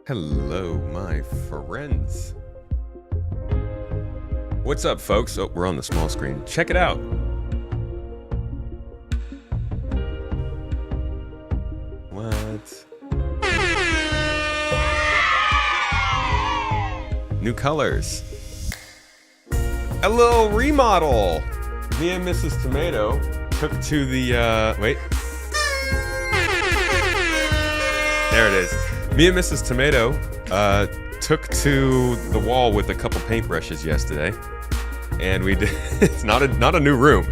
Hello, my friends. What's up, folks? Oh, we're on the small screen. Check it out. What? New colors. A little remodel. Me and Mrs. Tomato took to the, wait. There it is. Me and Mrs. Tomato took to the wall with a couple paintbrushes yesterday, and we did. It's not a new room.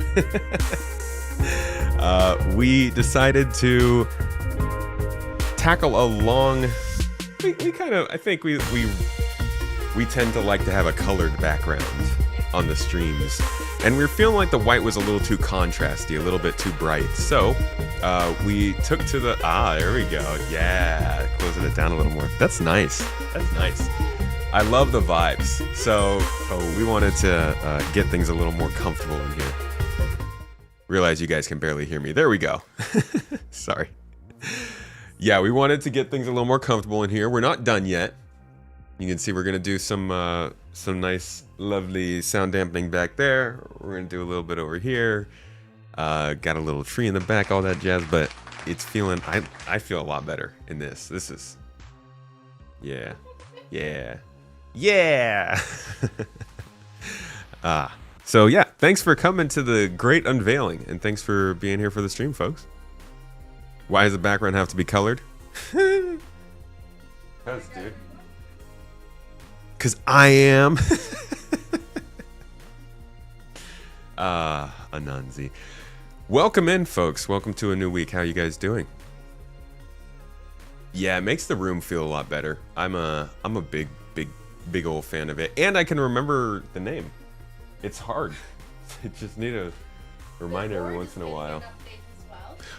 We decided to tackle a long. We kind of. I think we tend to like to have a colored background on the streams, and we were feeling like the white was a little too contrasty, a little bit too bright. So we took to the there we go. Yeah, closing it down a little more. That's nice. That's nice. I love the vibes. So we wanted to get things a little more comfortable in here. Realize you guys can barely hear me. There we go. Sorry. Yeah, we wanted to get things a little more comfortable in here. We're not done yet. You can see we're gonna do some nice, lovely sound dampening back there. We're gonna do a little bit over here. Got a little tree in the back, all that jazz. But it's feeling. I feel a lot better in this. This is. Yeah. So yeah, thanks for coming to the great unveiling, and thanks for being here for the stream, folks. Why does the background have to be colored? Because, dude. Because I am. Ananzi. Welcome in, folks. Welcome to a new week. How you guys doing? Yeah, it makes the room feel a lot better. I'm a big old fan of it. And I can remember the name. It's hard. I just need a reminder every once in a while.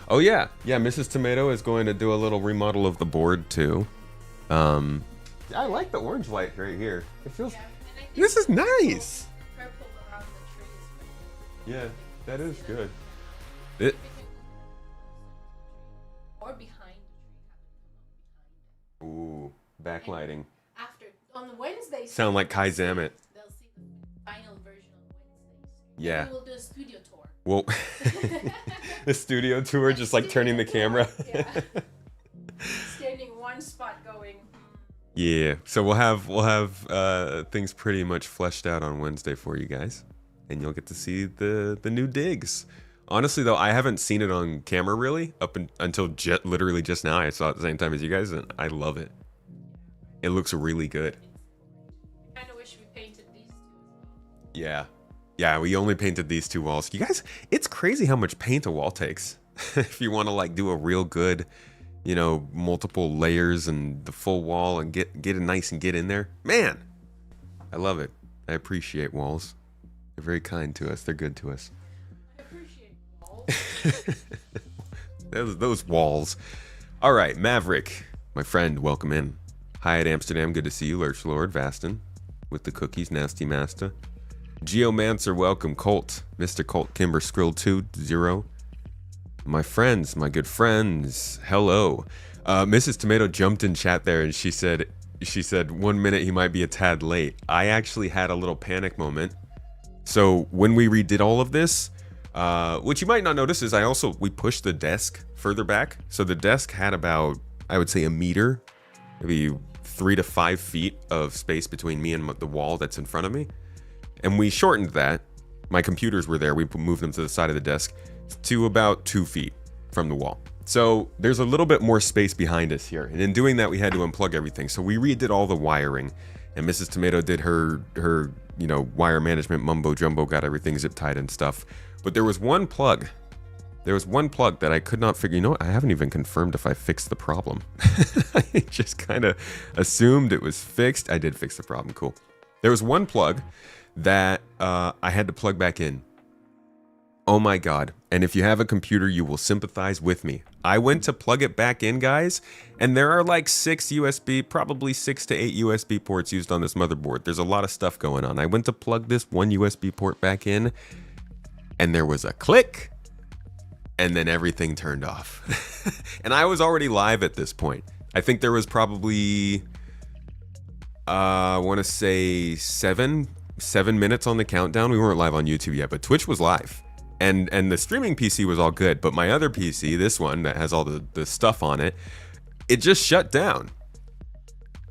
Oh yeah. Yeah, Mrs. Tomato is going to do a little remodel of the board too. I like the orange light right here. It feels. This is nice. Yeah, that is good. It. Or behind the tree. Ooh, backlighting. After on Wednesdays. Sound like Kai Zamet. They'll see the final version on Wednesdays. Yeah. Maybe we'll do a studio tour. Well, the studio tour, just like turning the camera. Yeah. Standing in one spot, going. Yeah, so we'll have things pretty much fleshed out on Wednesday for you guys, and you'll get to see the new digs. Honestly, though, I haven't seen it on camera really until literally just now. I saw it at the same time as you guys, and I love it. It looks really good. I kind of wish we painted these two. Yeah, we only painted these two walls. You guys, it's crazy how much paint a wall takes. If you want to like do a real good, you know, multiple layers and the full wall and get it nice and get in there. Man, I love it. I appreciate walls. They're very kind to us. They're good to us. I appreciate walls. those walls. All right, Maverick, my friend, welcome in. Hi at Amsterdam. Good to see you, Lurch Lord Vaston, with the cookies, Nasty Master. Geomancer, welcome. Colt, Mr. Colt Kimber, Skrill 20. My friends, my good friends, hello. Mrs. Tomato jumped in chat there and she said 1 minute he might be a tad late. I actually had a little panic moment. So when we redid all of this, what you might not notice is we pushed the desk further back. So the desk had about, I would say, a meter, maybe 3 to 5 feet of space between me and the wall that's in front of me. And we shortened that. My computers were there. We moved them to the side of the desk to about 2 feet from the wall. So there's a little bit more space behind us here. And in doing that, we had to unplug everything. So we redid all the wiring, and Mrs. Tomato did her wire management mumbo jumbo, got everything zip tied and stuff. But there was one plug. That I could not figure. You know what? I haven't even confirmed if I fixed the problem. I just kind of assumed it was fixed. I did fix the problem. Cool. There was one plug that I had to plug back in. Oh my God. And if you have a computer, you will sympathize with me. I went to plug it back in, guys, and there are like 6 USB, probably 6 to 8 USB ports used on this motherboard. There's a lot of stuff going on. I went to plug this one USB port back in, and there was a click, and then everything turned off. And I was already live at this point. I think there was probably I want to say 7 minutes on the countdown. We weren't live on YouTube yet, but Twitch was live. And the streaming PC was all good, but my other PC, this one that has all the stuff on it, it just shut down.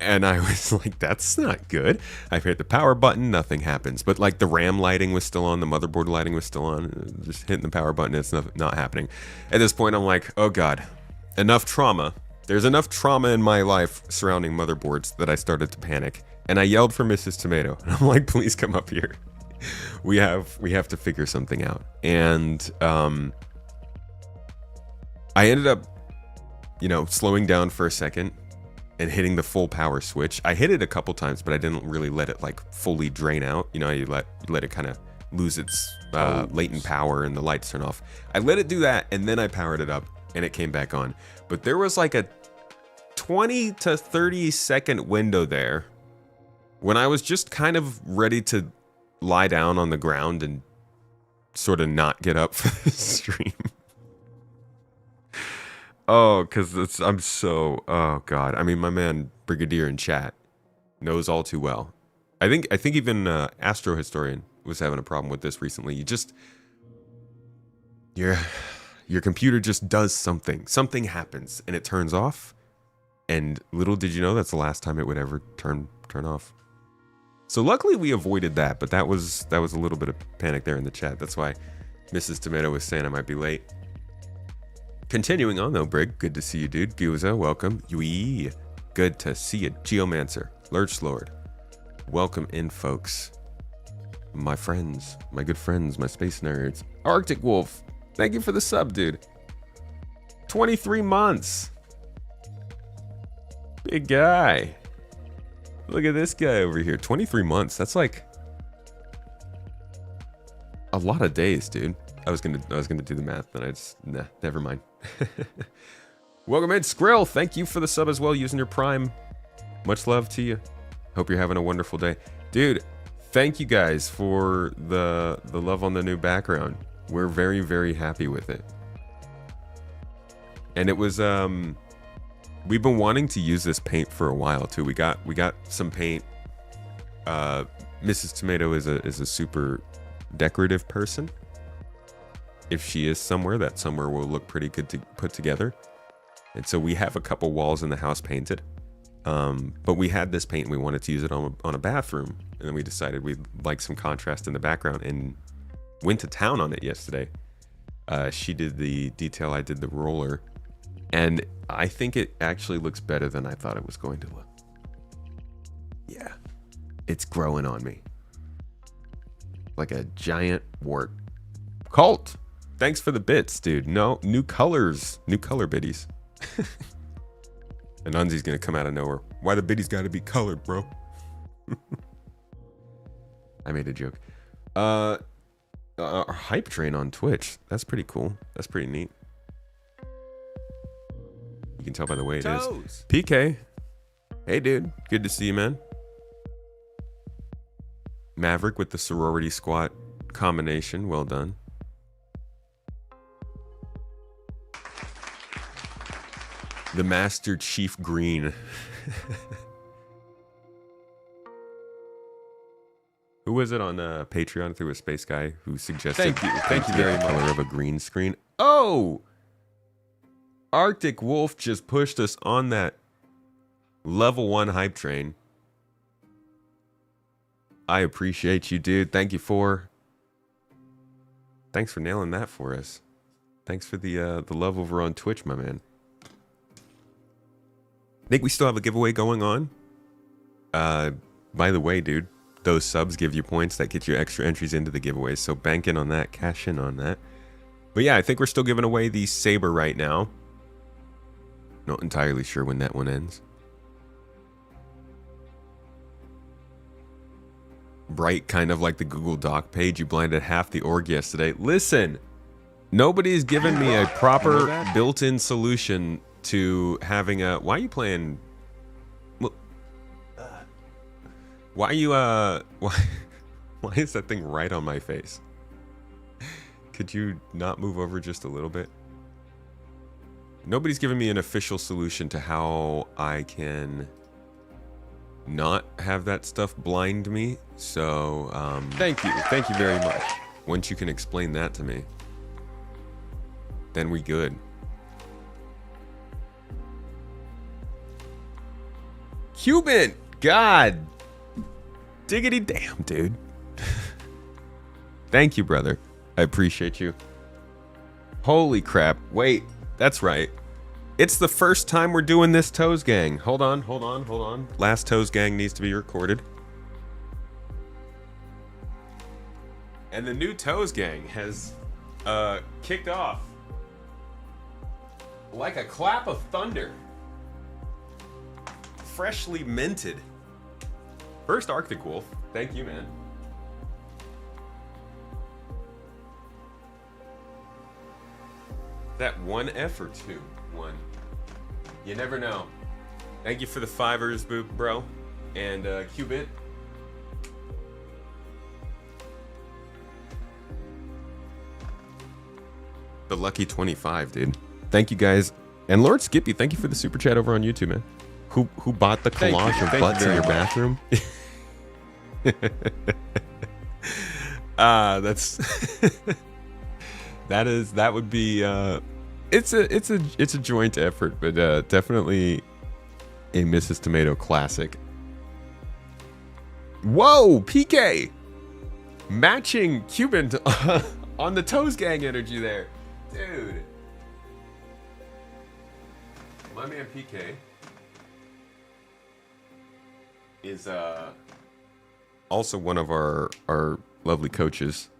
And I was like, that's not good. I hit the power button, nothing happens. But like the RAM lighting was still on, the motherboard lighting was still on. Just hitting the power button, it's not happening. At this point, I'm like, oh God, enough trauma. There's enough trauma in my life surrounding motherboards that I started to panic. And I yelled for Mrs. Tomato. And I'm like, please come up here. We have to figure something out. And I ended up, slowing down for a second and hitting the full power switch. I hit it a couple times, but I didn't really let it like fully drain out. You let it kind of lose its latent power and the lights turn off. I let it do that, and then I powered it up and it came back on. But there was like a 20 to 30 second window there when I was just kind of ready to lie down on the ground and sort of not get up for the stream. Oh, because oh God. I mean, my man Brigadier in chat knows all too well. I think even Astro Historian was having a problem with this recently. Your computer just does something. Something happens and it turns off. And little did you know that's the last time it would ever turn off. So luckily we avoided that, but that was a little bit of panic there in the chat. That's why Mrs. Tomato was saying I might be late. Continuing on though, Brig, good to see you, dude. Guza, welcome. Yui, good to see you. Geomancer, Lurch Lord, welcome in, folks. My friends, my good friends, my space nerds. Arctic Wolf, thank you for the sub, dude. 23 months. Big guy. Look at this guy over here. 23 months. That's like a lot of days, dude. I was gonna do the math, and never mind. Welcome in, Skrill. Thank you for the sub as well, using your Prime. Much love to you. Hope you're having a wonderful day, dude. Thank you guys for the love on the new background. We're very, very happy with it. And it was we've been wanting to use this paint for a while too. We got some paint. Mrs. Tomato is a super decorative person. If she is somewhere, that somewhere will look pretty good to put together. And so we have a couple walls in the house painted. But we had this paint and we wanted to use it on a bathroom. And then we decided we'd like some contrast in the background and went to town on it yesterday. She did the detail, I did the roller. And I think it actually looks better than I thought it was going to look. Yeah, it's growing on me. Like a giant wart. Colt, thanks for the bits, dude. No, new color biddies. And Unzi's gonna come out of nowhere. Why the biddies gotta be colored, bro? I made a joke. Our hype train on Twitch. That's pretty cool. That's pretty neat. You can tell by the way it is. PK. Hey, dude. Good to see you, man. Maverick with the sorority squat combination. Well done. The Master Chief Green. Who was it on Patreon through a space guy who suggested? Thank you very much. Color of a green screen. Oh, Arctic Wolf just pushed us on that level 1 hype train. I appreciate you, dude. Thanks for nailing that for us. Thanks for the love over on Twitch, my man. I think we still have a giveaway going on. By the way, dude, those subs give you points that get you extra entries into the giveaways. So bank in on that, cash in on that. But yeah, I think we're still giving away the Saber right now. Not entirely sure when that one ends. Bright, kind of like the Google Doc page. You blinded half the org yesterday. Listen, nobody's given me a proper built-in solution to having a... Why are you playing... Why are you, why is that thing right on my face? Could you not move over just a little bit? Nobody's given me an official solution to how I can not have that stuff blind me. So thank you very much. Once you can explain that to me, then we good. Cuban, God, diggity damn, dude. Thank you, brother. I appreciate you. Holy crap! Wait, that's right. It's the first time we're doing this Toes Gang. Hold on. Last Toes Gang needs to be recorded. And the new Toes Gang has kicked off like a clap of thunder. Freshly minted. First Arctic Wolf. Thank you, man. That one F or two? One. You never know. Thank you for the fivers, bro. And Qbit. The lucky 25, dude. Thank you guys. And Lord Skippy, thank you for the super chat over on YouTube, man. Who bought the collage of butts in your bathroom? That's that would be it's a joint effort, but definitely a Mrs. Tomato classic. Whoa, PK matching Cuban on the Toes Gang energy there, dude. My man PK is also one of our lovely coaches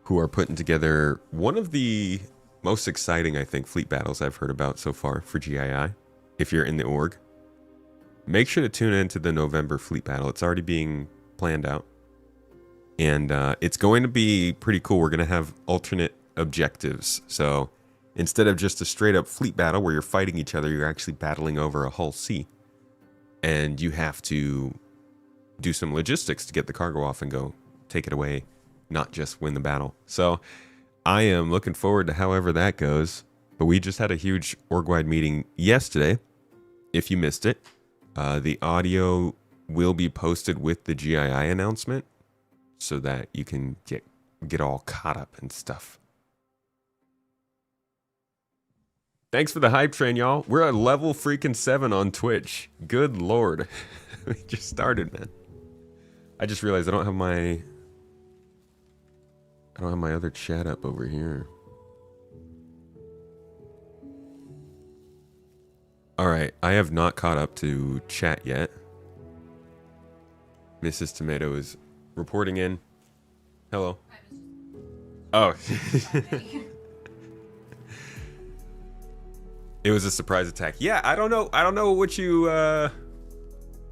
who are putting together one of the most exciting, I think, fleet battles I've heard about so far for GII. If you're in the org, make sure to tune into the November fleet battle. It's already being planned out, and it's going to be pretty cool. We're going to have alternate objectives. So instead of just a straight up fleet battle where you're fighting each other, you're actually battling over a hull C. And you have to do some logistics to get the cargo off and go take it away, not just win the battle. So I am looking forward to however that goes. But we just had a huge org-wide meeting yesterday. If you missed it, the audio will be posted with the GII announcement so that you can get all caught up and stuff. Thanks for the hype train, y'all. We're at level freaking 7 on Twitch. Good lord. We just started, man. I just realized I don't have my other chat up over here. All right, I have not caught up to chat yet. Mrs. Tomato is reporting in. Hello. Oh. It was a surprise attack. Yeah, I don't know what you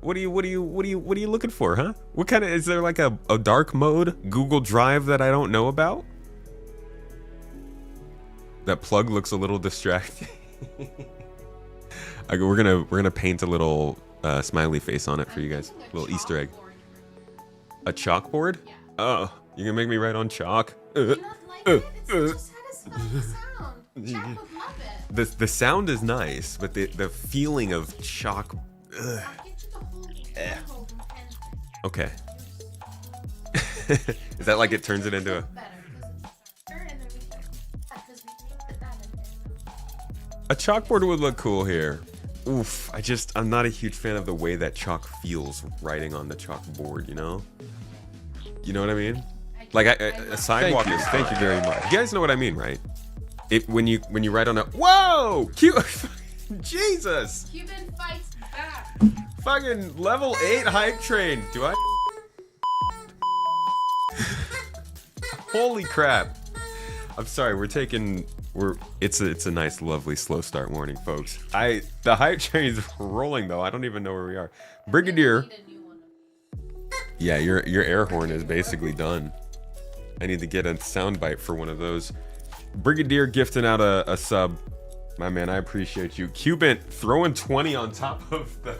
what are you looking for, huh? What kind of, is there like a dark mode Google Drive that I don't know about? That plug looks a little distracting. We're gonna paint a little smiley face on it for you guys. A little Easter egg. A chalkboard? Yeah. Oh, you're gonna make me write on chalk? You don't like it? It's just had a sound. Jack would love it. The sound is nice, but the feeling of chalk. Ugh. I'll get you the whole pen. Okay. Is that like it turns it into a? Better because it's darker and then we can, because we put that in there. A chalkboard would look cool here. Oof, I'm not a huge fan of the way that chalk feels writing on the chalkboard, you know? You know what I mean? Like a sidewalk is. Thank you very much. You guys know what I mean, right? When you write on a whoa, cute, Jesus. Cuban fights back. Fucking level 8 hype train. Do I? Holy crap. I'm sorry, it's a nice, lovely slow start warning, folks. The hype train is rolling though. I don't even know where we are. Brigadier. Yeah, your air horn is basically done. I need to get a soundbite for one of those. Brigadier gifting out a sub. My man, I appreciate you. Cuban throwing 20 on top of the...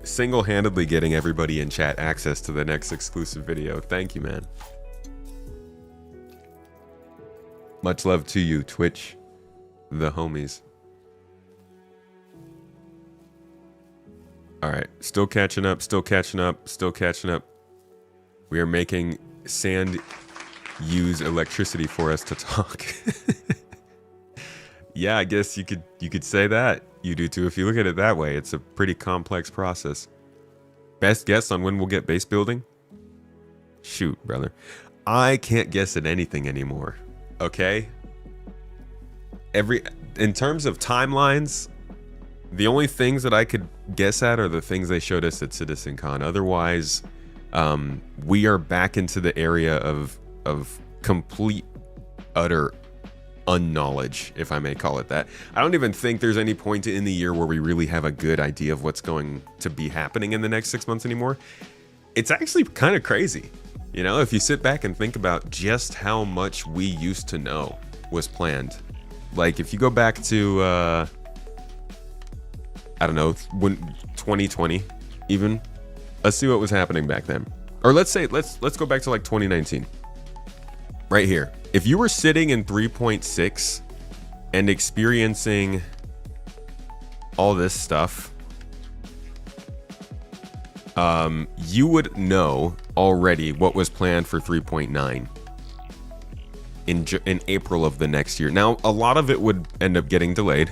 Single-handedly getting everybody in chat access to the next exclusive video. Thank you, man. Much love to you, Twitch. The homies. All right, still catching up, still catching up, still catching up. We are making sand use electricity for us to talk. Yeah, I guess you could say that. You do too if you look at it that way. It's a pretty complex process. Best guess on when we'll get base building? Shoot, brother. I can't guess at anything anymore. Okay? In terms of timelines, the only things that I could guess at are the things they showed us at CitizenCon. Otherwise, we are back into the area of complete, utter unknowledge, if I may call it that. I don't even think there's any point in the year where we really have a good idea of what's going to be happening in the next 6 months anymore. It's actually kind of crazy. You know, if you sit back and think about just how much we used to know was planned. Like, if you go back to, I don't know, when 2020 even, let's see what was happening back then. Or let's go back to like 2019. Right here. If you were sitting in 3.6 and experiencing all this stuff, you would know already what was planned for 3.9 in April of the next year. Now, a lot of it would end up getting delayed.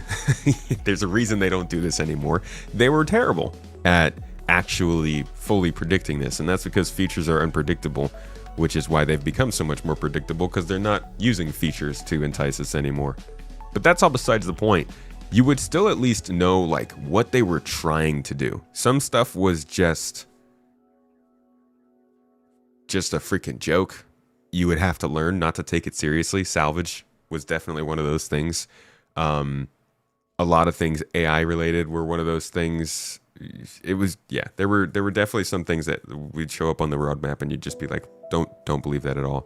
There's a reason they don't do this anymore. They were terrible at actually fully predicting this, and that's because features are unpredictable, which is why they've become so much more predictable, because they're not using features to entice us anymore. But that's all besides the point. You would still at least know like what they were trying to do. Some stuff was just a freaking joke. You would have to learn not to take it seriously. Salvage was definitely one of those things. A lot of things AI related were one of those things. It was, yeah, there were definitely some things that would show up on the roadmap and you'd just be like, don't believe that at all.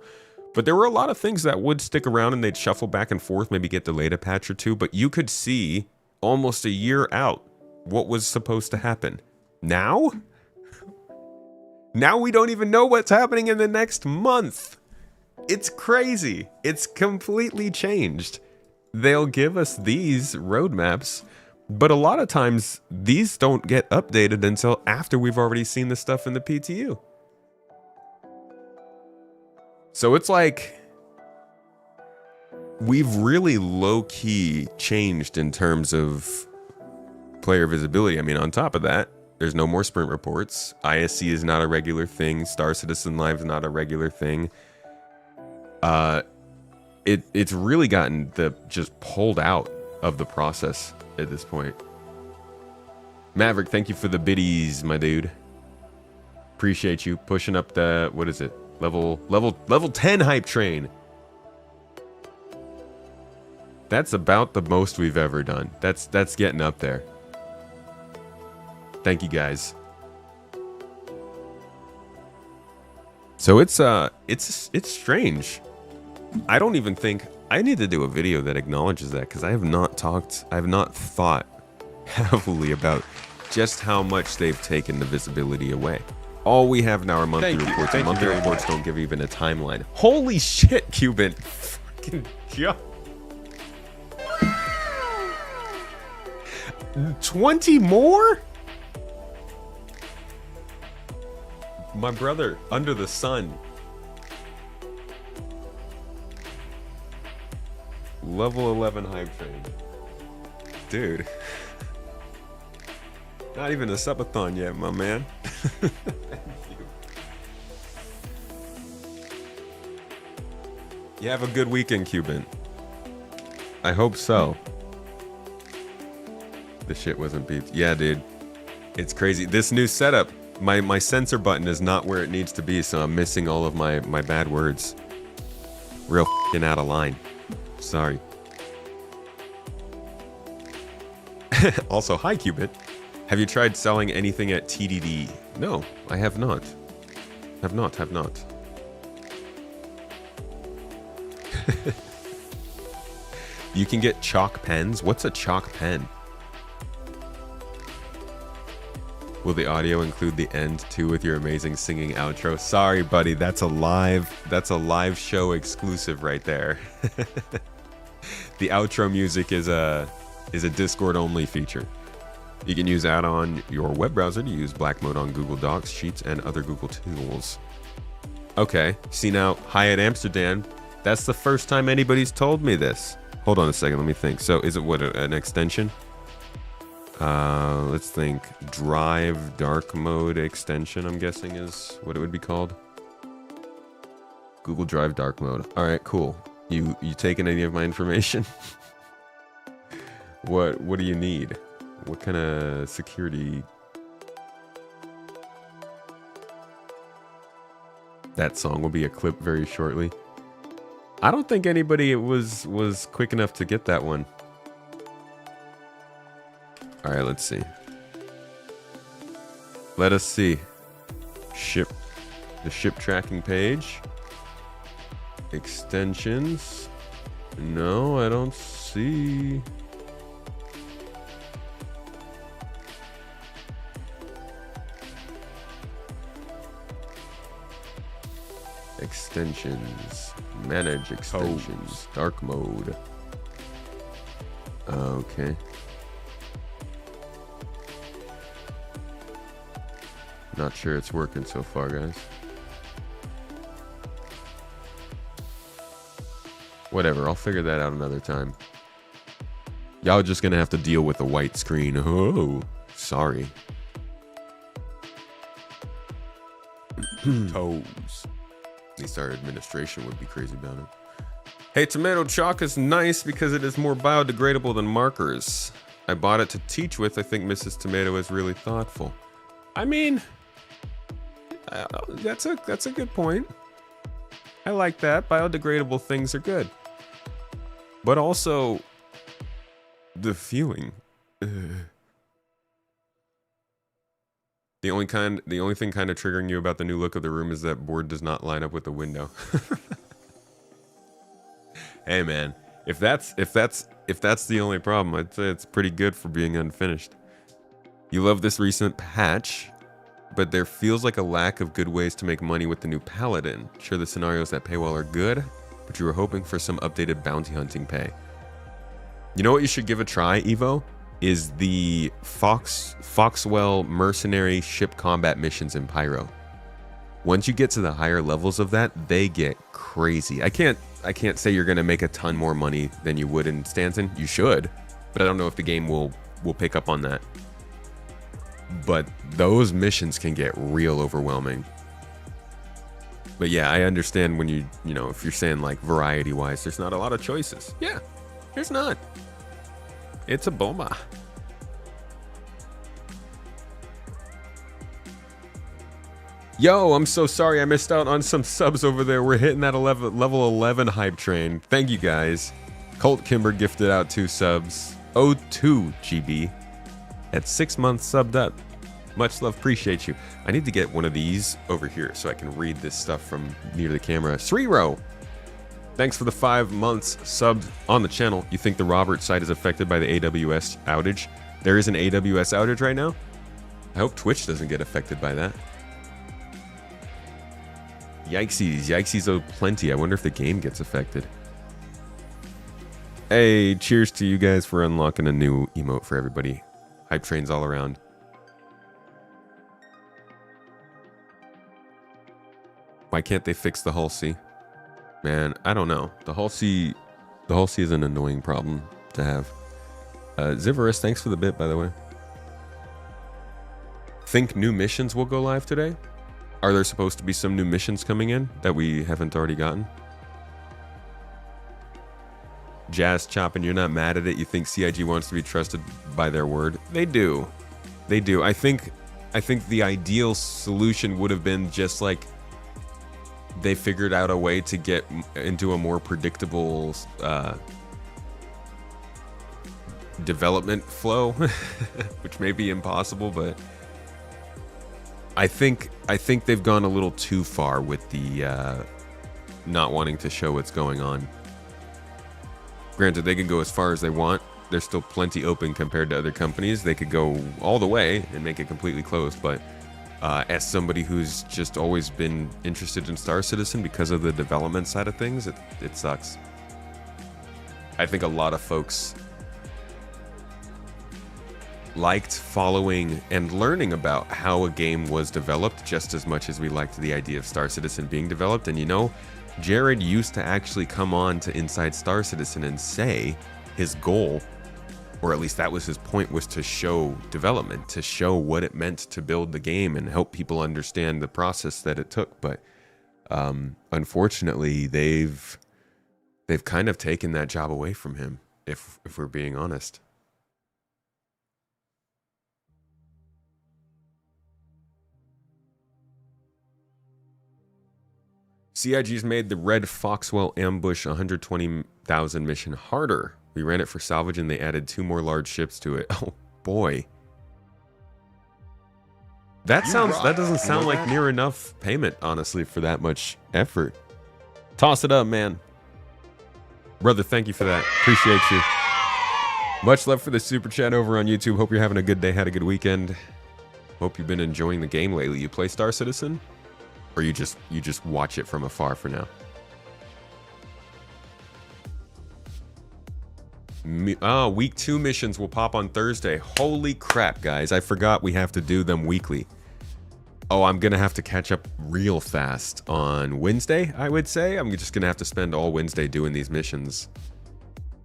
But there were a lot of things that would stick around and they'd shuffle back and forth, maybe get delayed a patch or two, but you could see almost a year out what was supposed to happen. Now we don't even know what's happening in the next month. It's crazy. It's completely changed. They'll give us these roadmaps, but a lot of times these don't get updated until after we've already seen the stuff in the PTU. So it's like we've really low-key changed in terms of player visibility. I mean, on top of that, there's no more sprint reports. ISC is not a regular thing. Star Citizen Live is not a regular thing. It's really gotten just pulled out of the process at this point. Maverick, thank you for the biddies, my dude. Appreciate you pushing up the, what is it? Level 10 hype train. That's about the most we've ever done. That's getting up there. Thank you guys. So it's strange. I don't even think I need to do a video that acknowledges that, because I have not thought heavily about just how much they've taken the visibility away. All we have now are monthly reports, and monthly reports don't give even a timeline. Holy shit, Cuban. Fucking yeah. 20 more? My brother, under the sun. Level 11 hype train. Dude. Not even a subathon yet, my man. Thank you. You have a good weekend, Cuban. I hope so. The shit wasn't beeped. Yeah, dude. It's crazy. This new setup, my censor button is not where it needs to be, so I'm missing all of my bad words. Real f***ing out of line. Sorry. Also, hi, Cuban. Have you tried selling anything at TDD? No, I have not. Have not. You can get chalk pens. What's a chalk pen? Will the audio include the end too with your amazing singing outro? Sorry, buddy. That's a live show exclusive right there. the outro music is a Discord only feature. You can use that on your web browser to use black mode on Google Docs, Sheets, and other Google tools. Okay, see now, Hyatt Amsterdam, that's the first time anybody's told me this. Hold on a second, let me think. So is it what, an extension? Let's think. Drive dark mode extension, I'm guessing is what it would be called. Google Drive dark mode. All right, cool. You taking any of my information? What do you need? What kind of security? That song will be a clip very shortly. I don't think anybody was quick enough to get that one. All right, let's see. Let us see. The ship tracking page. Extensions. No, I don't see. Extensions. Manage extensions. Dark mode. Okay. Not sure it's working so far, guys. Whatever, I'll figure that out another time. Y'all just gonna have to deal with the white screen. Oh, sorry. Toes. At least our administration would be crazy about it. Hey, tomato chalk is nice because it is more biodegradable than markers. I bought it to teach with. I think Mrs. Tomato is really thoughtful. I mean, that's a good point. I like that. Biodegradable things are good. But also, the feeling. The only thing kind of triggering you about the new look of the room is that board does not line up with the window. Hey man, if that's the only problem, I'd say it's pretty good for being unfinished. You love this recent patch, but there feels like a lack of good ways to make money with the new paladin. Sure, the scenarios that pay well are good, but you were hoping for some updated bounty hunting pay. You know what you should give a try, Evo? Is the Foxwell mercenary ship combat missions in Pyro. Once you get to the higher levels of that, they get crazy. I can't say you're gonna make a ton more money than you would in Stanton. You should, but I don't know if the game will pick up on that. But those missions can get real overwhelming. But yeah, I understand when you know, if you're saying like variety wise, there's not a lot of choices. Yeah, there's not. It's a bomba. Yo, I'm so sorry I missed out on some subs over there. We're hitting that level 11 hype train. Thank you guys. Colt Kimber gifted out 2 subs. 02 GB at 6 months subbed up. Much love, appreciate you. I need to get one of these over here so I can read this stuff from near the camera. Sriro, thanks for the 5 months subbed on the channel. You think the Robert site is affected by the AWS outage? There is an AWS outage right now? I hope Twitch doesn't get affected by that. Yikesies, oh plenty. I wonder if the game gets affected. Hey, cheers to you guys for unlocking a new emote for everybody. Hype trains all around. Why can't they fix the Hull C? Man, I don't know. The Hull C is an annoying problem to have. Zivorus, thanks for the bit, by the way. Think new missions will go live today? Are there supposed to be some new missions coming in that we haven't already gotten? Jazz chopping, you're not mad at it. You think CIG wants to be trusted by their word? They do. They do. I think the ideal solution would have been just like they figured out a way to get into a more predictable development flow, which may be impossible, but I think they've gone a little too far with the not wanting to show what's going on. Granted, they can go as far as they want. There's still plenty open compared to other companies. They could go all the way and make it completely closed, but as somebody who's just always been interested in Star Citizen because of the development side of things, it sucks. I think a lot of folks liked following and learning about how a game was developed just as much as we liked the idea of Star Citizen being developed. And you know, Jared used to actually come on to Inside Star Citizen and say his goal, or at least that was his point, was to show development, to show what it meant to build the game and help people understand the process that it took. But unfortunately, they've kind of taken that job away from him, if we're being honest. CIG's made the Red Foxwell Ambush 120,000 mission harder. We ran it for salvage and they added 2 more large ships to it. Oh boy. That doesn't sound like near enough payment, honestly, for that much effort. Toss it up, man. Brother, thank you for that. Appreciate you. Much love for the super chat over on YouTube. Hope you're having a good day, had a good weekend. Hope you've been enjoying the game lately. You play Star Citizen? Or you just watch it from afar for now? Week 2 missions will pop on Thursday. Holy crap, guys. I forgot we have to do them weekly. Oh, I'm going to have to catch up real fast on Wednesday, I would say. I'm just going to have to spend all Wednesday doing these missions.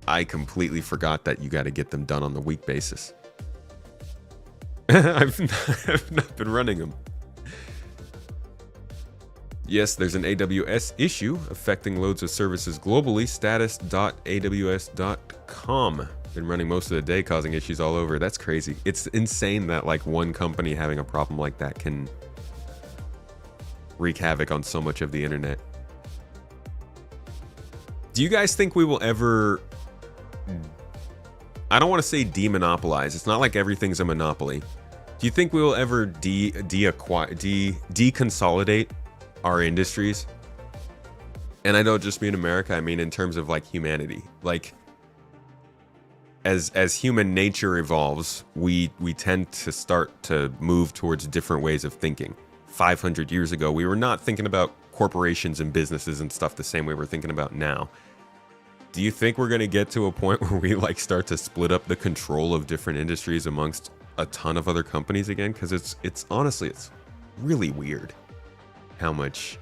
I completely forgot that you got to get them done on the week basis. I've not been running them. Yes, there's an AWS issue affecting loads of services globally. Status.aws.com. Been running most of the day, causing issues all over. That's crazy. It's insane that like one company having a problem like that can wreak havoc on so much of the internet. Do you guys think we will ever... I don't want to say demonopolize. It's not like everything's a monopoly. Do you think we will ever deconsolidate our industries? And I don't just mean America, I mean in terms of like humanity. Like as human nature evolves, we tend to start to move towards different ways of thinking. 500 years ago, we were not thinking about corporations and businesses and stuff the same way we're thinking about now. Do you think we're going to get to a point where we like start to split up the control of different industries amongst a ton of other companies again? Because it's honestly, it's really weird how much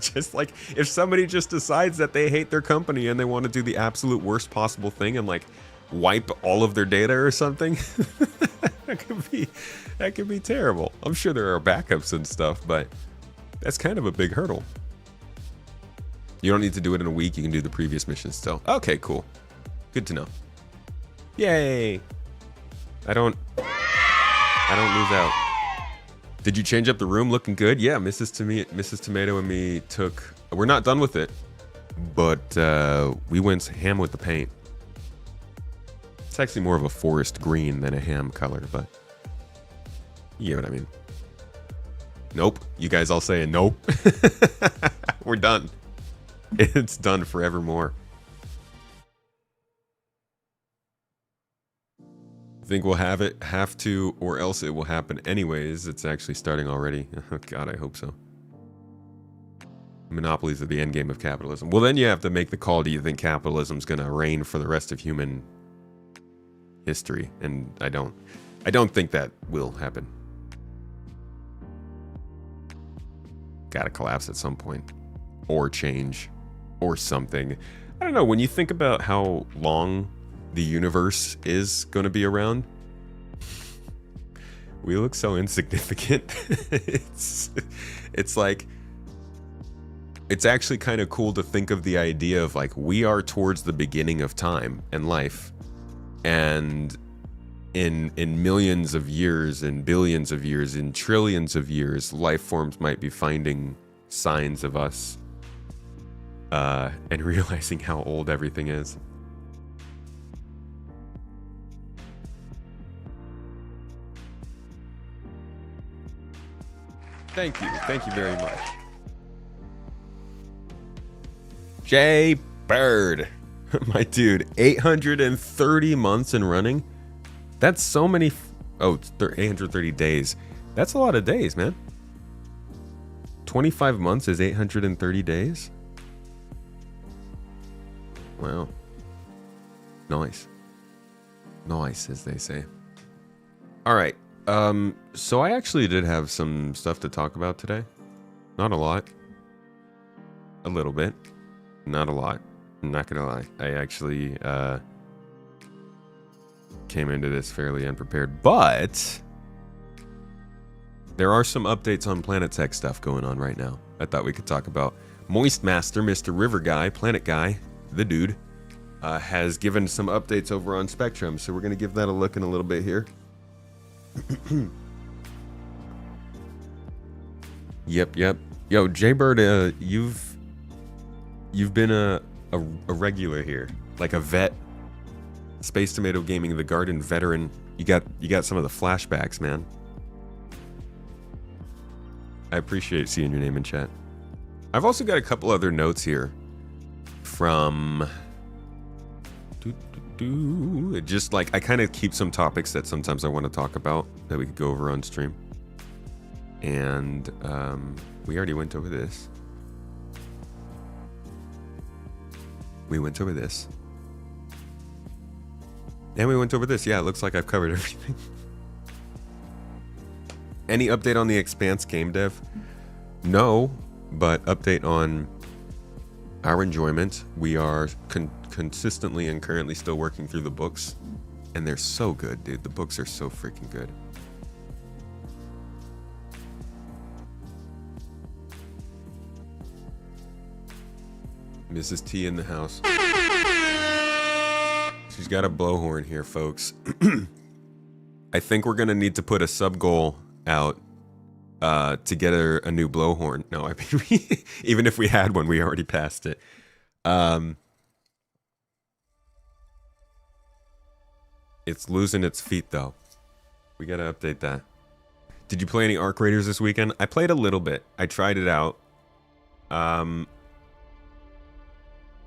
just like if somebody just decides that they hate their company and they want to do the absolute worst possible thing and like wipe all of their data or something, that could be terrible. I'm sure there are backups and stuff, but that's kind of a big hurdle. You don't need to do it in a week. You can do the previous mission still. Okay, cool. Good to know. Yay. I don't lose out. Did you change up the room? Looking good? Yeah, Mrs. Tomato and me took... We're not done with it, but we went ham with the paint. It's actually more of a forest green than a ham color, but you get what I mean. Nope. You guys all saying nope. We're done. It's done forevermore. Think we'll have to, or else it will happen anyways. It's actually starting already. Oh God, I hope so. Monopolies are the end game of capitalism. Well, then you have to make the call. Do you think capitalism's going to reign for the rest of human history? And I don't think that will happen. Gotta collapse at some point, or change, or something. I don't know. When you think about how long the universe is going to be around, we look so insignificant. It's like, it's actually kind of cool to think of the idea of like, we are towards the beginning of time and life, and in millions of years, in billions of years, in trillions of years, life forms might be finding signs of us and realizing how old everything is. Thank you very much. Jay Bird, my dude, 830 months in running. That's so many. 830 days. That's a lot of days, man. 25 months is 830 days. Well, nice. Nice, as they say. All right. So I actually did have some stuff to talk about today. Not a lot. A little bit. Not a lot. I'm not gonna lie. I actually came into this fairly unprepared, but there are some updates on Planet Tech stuff going on right now. I thought we could talk about. Moist Master, Mr. River Guy, Planet Guy, the dude, has given some updates over on Spectrum, so we're gonna give that a look in a little bit here. Yep. Yo, Jaybird, you've been a regular here, like a vet. Space Tomato Gaming, the Garden veteran. You got some of the flashbacks, man. I appreciate seeing your name in chat. I've also got a couple other notes here from just like I kind of keep some topics that sometimes I want to talk about that we could go over on stream. And we already went over this. We went over this. And we went over this. Yeah, it looks like I've covered everything. Any update on the Expanse game dev? No, but update on our enjoyment. We are consistently and currently still working through the books. And they're so good, dude. The books are so freaking good. Mrs. T in the house. She's got a blowhorn here, folks. I think we're gonna need to put a sub goal out to get a new blowhorn. No, I mean, even if we had one, we already passed it. It's losing its feet though. We gotta update that. Did you play any Arc Raiders this weekend? I played a little bit. I tried it out.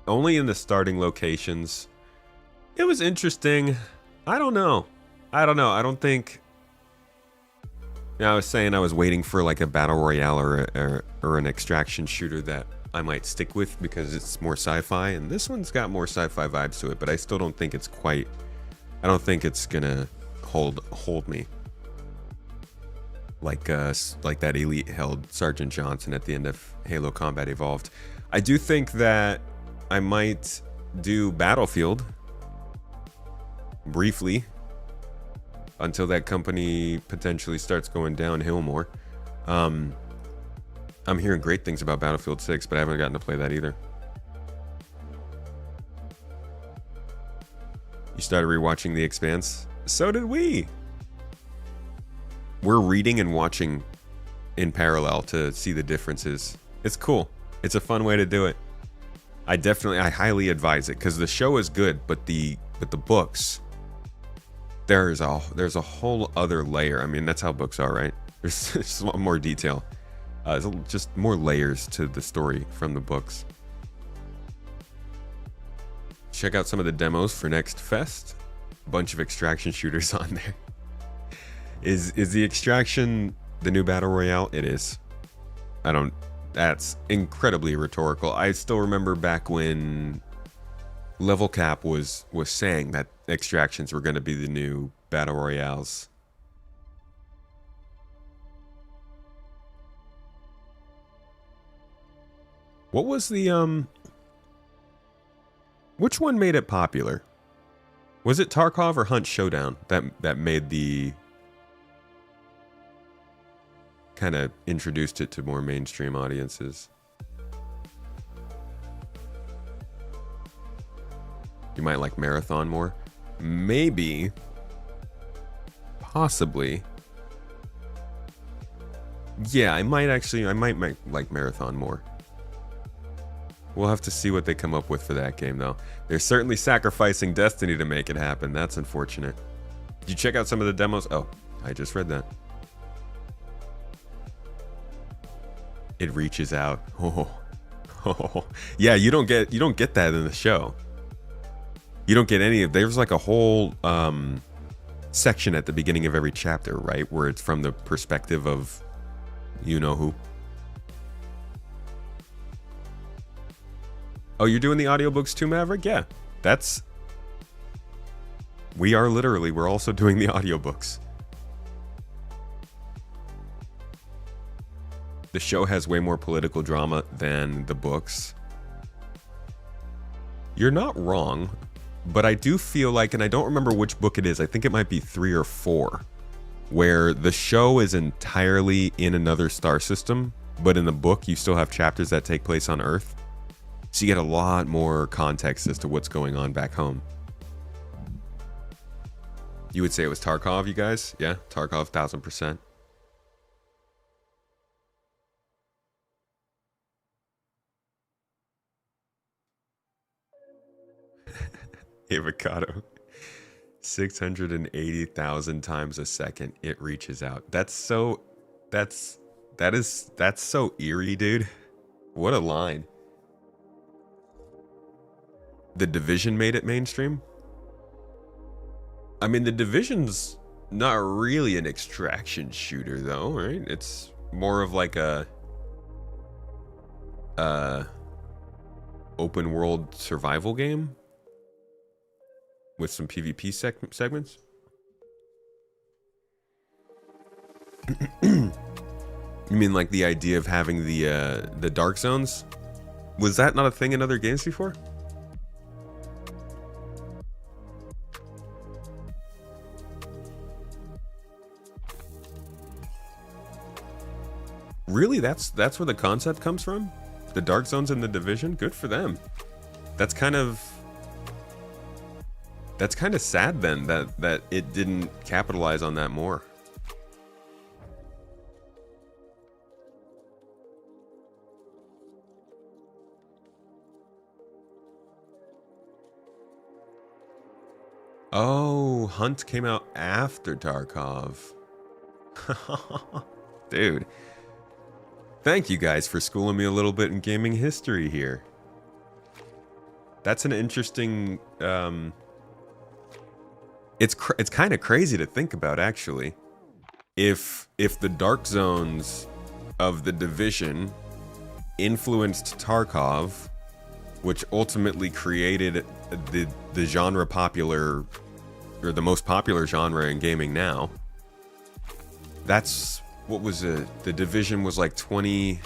Only in the starting locations. It was interesting. I don't know. I don't think... I was saying I was waiting for like a battle royale or an extraction shooter that I might stick with because it's more sci-fi, and this one's got more sci-fi vibes to it, but I still don't think it's quite... I don't think it's gonna hold me. Like that Elite held Sergeant Johnson at the end of Halo Combat Evolved. I do think that I might do Battlefield briefly until that company potentially starts going downhill more. I'm hearing great things about Battlefield 6, but I haven't gotten to play that either. You started rewatching The Expanse? So did we. We're reading and watching in parallel to see the differences. It's cool. It's a fun way to do it. I highly advise it because the show is good, but the books, there's a whole other layer. I mean, that's how books are, right? There's just a lot more detail. There's just more layers to the story from the books. Check out some of the demos for next fest. A bunch of extraction shooters on there. Is the extraction the new battle royale? It is. That's incredibly rhetorical. I still remember back when Level Cap was saying that extractions were going to be the new battle royales. What was the which one made it popular? Was it Tarkov or Hunt Showdown that made the kind of introduced it to more mainstream audiences? You might like Marathon more? Maybe. Possibly. Yeah, I might like Marathon more. We'll have to see what they come up with for that game, though. They're certainly sacrificing Destiny to make it happen. That's unfortunate. Did you check out some of the demos? Oh, I just read that. It reaches out. Oh. Yeah, you don't get that in the show. You don't get any of... There's like a whole section at the beginning of every chapter, right? Where it's from the perspective of you know who. Oh, you're doing the audiobooks too, Maverick? Yeah. We're also doing the audiobooks. The show has way more political drama than the books. You're not wrong, but I do feel like, and I don't remember which book it is, I think it might be 3 or 4, where the show is entirely in another star system, but in the book you still have chapters that take place on Earth. So you get a lot more context as to what's going on back home. You would say it was Tarkov, you guys? Yeah, Tarkov, 1000%. Avocado. 680,000 times a second it reaches out. That's so eerie, dude. What a line. The Division made it mainstream? I mean, The Division's not really an extraction shooter though, right? It's more of like a open world survival game with some PvP segments. You mean like the idea of having the dark zones? Was that not a thing in other games before? Really? That's where the concept comes from? The dark zones in the Division? Good for them. That's kind of sad then that it didn't capitalize on that more. Oh, Hunt came out after Tarkov. Dude. Thank you guys for schooling me a little bit in gaming history here. That's an interesting it's kind of crazy to think about, actually. If the dark zones of the Division influenced Tarkov, which ultimately created the genre popular, or the most popular genre in gaming now. That's, what was it? The Division was like 20...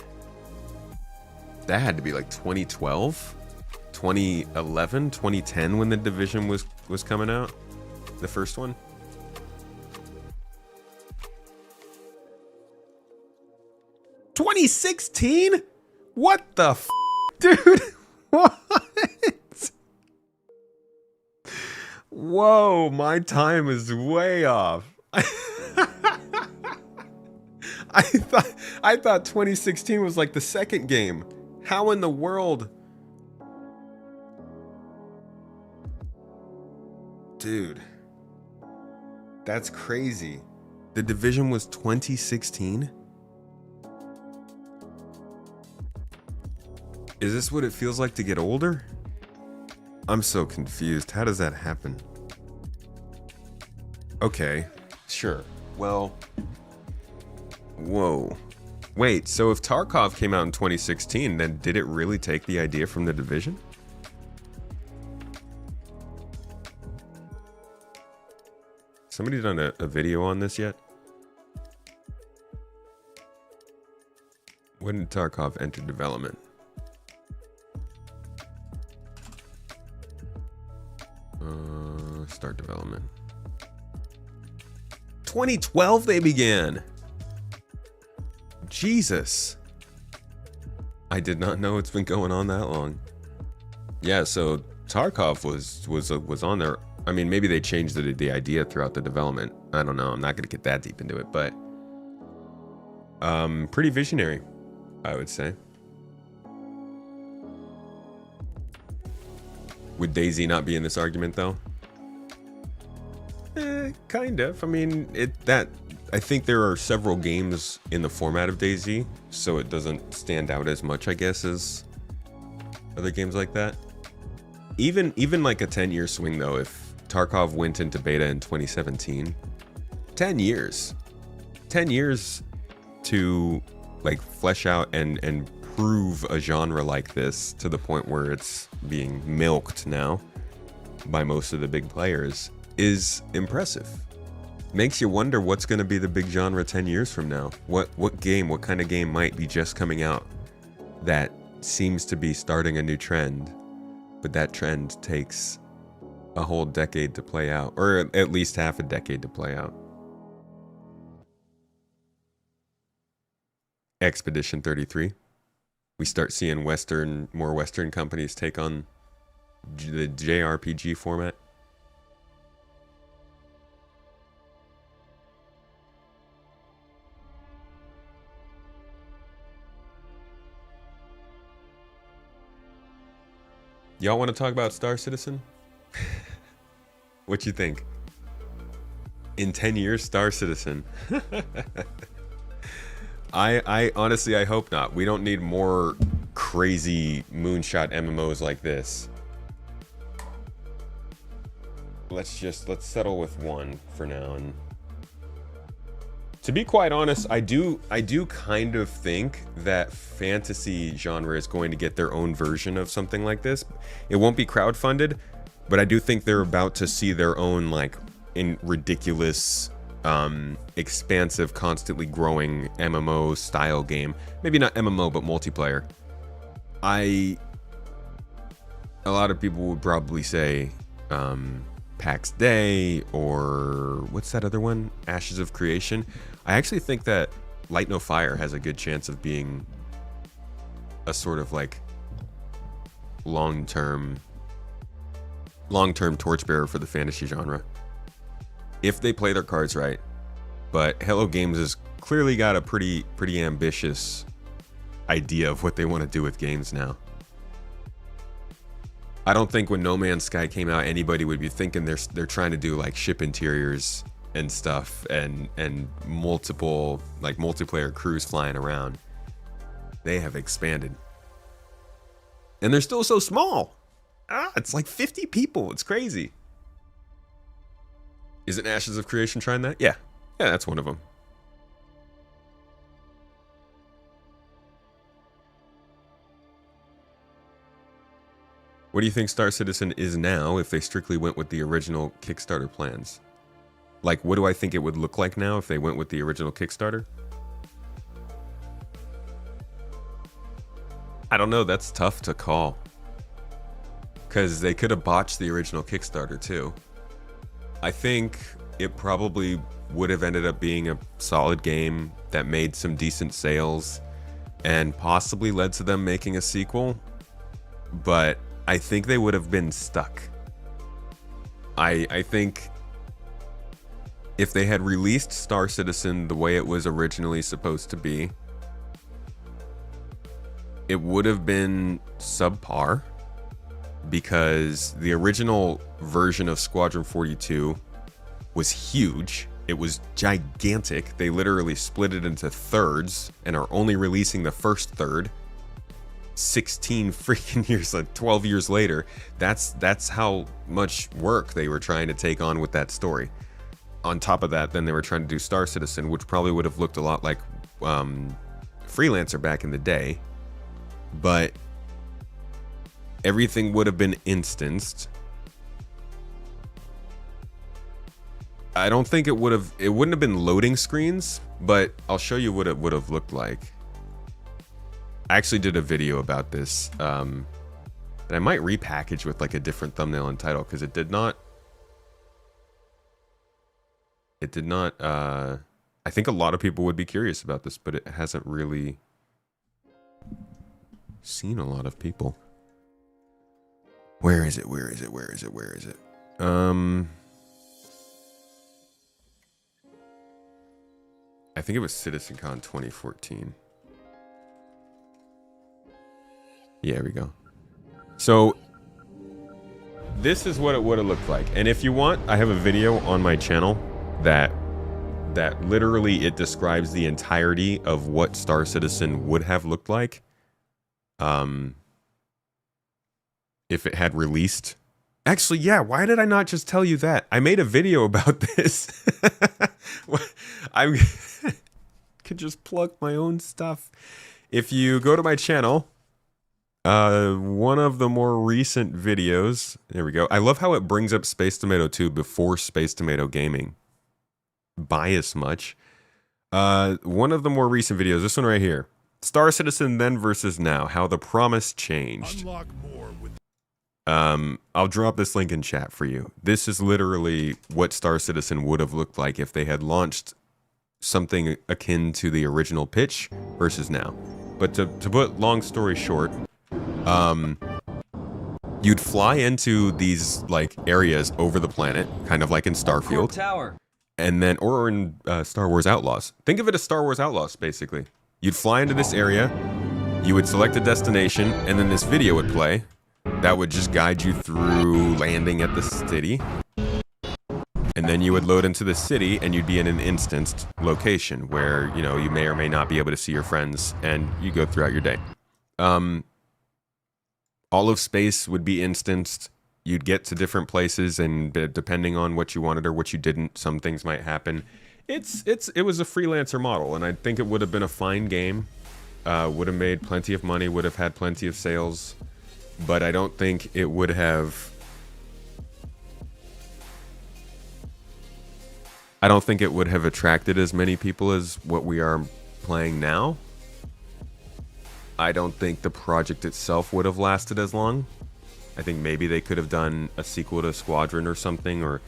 That had to be like 2012? 2011? 2010 when the Division was coming out? The first one? $2016? What the f***? Dude, what? Whoa, my time is way off. I thought 2016 was like the second game. How in the world? Dude. That's crazy. The Division was 2016? Is this what it feels like to get older? I'm so confused. How does that happen? Okay, sure. Well, whoa. Wait, so if Tarkov came out in 2016, then did it really take the idea from the Division? Somebody done a video on this yet? When did Tarkov enter development? Start development. 2012 they began. Jesus. I did not know it's been going on that long. Yeah, so Tarkov was on there. I mean, maybe they changed the idea throughout the development. I don't know. I'm not going to get that deep into it, but pretty visionary, I would say. Would DayZ not be in this argument though? Kind of. I mean, I think there are several games in the format of DayZ, so it doesn't stand out as much, I guess, as other games like that. Even like a 10-year swing though, if Tarkov went into beta in 2017, 10 years to like flesh out and improve a genre like this to the point where it's being milked now by most of the big players is impressive. Makes you wonder what's going to be the big genre 10 years from now. What kind of game might be just coming out that seems to be starting a new trend, but that trend takes a whole decade to play out, or at least half a decade to play out. Expedition 33. We start seeing more Western companies take on the JRPG format. Y'all want to talk about Star Citizen? What you think? In 10 years, Star Citizen. I honestly, I hope not. We don't need more crazy moonshot MMOs like this. Let's settle with one for now. And to be quite honest, I do kind of think that fantasy genre is going to get their own version of something like this. It won't be crowdfunded, but I do think they're about to see their own, like, in ridiculous, expansive, constantly growing MMO style game. Maybe not MMO, but multiplayer. A lot of people would probably say, PAX Day, or what's that other one? Ashes of Creation. I actually think that Light No Fire has a good chance of being a sort of like long-term torchbearer for the fantasy genre, if they play their cards right. But Hello Games has clearly got a pretty ambitious idea of what they want to do with games now. I don't think when No Man's Sky came out, anybody would be thinking they're trying to do like ship interiors and stuff and multiple like multiplayer crews flying around. They have expanded. And they're still so small. It's like 50 people. It's crazy. Isn't Ashes of Creation trying that? Yeah. Yeah, that's one of them. What do you think Star Citizen is now if they strictly went with the original Kickstarter plans? Like, what do I think it would look like now if they went with the original Kickstarter? I don't know. That's tough to call. Because they could have botched the original Kickstarter too. I think it probably would have ended up being a solid game that made some decent sales and possibly led to them making a sequel. But I think they would have been stuck. I think if they had released Star Citizen the way it was originally supposed to be, it would have been subpar, because the original version of Squadron 42 was huge. It was gigantic. They literally split it into thirds and are only releasing the first third 16 freaking years, like 12 years later. That's how much work they were trying to take on with that story. On top of that, then they were trying to do Star Citizen, which probably would have looked a lot like Freelancer back in the day, but everything would have been instanced. I don't think it wouldn't have been loading screens, but I'll show you what it would have looked like. I actually did a video about this that I might repackage with like a different thumbnail and title, because it did not I think a lot of people would be curious about this, but it hasn't really seen a lot of people. Where is it? I think it was CitizenCon 2014. Yeah, here we go. So this is what it would have looked like. And if you want, I have a video on my channel that literally it describes the entirety of what Star Citizen would have looked like if it had released. Actually, yeah, why did I not just tell you that? I made a video about this. I could just plug my own stuff. If you go to my channel, one of the more recent videos, there we go. I love how it brings up Space Tomato 2 before Space Tomato Gaming. Bias much. One of the more recent videos, this one right here. Star Citizen then versus now, how the promise changed. Unlock more with I'll drop this link in chat for you. This is literally what Star Citizen would have looked like if they had launched something akin to the original pitch versus now. But to put long story short, you'd fly into these like areas over the planet, kind of like in Starfield. Tower. And then, or in Star Wars Outlaws. Think of it as Star Wars Outlaws, basically. You'd fly into this area, you would select a destination, and then this video would play. That would just guide you through landing at the city. And then you would load into the city, and you'd be in an instanced location where, you know, you may or may not be able to see your friends, and you go throughout your day. All of space would be instanced. You'd get to different places, and depending on what you wanted or what you didn't, some things might happen. It was a freelancer model, and I think it would have been a fine game. Would have made plenty of money, would have had plenty of sales, but I don't think it would have. I don't think it would have attracted as many people as what we are playing now. I don't think the project itself would have lasted as long. I think maybe they could have done a sequel to Squadron or something, or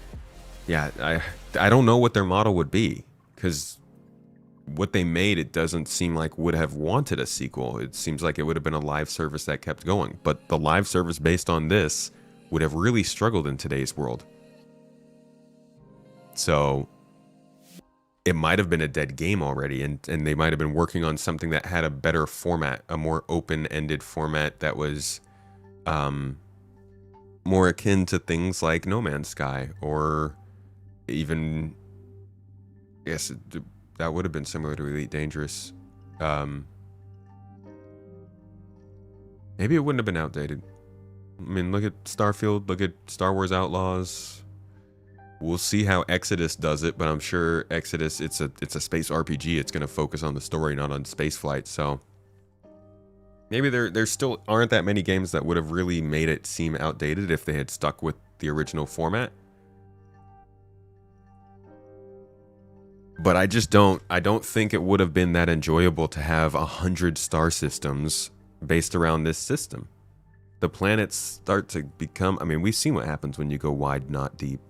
yeah, I don't know what their model would be, because what they made, it doesn't seem like would have wanted a sequel. It seems like it would have been a live service that kept going, but the live service based on this would have really struggled in today's world. So it might have been a dead game already, and they might have been working on something that had a better format, a more open-ended format that was more akin to things like No Man's Sky, or even, yes, that would have been similar to Elite Dangerous. Maybe it wouldn't have been outdated. I mean, look at Starfield, look at Star Wars Outlaws. We'll see how Exodus does it, but I'm sure Exodus, it's a space RPG. It's going to focus on the story, not on space flight, so maybe there still aren't that many games that would have really made it seem outdated if they had stuck with the original format. But I don't think it would have been that enjoyable to have 100 star systems based around this system. The planets start to become, I mean, we've seen what happens when you go wide, not deep.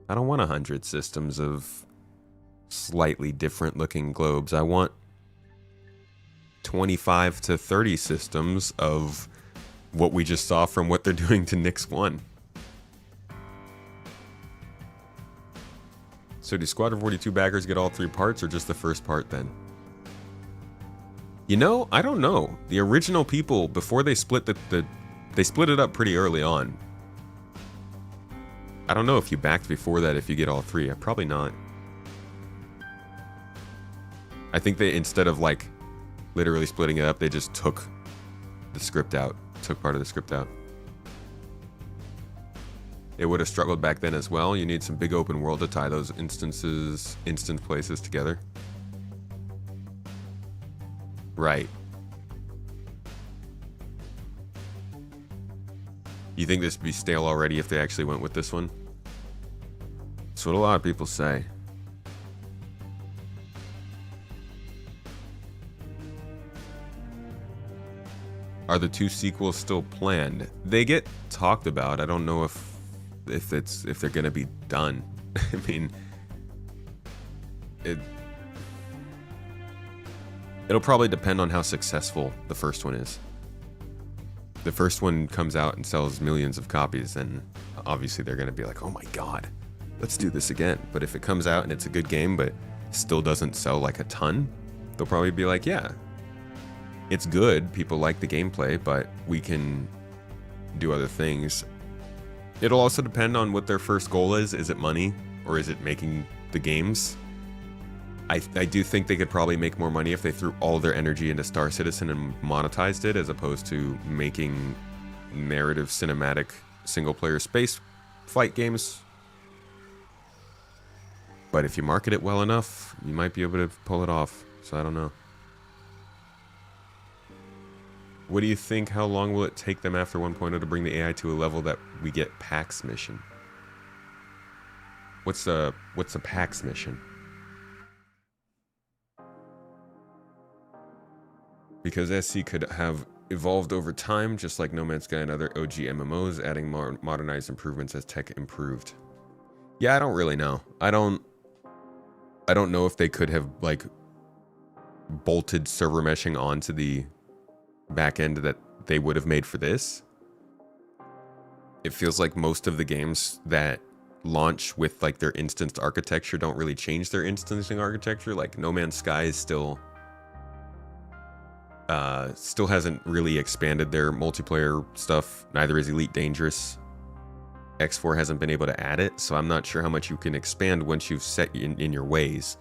I don't want 100 systems of slightly different looking globes. I want 25 to 30 systems of what we just saw from what they're doing to Nyx 1. So do Squadron 42 backers get all 3 parts, or just the first part then? You know, I don't know. The original people, before they split they split it up pretty early on. I don't know if you backed before that if you get all 3. Probably not. I think they, instead of like literally splitting it up, they just took the script out, took part of the script out. It would have struggled back then as well. You need some big open world to tie those instance places together. Right. You think this would be stale already if they actually went with this one? That's what a lot of people say. Are the 2 sequels still planned? They get talked about. I don't know if they're gonna be done. I mean, it'll probably depend on how successful the first one is. The first one comes out and sells millions of copies, and obviously they're gonna be like, oh my god, let's do this again. But if it comes out and it's a good game but still doesn't sell like a ton, they'll probably be like, yeah, it's good, people like the gameplay, but we can do other things. It'll also depend on what their first goal is. Is it money, or is it making the games? I do think they could probably make more money if they threw all their energy into Star Citizen and monetized it, as opposed to making narrative, cinematic, single-player space flight games. But if you market it well enough, you might be able to pull it off. So I don't know. What do you think? How long will it take them after 1.0 to bring the AI to a level that we get PAX mission? What's a PAX mission? Because SC could have evolved over time, just like No Man's Sky and other OG MMOs, adding more modernized improvements as tech improved. Yeah, I don't really know. I don't know if they could have like bolted server meshing onto the back end that they would have made for this. It feels like most of the games that launch with like their instanced architecture don't really change their instancing architecture. Like No Man's Sky is still hasn't really expanded their multiplayer stuff. Neither is Elite Dangerous. X4 hasn't been able to add it, so I'm not sure how much you can expand once you've set in your ways.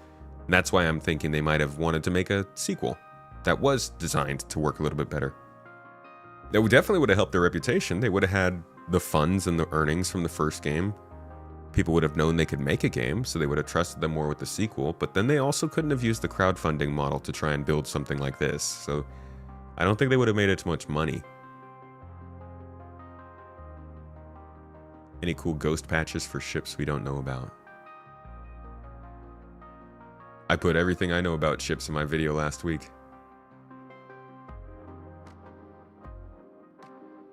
And that's why I'm thinking they might have wanted to make a sequel that was designed to work a little bit better. That definitely would have helped their reputation. They would have had the funds and the earnings from the first game. People would have known they could make a game, so they would have trusted them more with the sequel, but then they also couldn't have used the crowdfunding model to try and build something like this, so I don't think they would have made it much money. Any cool ghost patches for ships we don't know about? I put everything I know about ships in my video last week.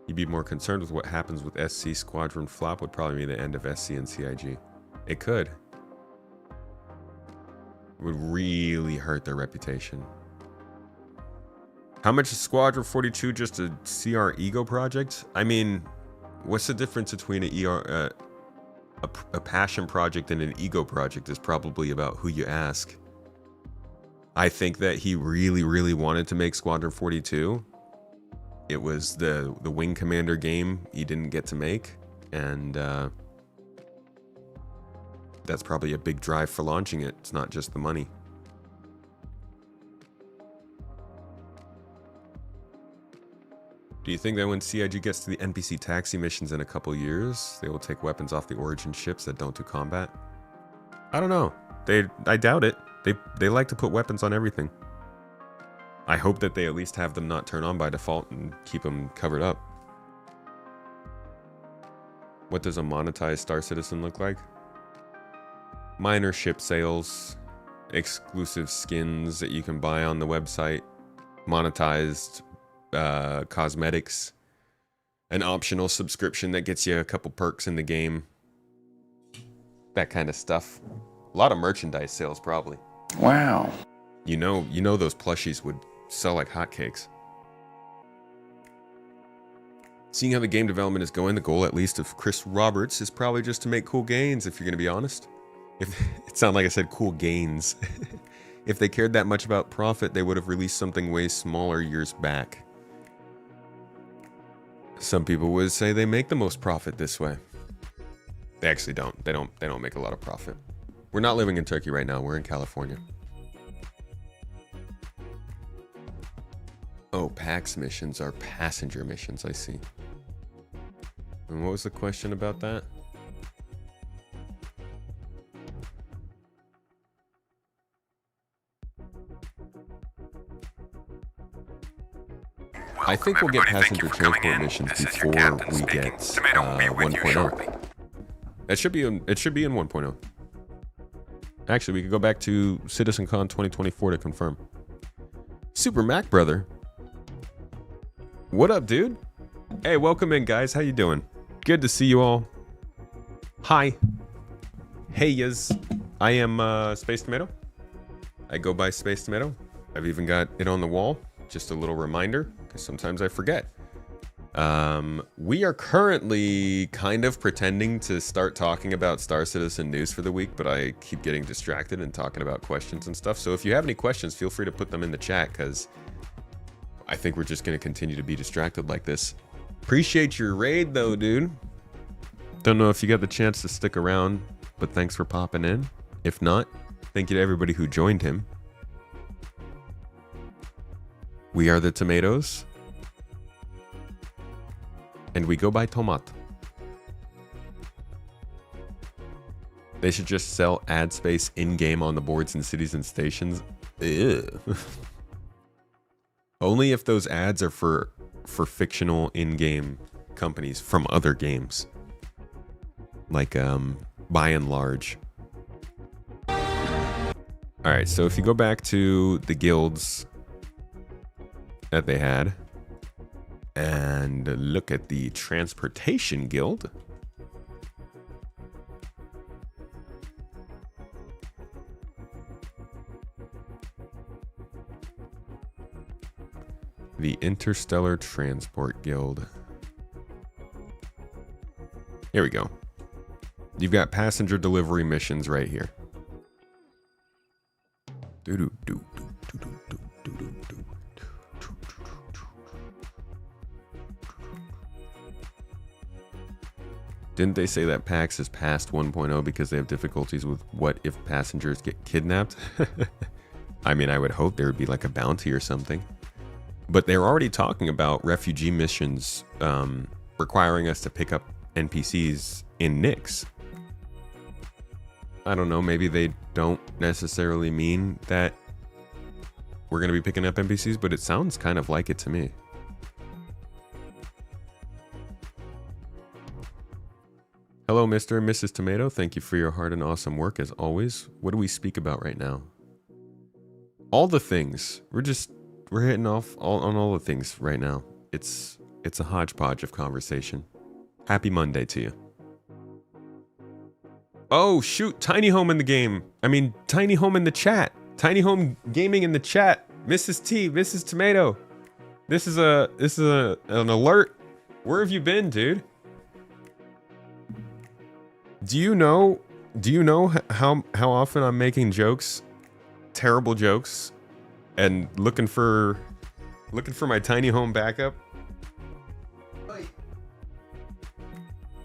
You'd be more concerned with what happens with SC Squadron flop would probably be the end of SC and CIG. It could. It would really hurt their reputation. How much is Squadron 42 just a CR ego project? I mean, what's the difference between a passion project and an ego project is probably about who you ask. I think that he really, really wanted to make Squadron 42. It was the Wing Commander game he didn't get to make, and that's probably a big drive for launching it. It's not just the money. Do you think that when CIG gets to the NPC taxi missions in a couple years, they will take weapons off the Origin ships that don't do combat? I don't know. I doubt it. They like to put weapons on everything. I hope that they at least have them not turn on by default and keep them covered up. What does a monetized Star Citizen look like? Minor ship sales, exclusive skins that you can buy on the website, monetized cosmetics, an optional subscription that gets you a couple perks in the game, that kind of stuff. A lot of merchandise sales probably. Wow. You know those plushies would sell like hotcakes. Seeing how the game development is going, the goal at least of Chris Roberts is probably just to make cool gains, if you're gonna be honest. If it sounded like I said cool gains. If they cared that much about profit, they would have released something way smaller years back. Some people would say they make the most profit this way. They actually don't. They don't make a lot of profit. We're not living in Turkey right now. We're in California. Oh, PAX missions are passenger missions, I see. And what was the question about that? I think we'll get passenger transport missions before we get 1.0. It should be in 1.0. Actually, we could go back to CitizenCon 2024 to confirm. Super Mac brother. What up, dude? Hey, welcome in, guys. How you doing? Good to see you all. Hi. Hey, yes. I am Space Tomato. I go by Space Tomato. I've even got it on the wall. Just a little reminder, because sometimes I forget. We are currently kind of pretending to start talking about Star Citizen news for the week, but I keep getting distracted and talking about questions and stuff. So if you have any questions, feel free to put them in the chat, because I think we're just going to continue to be distracted like this. Appreciate your raid, though, dude. Don't know if you got the chance to stick around, but thanks for popping in. If not, thank you to everybody who joined him. We are the Tomatoes. And we go by Tomat. They should just sell ad space in-game on the boards in cities and stations. Ew. Only if those ads are for for fictional in-game companies from other games. Like, by and large. Alright, so if you go back to the guilds that they had, and look at the transportation guild. The Interstellar Transport Guild. Here we go. You've got passenger delivery missions right here. Didn't they say that PAX is past 1.0 because they have difficulties with what if passengers get kidnapped? I mean, I would hope there would be like a bounty or something. But they're already talking about refugee missions requiring us to pick up NPCs in Nyx. I don't know, maybe they don't necessarily mean that we're going to be picking up NPCs, but it sounds kind of like it to me. Hello, Mr. and Mrs. Tomato. Thank you for your hard and awesome work as always. What do we speak about right now? All the things. We're hitting off on all the things right now. It's a hodgepodge of conversation. Happy Monday to you. Oh, shoot. Tiny Home in the game. I mean, Tiny Home in the chat. Tiny Home Gaming in the chat. Mrs. T, Mrs. Tomato. This is an alert. Where have you been, dude? Do you know how often I'm making jokes, terrible jokes, and looking for my tiny home backup?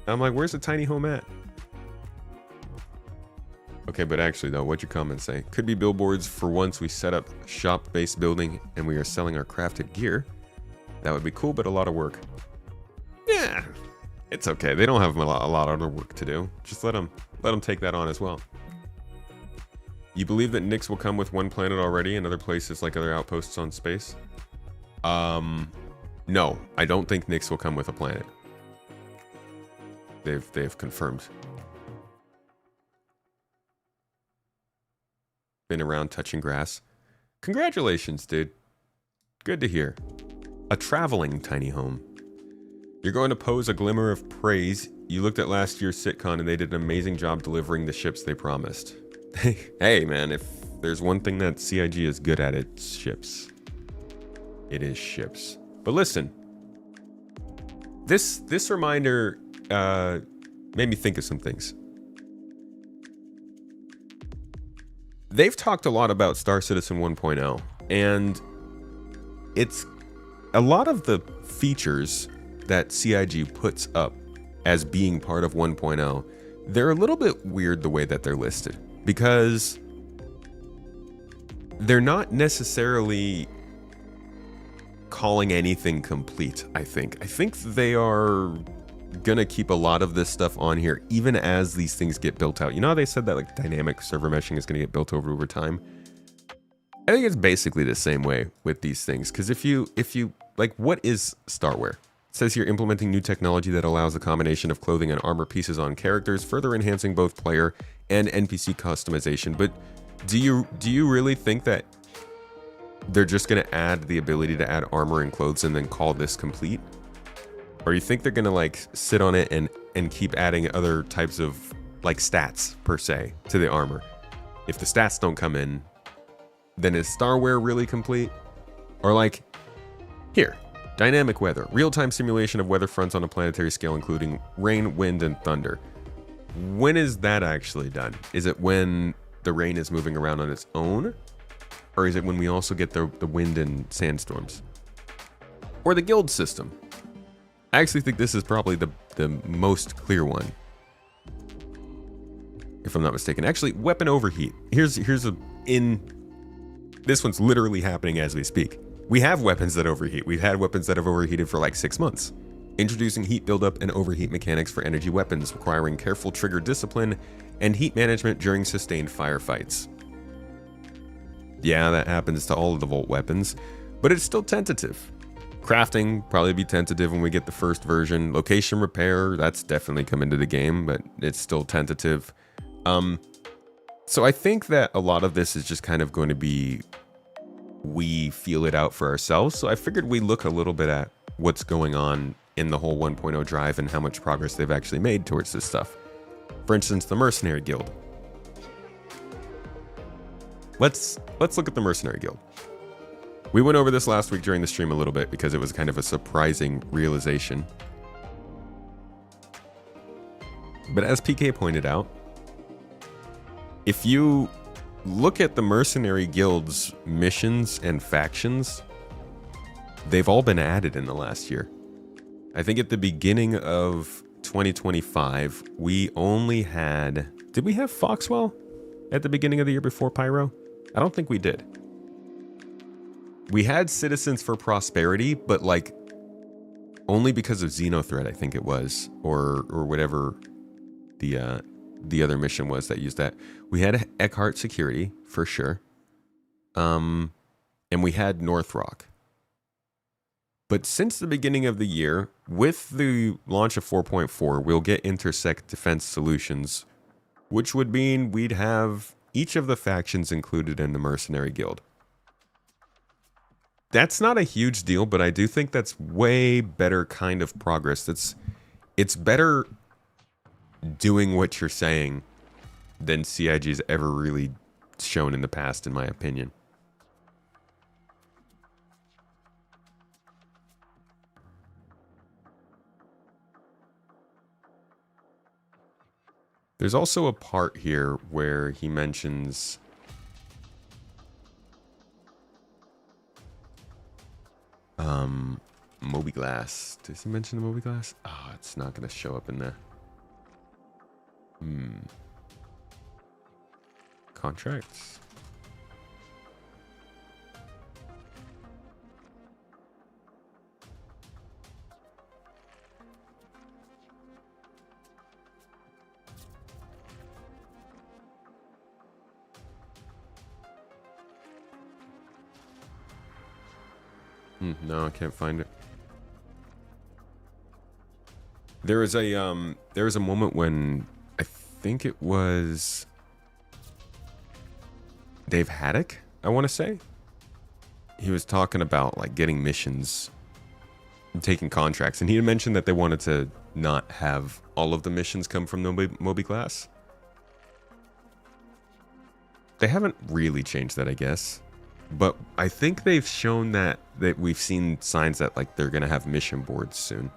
I'm like, where's the tiny home at? Okay, but actually though, what'd your comments say? Could be billboards for once we set up a shop-based building and we are selling our crafted gear. That would be cool, but a lot of work. Yeah, it's okay. They don't have a lot of other work to do. Just let them take that on as well. You believe that Nyx will come with one planet already and other places like other outposts on space? No, I don't think Nyx will come with a planet. They've confirmed. Been around touching grass. Congratulations, dude. Good to hear. A traveling tiny home. You're going to pose a glimmer of praise. You looked at last year's sitcon and they did an amazing job delivering the ships they promised. Hey man, if there's one thing that CIG is good at, it's ships. It is ships. But listen, this reminder made me think of some things. They've talked a lot about Star Citizen 1.0, and it's a lot of the features that CIG puts up as being part of 1.0. They're a little bit weird the way that they're listed, because they're not necessarily calling anything complete, I think. I think they are gonna keep a lot of this stuff on here even as these things get built out. You know how they said that like dynamic server meshing is gonna get built over time? I think it's basically the same way with these things, because if you like, what is Starware? It says here, implementing new technology that allows the combination of clothing and armor pieces on characters, further enhancing both player and NPC customization. But do you really think that they're just going to add the ability to add armor and clothes and then call this complete? Or you think they're going to like sit on it and keep adding other types of like stats per se to the armor? If the stats don't come in, then is Starware really complete? Or like, here, dynamic weather, real-time simulation of weather fronts on a planetary scale, including rain, wind, and thunder. When is that actually done? Is it when the rain is moving around on its own? Or is it when we also get the wind and sandstorms? Or the guild system? I actually think this is probably the most clear one, if I'm not mistaken. Actually, weapon overheat. Here's this one's literally happening as we speak. We have weapons that overheat. We've had weapons that have overheated for like 6 months. Introducing heat buildup and overheat mechanics for energy weapons, requiring careful trigger discipline and heat management during sustained firefights. Yeah, that happens to all of the Volt weapons, but it's still tentative. Crafting, probably be tentative when we get the first version. Location repair, that's definitely come into the game, but it's still tentative. So I think that a lot of this is just kind of going to be, we feel it out for ourselves. So I figured we look a little bit at what's going on in the whole 1.0 drive and how much progress they've actually made towards this stuff. For instance, the Mercenary Guild. Let's look at the Mercenary Guild. We went over this last week during the stream a little bit because it was kind of a surprising realization. But as PK pointed out, if you look at the Mercenary Guild's missions and factions, they've all been added in the last year. I think at the beginning of 2025, we only had... Did we have Foxwell at the beginning of the year before Pyro? I don't think we did. We had Citizens for Prosperity, but like only because of Xenothreat, I think it was, or whatever the other mission was that used that. We had Eckhart Security for sure, and we had North Rock. But since the beginning of the year, with the launch of 4.4, we'll get Intersect Defense Solutions, which would mean we'd have each of the factions included in the Mercenary Guild. That's not a huge deal, but I do think that's way better kind of progress. It's better doing what you're saying than CIG's ever really shown in the past, in my opinion. There's also a part here where he mentions... Moby Glass. Does he mention the Moby Glass? Oh, it's not going to show up in there. Contracts. No, I can't find it. There was a moment when I think it was Dave Haddock, I want to say. He was talking about like getting missions and taking contracts, and he had mentioned that they wanted to not have all of the missions come from Moby Glass. They haven't really changed that, I guess. But I think they've shown that we've seen signs that like they're going to have mission boards soon.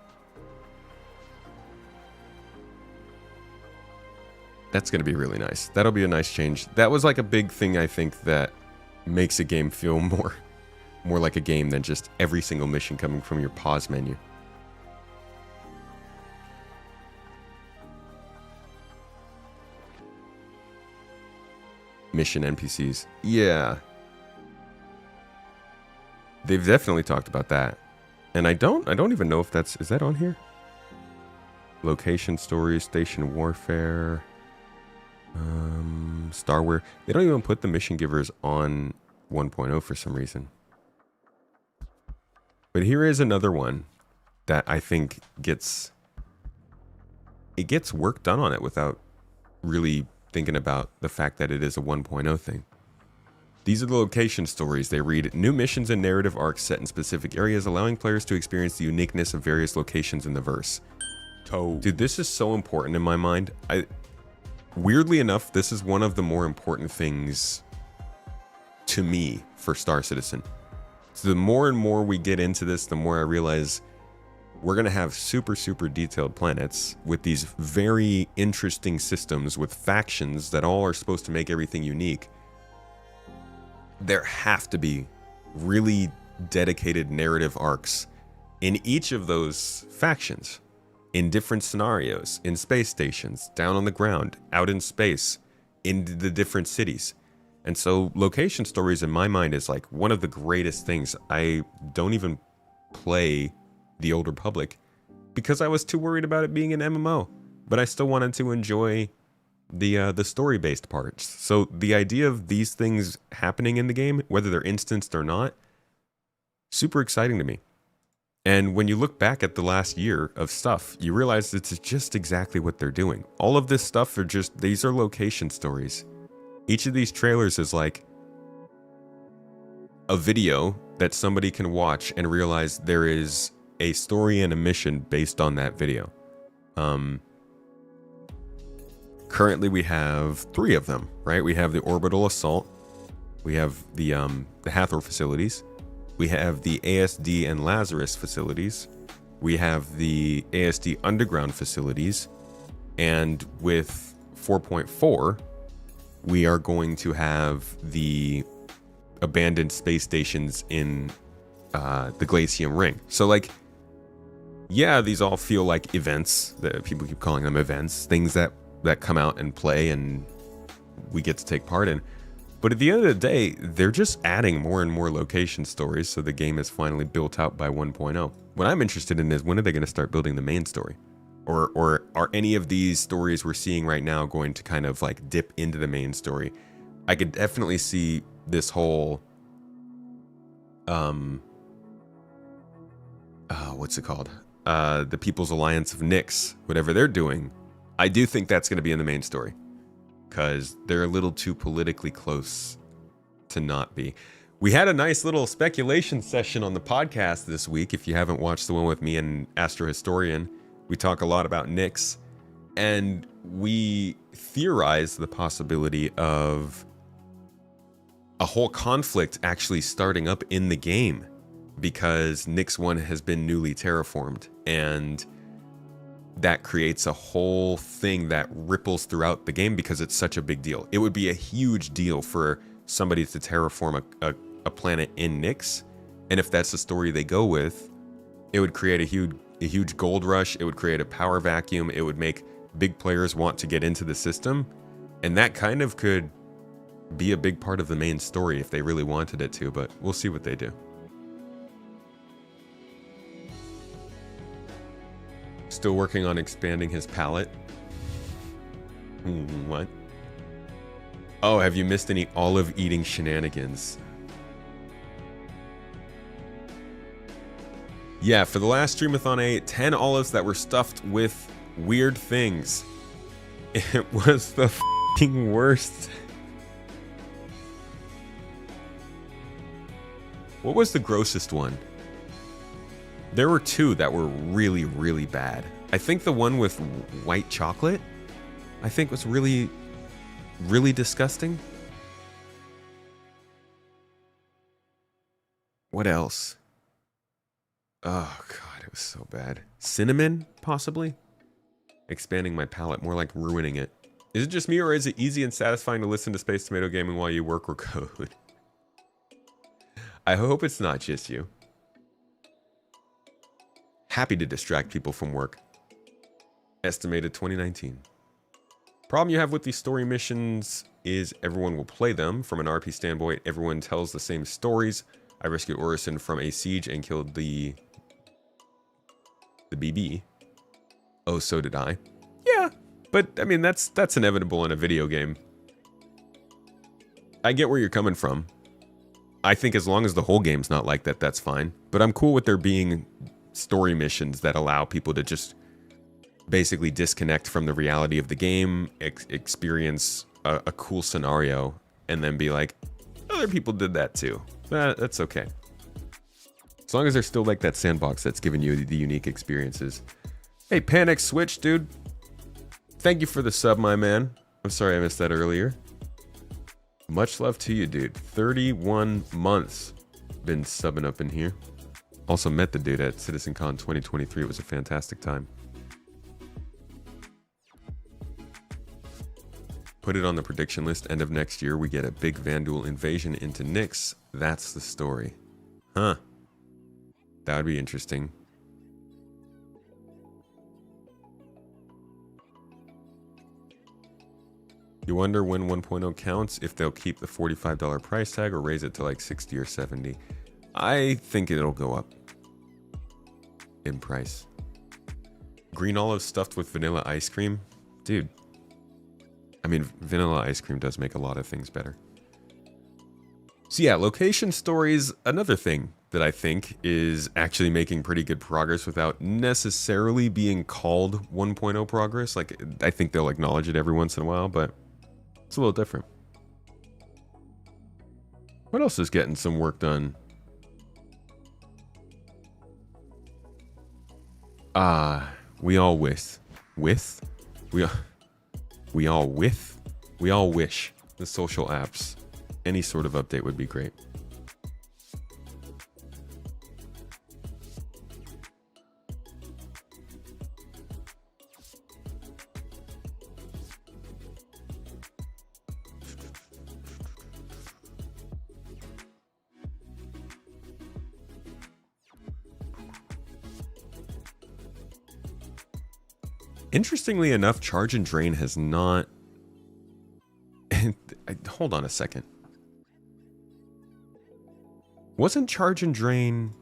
That's going to be really nice. That'll be a nice change. That was like a big thing, I think, that makes a game feel more like a game than just every single mission coming from your pause menu. Mission NPCs. Yeah. They've definitely talked about that. And I don't even know if is that on here? Location stories, station warfare, Starware. They don't even put the mission givers on 1.0 for some reason. But here is another one that I think gets work done on it without really thinking about the fact that it is a 1.0 thing. These are the location stories. They read, new missions and narrative arcs set in specific areas, allowing players to experience the uniqueness of various locations in the verse. Dude, this is so important in my mind. Weirdly enough, this is one of the more important things to me for Star Citizen. So the more and more we get into this, the more I realize we're going to have super, super detailed planets with these very interesting systems with factions that all are supposed to make everything unique. There have to be really dedicated narrative arcs in each of those factions, in different scenarios, in space stations, down on the ground, out in space, in the different cities. And so location stories in my mind is like one of the greatest things. I don't even play the Old Republic because I was too worried about it being an MMO, but I still wanted to enjoy the story-based parts. So the idea of these things happening in the game, whether they're instanced or not, super exciting to me. And when you look back at the last year of stuff, you realize it's just exactly what they're doing. All of this stuff these are location stories. Each of these trailers is like a video that somebody can watch and realize there is a story and a mission based on that video. Currently we have 3 of them, right? We have the Orbital Assault. We have the Hathor facilities. We have the ASD and Lazarus facilities. We have the ASD underground facilities. And with 4.4, we are going to have the abandoned space stations in the Glacium Ring. So, like, yeah, these all feel like events. That people keep calling them events. Things that come out and play and we get to take part in. But at the end of the day, they're just adding more and more location stories, so the game is finally built out by 1.0. What I'm interested in is, when are they going to start building the main story? Or are any of these stories we're seeing right now going to kind of like dip into the main story? I could definitely see this whole what's it called? The People's Alliance of Nyx, whatever they're doing. I do think that's going to be in the main story, because they're a little too politically close to not be. We had a nice little speculation session on the podcast this week. If you haven't watched the one with me and Astro Historian, we talk a lot about Nyx, and we theorize the possibility of a whole conflict actually starting up in the game, because Nyx 1 has been newly terraformed, and that creates a whole thing that ripples throughout the game because it's such a big deal. It would be a huge deal for somebody to terraform a planet in Nyx, and if that's the story they go with, it would create a huge gold rush. It would create a power vacuum. It would make big players want to get into the system, and that kind of could be a big part of the main story if they really wanted it to, but we'll see what they do. Still working on expanding his palette. What? Oh, have you missed any olive eating shenanigans? Yeah, for the last streamathon, I ate 10 olives that were stuffed with weird things. It was the f***ing worst. What was the grossest one? There were 2 that were really, really bad. I think the one with white chocolate, I think was really, really disgusting. What else? Oh god, it was so bad. Cinnamon, possibly? Expanding my palate, more like ruining it. Is it just me, or is it easy and satisfying to listen to Space Tomato Gaming while you work or code? I hope it's not just you. Happy to distract people from work. Estimated 2019. Problem you have with these story missions is everyone will play them. From an RP standpoint, everyone tells the same stories. I rescued Orison from a siege and killed the BB. Oh, so did I. Yeah, but I mean, that's inevitable in a video game. I get where you're coming from. I think as long as the whole game's not like that, that's fine. But I'm cool with there being story missions that allow people to just basically disconnect from the reality of the game, experience a cool scenario, and then be like, other people did that too. That's okay. As long as there's still like that sandbox that's giving you the unique experiences. Hey, Panic Switch, dude. Thank you for the sub, my man. I'm sorry I missed that earlier. Much love to you, dude. 31 months been subbing up in here. Also met the dude at CitizenCon 2023. It was a fantastic time. Put it on the prediction list. End of next year, we get a big Vanduul invasion into Nyx. That's the story. Huh. That would be interesting. You wonder when 1.0 counts, if they'll keep the $45 price tag or raise it to like 60 or 70. I think it'll go up in price. Green olive stuffed with vanilla ice cream? Dude. I mean, vanilla ice cream does make a lot of things better. So yeah, location stories, another thing that I think is actually making pretty good progress without necessarily being called 1.0 progress. Like, I think they'll acknowledge it every once in a while, but it's a little different. What else is getting some work done? We all wish. We all wish the social apps. Any sort of update would be great. Interestingly enough, Charge and Drain has not... Hold on a second. Wasn't Charge and Drain...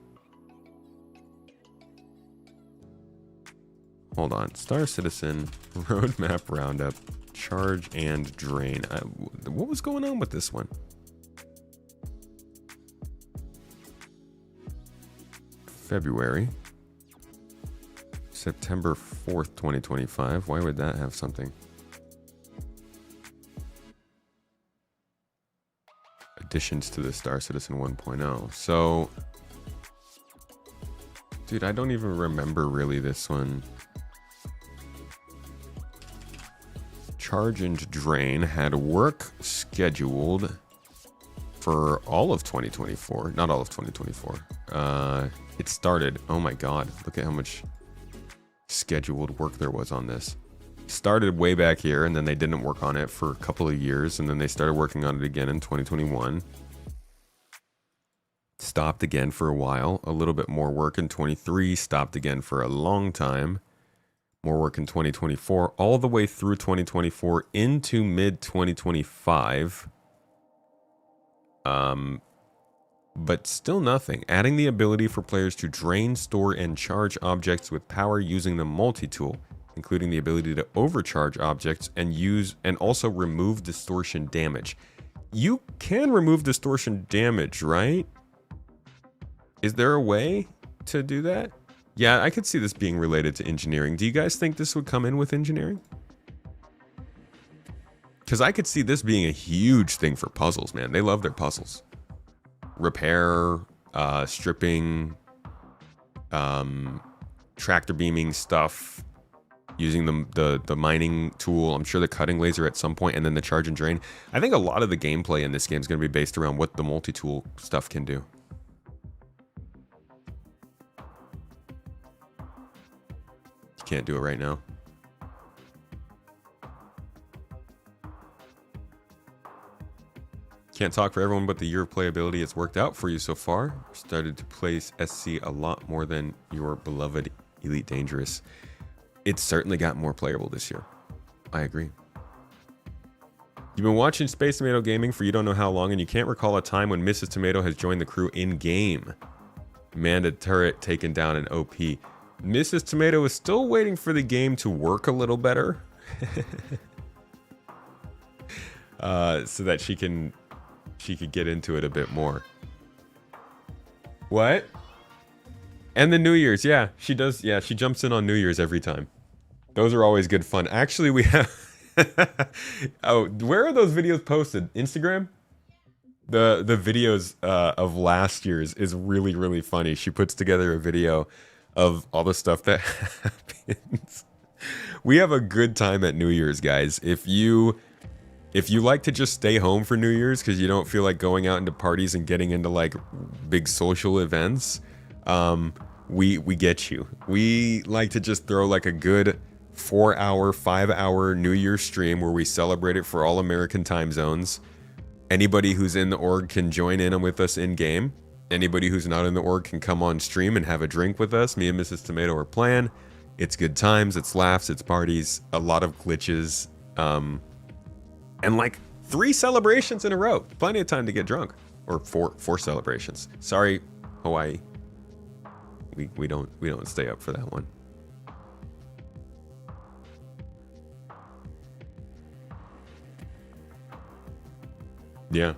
Hold on. Star Citizen, Roadmap Roundup, Charge and Drain. What was going on with this one? February. September 4th, 2025. Why would that have something? Additions to the Star Citizen 1.0. So, dude, I don't even remember really this one. Charge and Drain had work scheduled for all of 2024. Not all of 2024. It started. Oh my god. Look at how much scheduled work there was on this. Started way back here, and then they didn't work on it for a couple of years, and then they started working on it again in 2021. Stopped again for a while. A little bit more work in 23. Stopped again for a long time. More work in 2024, all the way through 2024 into mid 2025. But still nothing. Adding the ability for players to drain, store, and charge objects with power using the multi-tool, including the ability to overcharge objects and also remove distortion damage. You can remove distortion damage, right? Is there a way to do that? Yeah, I could see this being related to engineering. Do you guys think this would come in with engineering? Because I could see this being a huge thing for puzzles, man. They love their puzzles. Repair, stripping, tractor beaming stuff, using the mining tool. I'm sure the cutting laser at some point, and then the charge and drain. I think a lot of the gameplay in this game is going to be based around what the multi-tool stuff can do. You can't do it right now. Can't talk for everyone, but the year of playability has worked out for you so far. Started to play SC a lot more than your beloved Elite Dangerous. It's certainly got more playable this year. I agree. You've been watching Space Tomato Gaming for you don't know how long, and you can't recall a time when Mrs. Tomato has joined the crew in-game. Amanda Turret taken down in OP. Mrs. Tomato is still waiting for the game to work a little better. So that she could get into it a bit more. What? And the New Year's, yeah, she does. Yeah, she jumps in on New Year's every time. Those are always good fun. Actually, we have... Oh, where are those videos posted? Instagram? The videos of last year's is really, really funny. She puts together a video of all the stuff that happens. We have a good time at New Year's, guys. If you like to just stay home for New Year's because you don't feel like going out into parties and getting into like big social events, we get you. We like to just throw like a good 4-hour, 5-hour New Year's stream where we celebrate it for all American time zones. Anybody who's in the org can join in with us in game. Anybody who's not in the org can come on stream and have a drink with us. Me and Mrs. Tomato are playing. It's good times, it's laughs, it's parties, a lot of glitches. And like 3 celebrations in a row. Plenty of time to get drunk. Or four celebrations. Sorry, Hawaii. We don't stay up for that one. Yeah.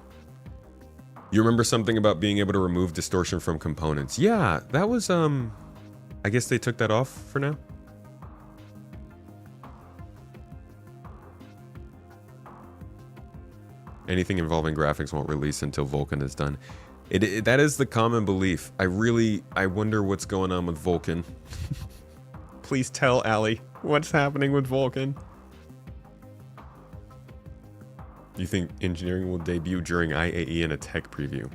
You remember something about being able to remove distortion from components? Yeah, that was, I guess they took that off for now. Anything involving graphics won't release until Vulkan is done. That is the common belief. I wonder what's going on with Vulkan. Please tell Allie what's happening with Vulkan. You think engineering will debut during IAE in a tech preview?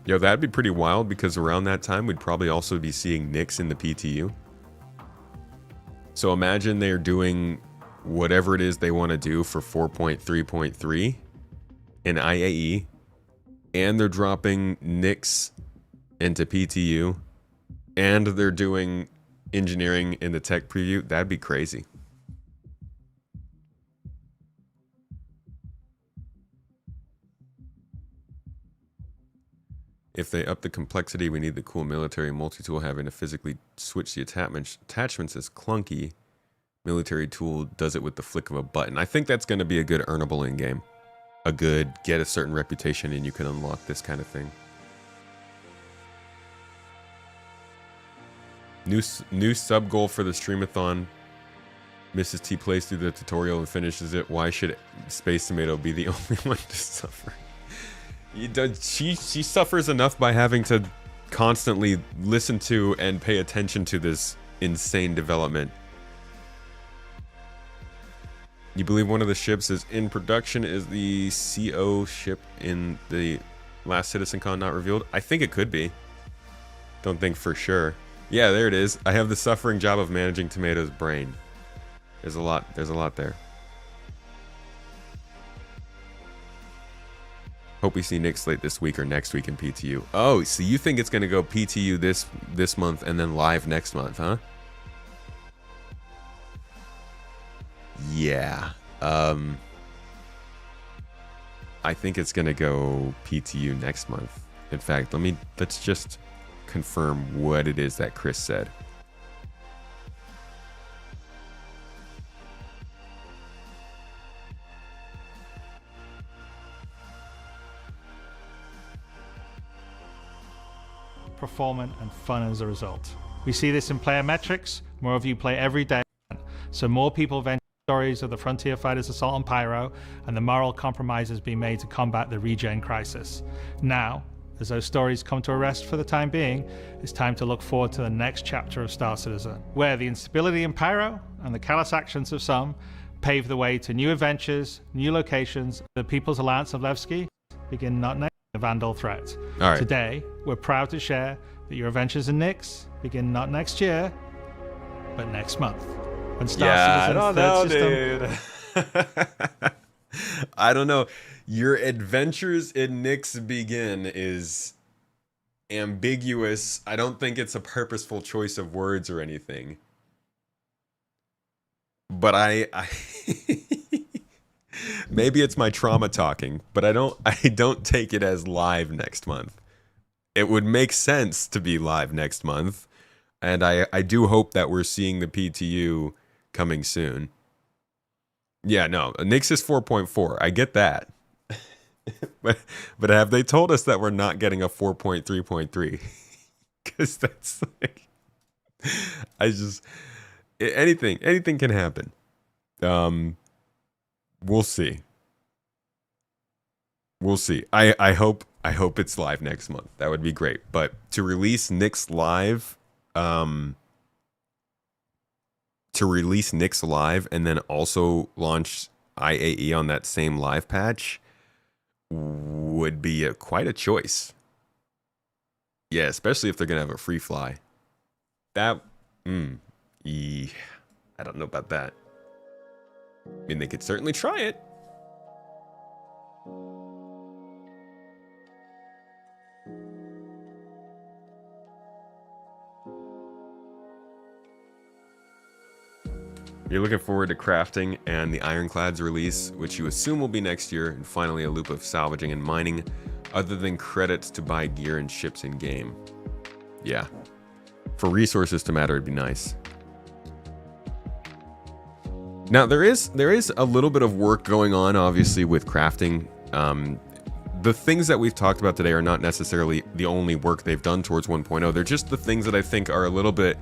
Yo, that'd be pretty wild because around that time we'd probably also be seeing Nyx in the PTU. So imagine they're doing whatever it is they want to do for 4.3.3 in IAE, and they're dropping Nyx into PTU, and they're doing engineering in the tech preview. That'd be crazy. If they up the complexity, we need the cool military multi-tool. Having to physically switch the attachments is clunky. Military tool does it with the flick of a button. I think that's going to be a good earnable in-game. A good get a certain reputation and you can unlock this kind of thing. New sub goal for the streamathon. Mrs. T plays through the tutorial and finishes it. Why should Space Tomato be the only one to suffer? She suffers enough by having to constantly listen to and pay attention to this insane development. You believe one of the ships is in production? Is the CO ship in the last CitizenCon not revealed? I think it could be. Don't think for sure. Yeah, there it is. I have the suffering job of managing Tomato's brain. There's a lot there. Hope we see Nyx late this week or next week in PTU. Oh, so you think it's gonna go PTU this month and then live next month, huh? Yeah. I think it's gonna go PTU next month. In fact, let's just confirm what it is that Chris said. Performant and fun as a result. We see this in player metrics. More of you play every day, so more people venture stories of the Frontier Fighters assault on Pyro and the moral compromises being made to combat the regen crisis. Now, as those stories come to a rest for the time being, it's time to look forward to the next chapter of Star Citizen, where the instability in Pyro and the callous actions of some pave the way to new adventures, new locations. The People's Alliance of Levski begin not next the Vandal threat. All right. Today, we're proud to share that your adventures in Nyx begin not next year, but next month. When Star Citizen's third system... I don't know. Your adventures in Nyx begin is ambiguous. I don't think it's a purposeful choice of words or anything. But I maybe it's my trauma talking, but I don't take it as live next month. It would make sense to be live next month, and I do hope that we're seeing the PTU coming soon. Yeah, no, Nyx is 4.4. I get that. but have they told us that we're not getting a 4.3.3? Because that's like, anything can happen. We'll see. I hope it's live next month. That would be great. But to release Nyx live, and then also launch IAE on that same live patch would be quite a choice. Yeah, especially if they're gonna have a free fly. I don't know about that. I mean, they could certainly try it. You're looking forward to crafting and the Ironclad's release, which you assume will be next year, and finally a loop of salvaging and mining, other than credits to buy gear and ships in game. Yeah. For resources to matter, it'd be nice. Now there is a little bit of work going on, obviously, with crafting. the things that we've talked about today are not necessarily the only work they've done towards 1.0. They're just the things that I think are a little bit,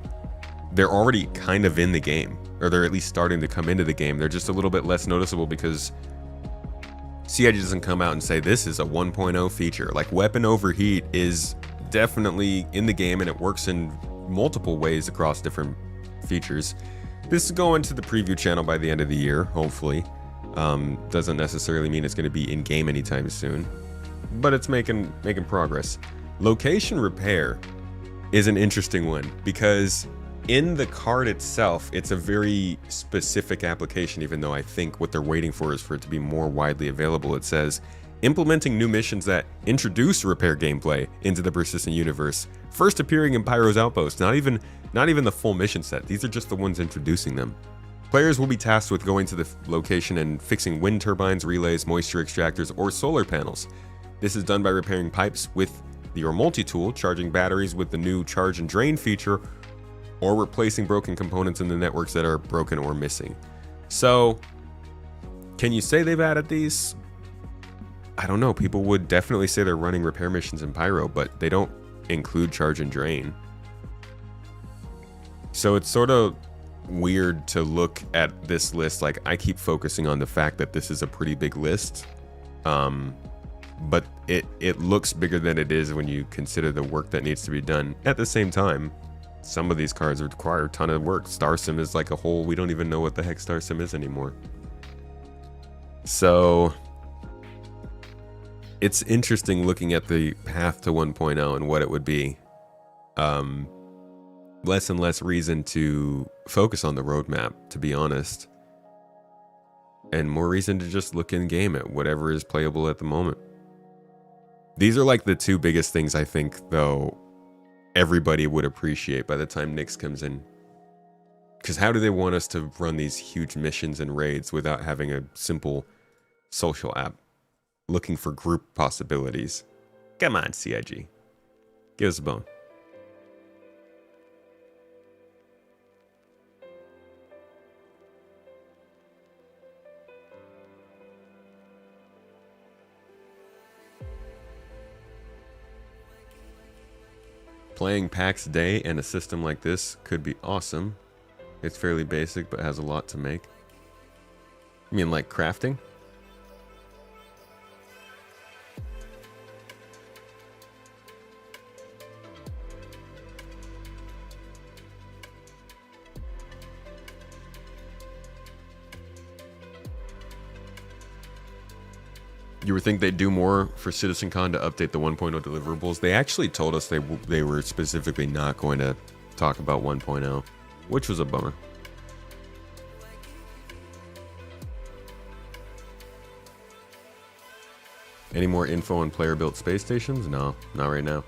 they're already kind of in the game, or they're at least starting to come into the game. They're just a little bit less noticeable because CIG doesn't come out and say this is a 1.0 feature. Like weapon overheat is definitely in the game and it works in multiple ways across different features. This is going to the preview channel by the end of the year, hopefully. Doesn't necessarily mean it's going to be in game anytime soon, but it's making progress. Location repair is an interesting one because in the card itself, it's a very specific application, even though I think what they're waiting for is for it to be more widely available. It says, implementing new missions that introduce repair gameplay into the persistent universe, first appearing in Pyro's Outpost. Not even the full mission set. These are just the ones introducing them. Players will be tasked with going to the location and fixing wind turbines, relays, moisture extractors, or solar panels. This is done by repairing pipes with your multi-tool, charging batteries with the new charge and drain feature, or replacing broken components in the networks that are broken or missing. So, can you say they've added these? I don't know. People would definitely say they're running repair missions in Pyro, but they don't include charge and drain. So it's sort of weird to look at this list. Like, I keep focusing on the fact that this is a pretty big list, but it looks bigger than it is when you consider the work that needs to be done. At the same time, some of these cards require a ton of work. Star Sim is like a whole, we don't even know what the heck Star Sim is anymore. So it's interesting looking at the path to 1.0 and what it would be. Less and less reason to focus on the roadmap, to be honest. And more reason to just look in game at whatever is playable at the moment. These are like the two biggest things I think, though, everybody would appreciate by the time Nyx comes in. Because how do they want us to run these huge missions and raids without having a simple social app looking for group possibilities? Come on, CIG. Give us a bone. Playing PAX Day and a system like this could be awesome. It's fairly basic, but has a lot to make. You mean like crafting? You would think they'd do more for CitizenCon to update the 1.0 deliverables. They actually told us they were specifically not going to talk about 1.0, which was a bummer. Any more info on player-built space stations? No, not right now.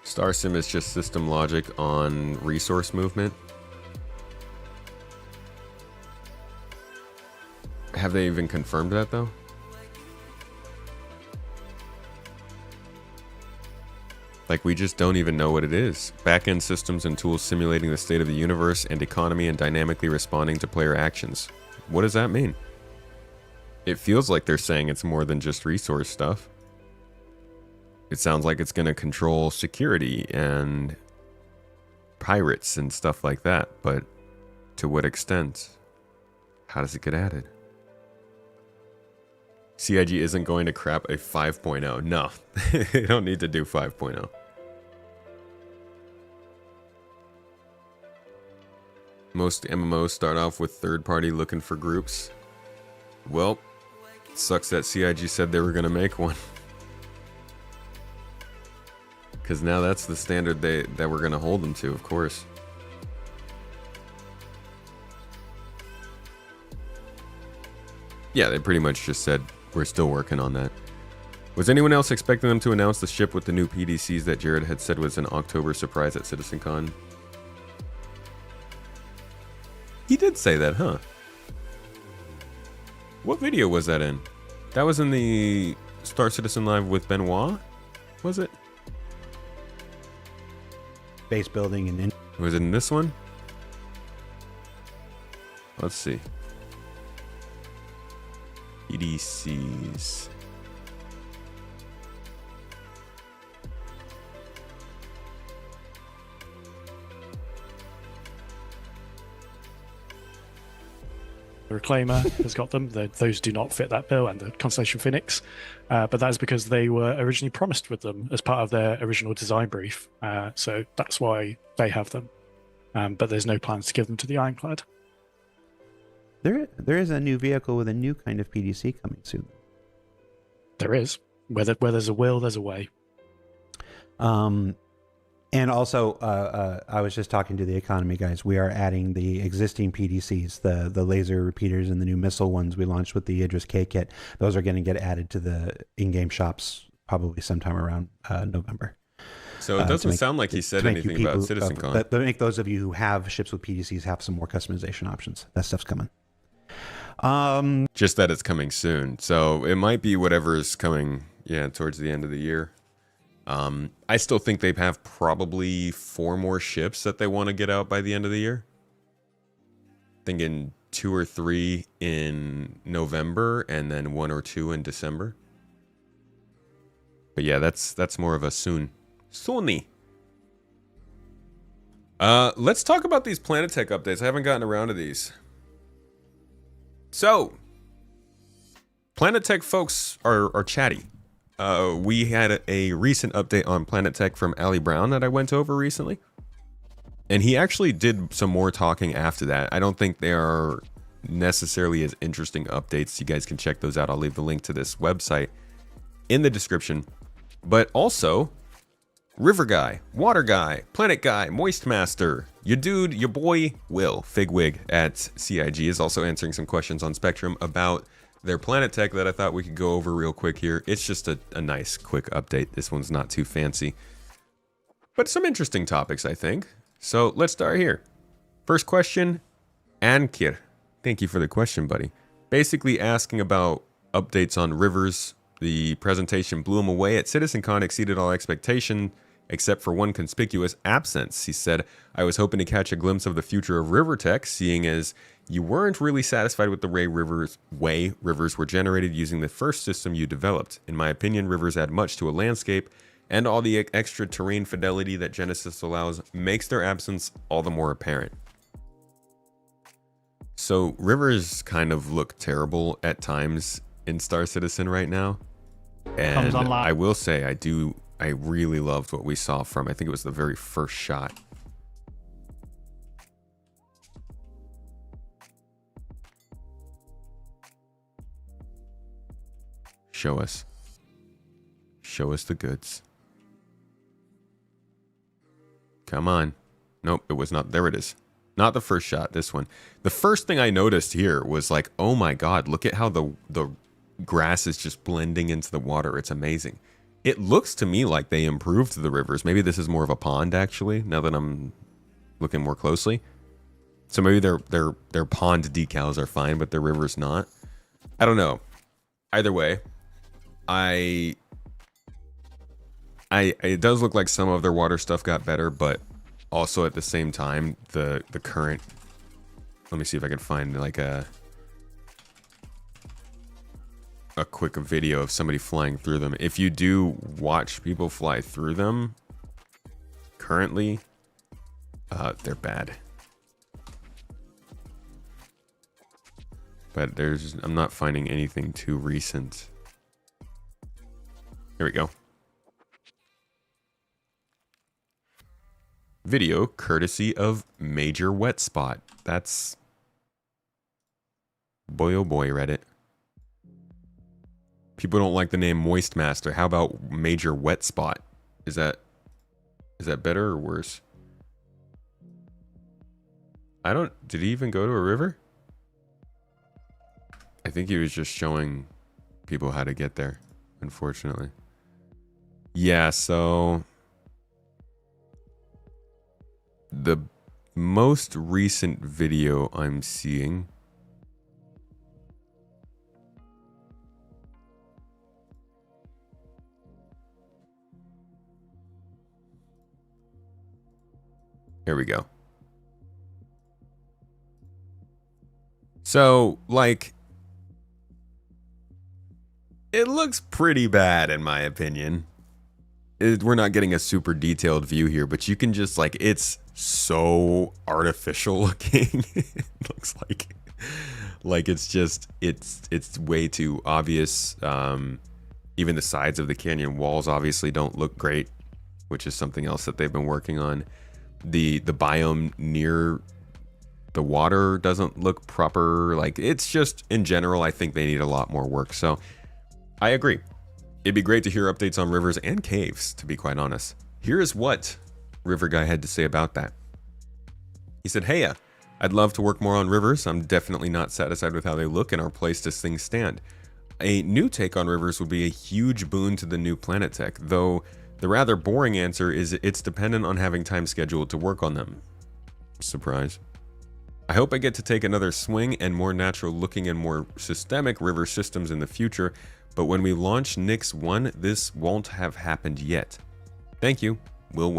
Star Sim is just system logic on resource movement. Have they even confirmed that, though? Like, we just don't even know what it is. Back-end systems and tools simulating the state of the universe and economy and dynamically responding to player actions. What does that mean? It feels like they're saying it's more than just resource stuff. It sounds like it's going to control security and pirates and stuff like that, but to what extent? How does it get added? CIG isn't going to crap a 5.0. No, they don't need to do 5.0. Most MMOs start off with third-party looking for groups. Well, it sucks that CIG said they were going to make one. Because now that's the standard that we're going to hold them to, of course. Yeah, they pretty much just said, we're still working on that. Was anyone else expecting them to announce the ship with the new PDCs that Jared had said was an October surprise at CitizenCon? He did say that, huh? What video was that in? That was in the Star Citizen Live with Benoit? Was it? Base building and... Was it in this one? Let's see. PDCs. The Reclaimer has got them. Those do not fit that bill, and the Constellation Phoenix. But that is because they were originally promised with them as part of their original design brief. So that's why they have them. But there's no plans to give them to the Ironclad. There is a new vehicle with a new kind of PDC coming soon. There is. Where there's a will, there's a way. And also, I was just talking to the economy guys. We are adding the existing PDCs, the laser repeaters and the new missile ones we launched with the Idris K kit. Those are going to get added to the in-game shops probably sometime around November. So it doesn't sound like he said anything about CitizenCon. To make those of you who have ships with PDCs have some more customization options. That stuff's coming. Just that it's coming soon. So it might be whatever is coming, towards the end of the year. I still think they have probably 4 more ships that they want to get out by the end of the year. Thinking 2 or 3 in November and then 1 or 2 in December. But yeah, that's more of a soony. Let's talk about these Planetech updates. I haven't gotten around to these. So, Planetech folks are chatty. We had a recent update on Planetech from Ali Brown that I went over recently. And he actually did some more talking after that. I don't think they are necessarily as interesting updates. You guys can check those out. I'll leave the link to this website in the description. But also, River Guy, Water Guy, Planet Guy, Moist Master, your dude, your boy, Will, Figwig at CIG is also answering some questions on Spectrum about their Planetech that I thought we could go over real quick here. It's just a nice, quick update. This one's not too fancy. But some interesting topics, I think. So let's start here. First question, Ankir. Thank you for the question, buddy. Basically asking about updates on rivers. The presentation blew him away at CitizenCon, exceeded all expectation, except for one conspicuous absence. He said, I was hoping to catch a glimpse of the future of river tech, seeing as you weren't really satisfied with the way rivers were generated using the first system you developed. In my opinion, rivers add much to a landscape, and all the extra terrain fidelity that Genesis allows makes their absence all the more apparent. So rivers kind of look terrible at times in Star Citizen right now. And I will say I really loved what we saw from, I think it was the very first shot. Show us the goods. Come on. Nope, it was not. There it is. Not the first shot, this one. The first thing I noticed here was like, oh my god, look at how the grass is just blending into the water. It's amazing. It looks to me like they improved the rivers. Maybe this is more of a pond, actually, now that I'm looking more closely. So maybe their pond decals are fine, but their river's not. I don't know. Either way, it does look like some of their water stuff got better, but also at the same time, the current... Let me see if I can find like a quick video of somebody flying through them. If you do watch people fly through them, currently, they're bad. But I'm not finding anything too recent. Here we go. Video courtesy of Major Wet Spot. That's... Boy oh boy, Reddit. People don't like the name Moist Master. How about Major Wet Spot? Is that better or worse? Did he even go to a river? I think he was just showing people how to get there, unfortunately. Yeah, so the most recent video I'm seeing here we go. So, like, It looks pretty bad in my opinion. We're not getting a super detailed view here, but you can just like, it's so artificial looking. It looks like it's just, it's way too obvious. Even the sides of the canyon walls obviously don't look great, which is something else that they've been working on. The biome near the water doesn't look proper. Like, it's just, in general, I think they need a lot more work. So I agree. It'd be great to hear updates on rivers and caves, to be quite honest. Here is what River Guy had to say about that. He said, "Hey, I'd love to work more on rivers. I'm definitely not satisfied with how they look and are placed as things stand. A new take on rivers would be a huge boon to the new planet tech, though the rather boring answer is it's dependent on having time scheduled to work on them." Surprise. "I hope I get to take another swing and more natural looking and more systemic river systems in the future, but when we launch Nyx 1, this won't have happened yet. Thank you, Will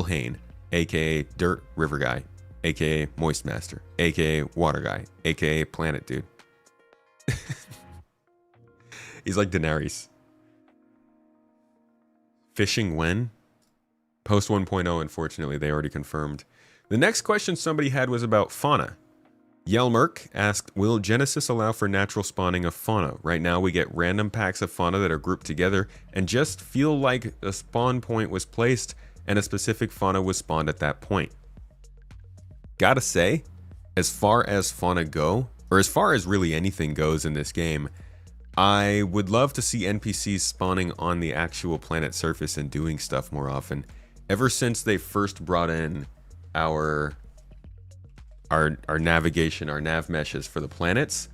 Hain, aka Dirt River Guy, aka Moist Master, aka Water Guy, aka Planet Dude." He's like Daenerys. Fishing when? Post 1.0, unfortunately, they already confirmed. The next question somebody had was about fauna. Yelmerk asked, "Will Genesis allow for natural spawning of fauna? Right now we get random packs of fauna that are grouped together and just feel like a spawn point was placed and a specific fauna was spawned at that point." Gotta say, as far as fauna go, or as far as really anything goes in this game, I would love to see NPCs spawning on the actual planet surface and doing stuff more often. Ever since they first brought in our navigation, our nav meshes for the planets,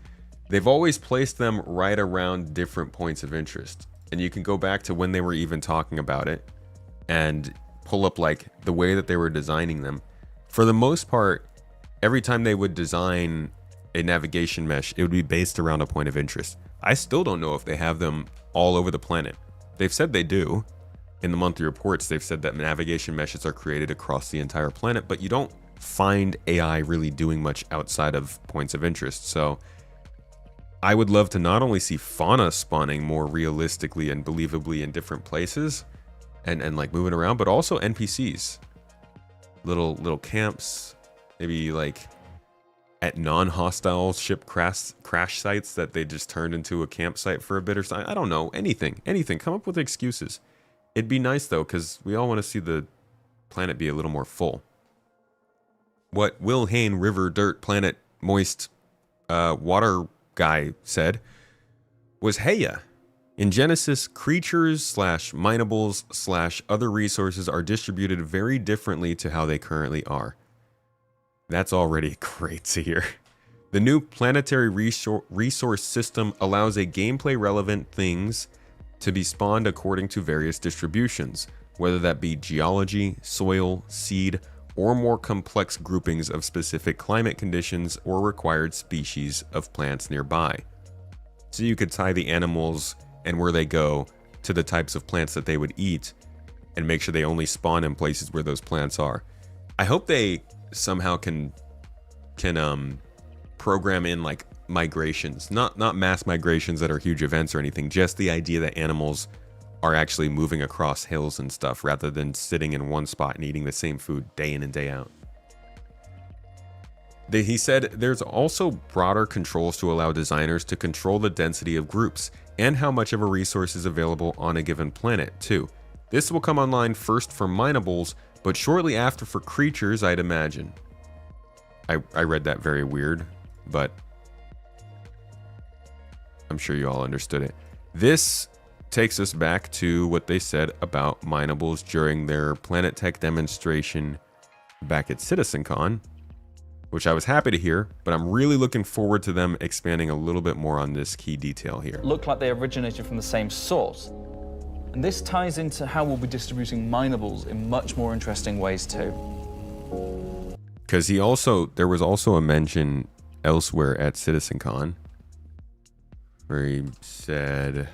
they've always placed them right around different points of interest. And you can go back to when they were even talking about it and pull up like the way that they were designing them. For the most part, every time they would design a navigation mesh, it would be based around a point of interest. I still don't know if they have them all over the planet. They've said they do. In the monthly reports, they've said that navigation meshes are created across the entire planet, but you don't find AI really doing much outside of points of interest. So I would love to not only see fauna spawning more realistically and believably in different places and like moving around, but also NPCs. Little camps, maybe like at non-hostile ship crash sites that they just turned into a campsite for a bit or something. I don't know. Anything. Come up with excuses. It'd be nice though, because we all want to see the planet be a little more full. What Will Hain, River, Dirt, Planet, Moist, Water Guy said was, "Heya. In Genesis, creatures / minables / other resources are distributed very differently to how they currently are." That's already great to hear. "The new planetary resource system allows a gameplay relevant things to be spawned according to various distributions, whether that be geology, soil, seed, or more complex groupings of specific climate conditions or required species of plants nearby." So you could tie the animals and where they go to the types of plants that they would eat and make sure they only spawn in places where those plants are. I hope they somehow can program in like migrations, not mass migrations that are huge events or anything, just the idea that animals are actually moving across hills and stuff rather than sitting in one spot and eating the same food day in and day out. He said there's also broader controls to allow designers to control the density of groups and how much of a resource is available on a given planet too. This will come online first for minables, but shortly after for creatures, I'd imagine. I read that very weird, but I'm sure you all understood it. This takes us back to what they said about minables during their Planet Tech demonstration back at CitizenCon, which I was happy to hear, but I'm really looking forward to them expanding a little bit more on this key detail here. Look like they originated from the same source. And this ties into how we'll be distributing minables in much more interesting ways too. Because there was also a mention elsewhere at CitizenCon where he said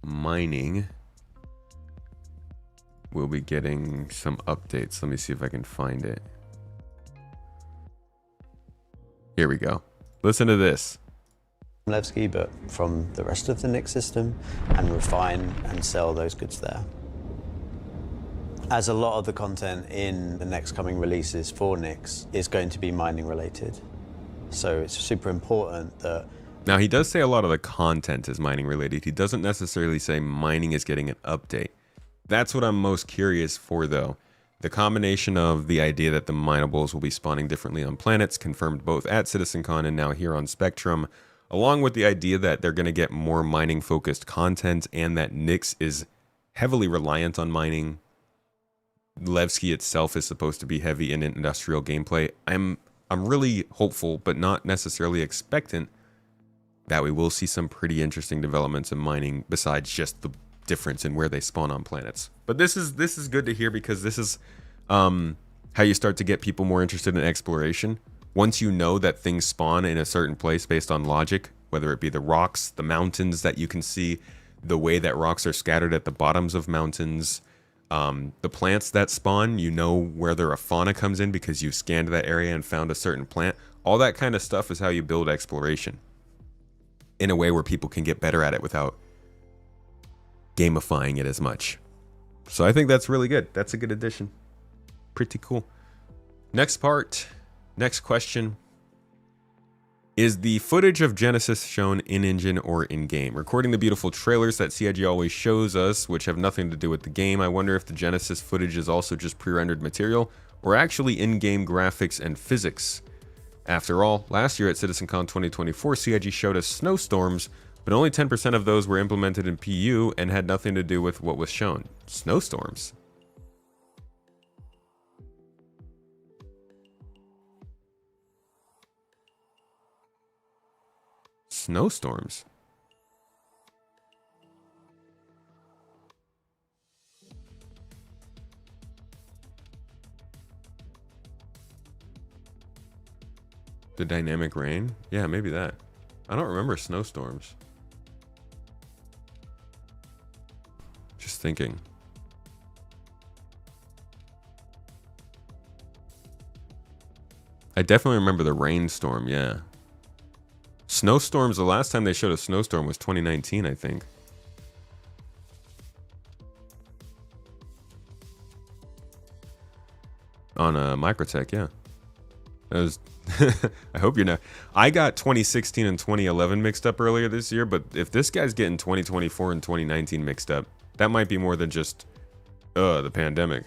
mining will be getting some updates. Let me see if I can find it. Here we go. Listen to this. Levski, but from the rest of the Nyx system, and refine and sell those goods there. As a lot of the content in the next coming releases for Nyx is going to be mining related. So it's super important that... Now, he does say a lot of the content is mining related. He doesn't necessarily say mining is getting an update. That's what I'm most curious for, though. The combination of the idea that the minables will be spawning differently on planets, confirmed both at CitizenCon and now here on Spectrum, along with the idea that they're going to get more mining-focused content and that Nyx is heavily reliant on mining. Levski itself is supposed to be heavy in industrial gameplay. I'm really hopeful, but not necessarily expectant, that we will see some pretty interesting developments in mining besides just the difference in where they spawn on planets. But this is good to hear, because this is how you start to get people more interested in exploration. Once you know that things spawn in a certain place based on logic, whether it be the rocks, the mountains that you can see, the way that rocks are scattered at the bottoms of mountains, the plants that spawn, you know where their fauna comes in because you scanned that area and found a certain plant. All that kind of stuff is how you build exploration in a way where people can get better at it without gamifying it as much. So I think that's really good. That's a good addition. Pretty cool. Next question. Is the footage of Genesis shown in-engine or in-game? Recording the beautiful trailers that CIG always shows us, which have nothing to do with the game, I wonder if the Genesis footage is also just pre-rendered material, or actually in-game graphics and physics. After all, last year at CitizenCon 2024, CIG showed us snowstorms, but only 10% of those were implemented in PU and had nothing to do with what was shown. Snowstorms? Snowstorms? The dynamic rain? Yeah, maybe that. I don't remember snowstorms. Just thinking. I definitely remember the rainstorm, yeah. Snowstorms, the last time they showed a snowstorm was 2019, I think. On Microtech, yeah. That was... I hope you're not. I got 2016 and 2011 mixed up earlier this year, but if this guy's getting 2024 and 2019 mixed up, that might be more than just the pandemic.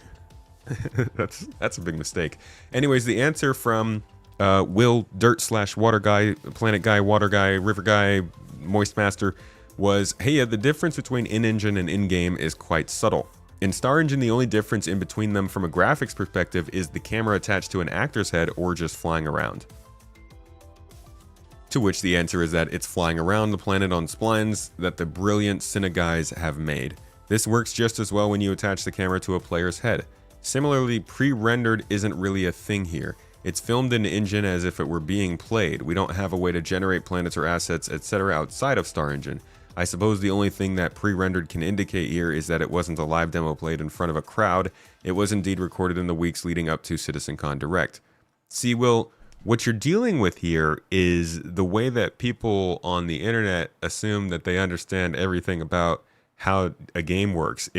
that's a big mistake. Anyways, the answer from Will Dirt/Water Guy, Planet Guy, Water Guy, River Guy, Moist Master was, hey, yeah, the difference between in-engine and in-game is quite subtle. In Star Engine, the only difference in between them from a graphics perspective is the camera attached to an actor's head or just flying around. To which the answer is that it's flying around the planet on splines that the brilliant Cine guys have made. This works just as well when you attach the camera to a player's head. Similarly, pre-rendered isn't really a thing here. It's filmed in engine as if it were being played. We don't have a way to generate planets or assets, etc. outside of Star Engine. I suppose the only thing that pre-rendered can indicate here is that it wasn't a live demo played in front of a crowd. It was indeed recorded in the weeks leading up to CitizenCon Direct. See, Will, what you're dealing with here is the way that people on the internet assume that they understand everything about how a game works.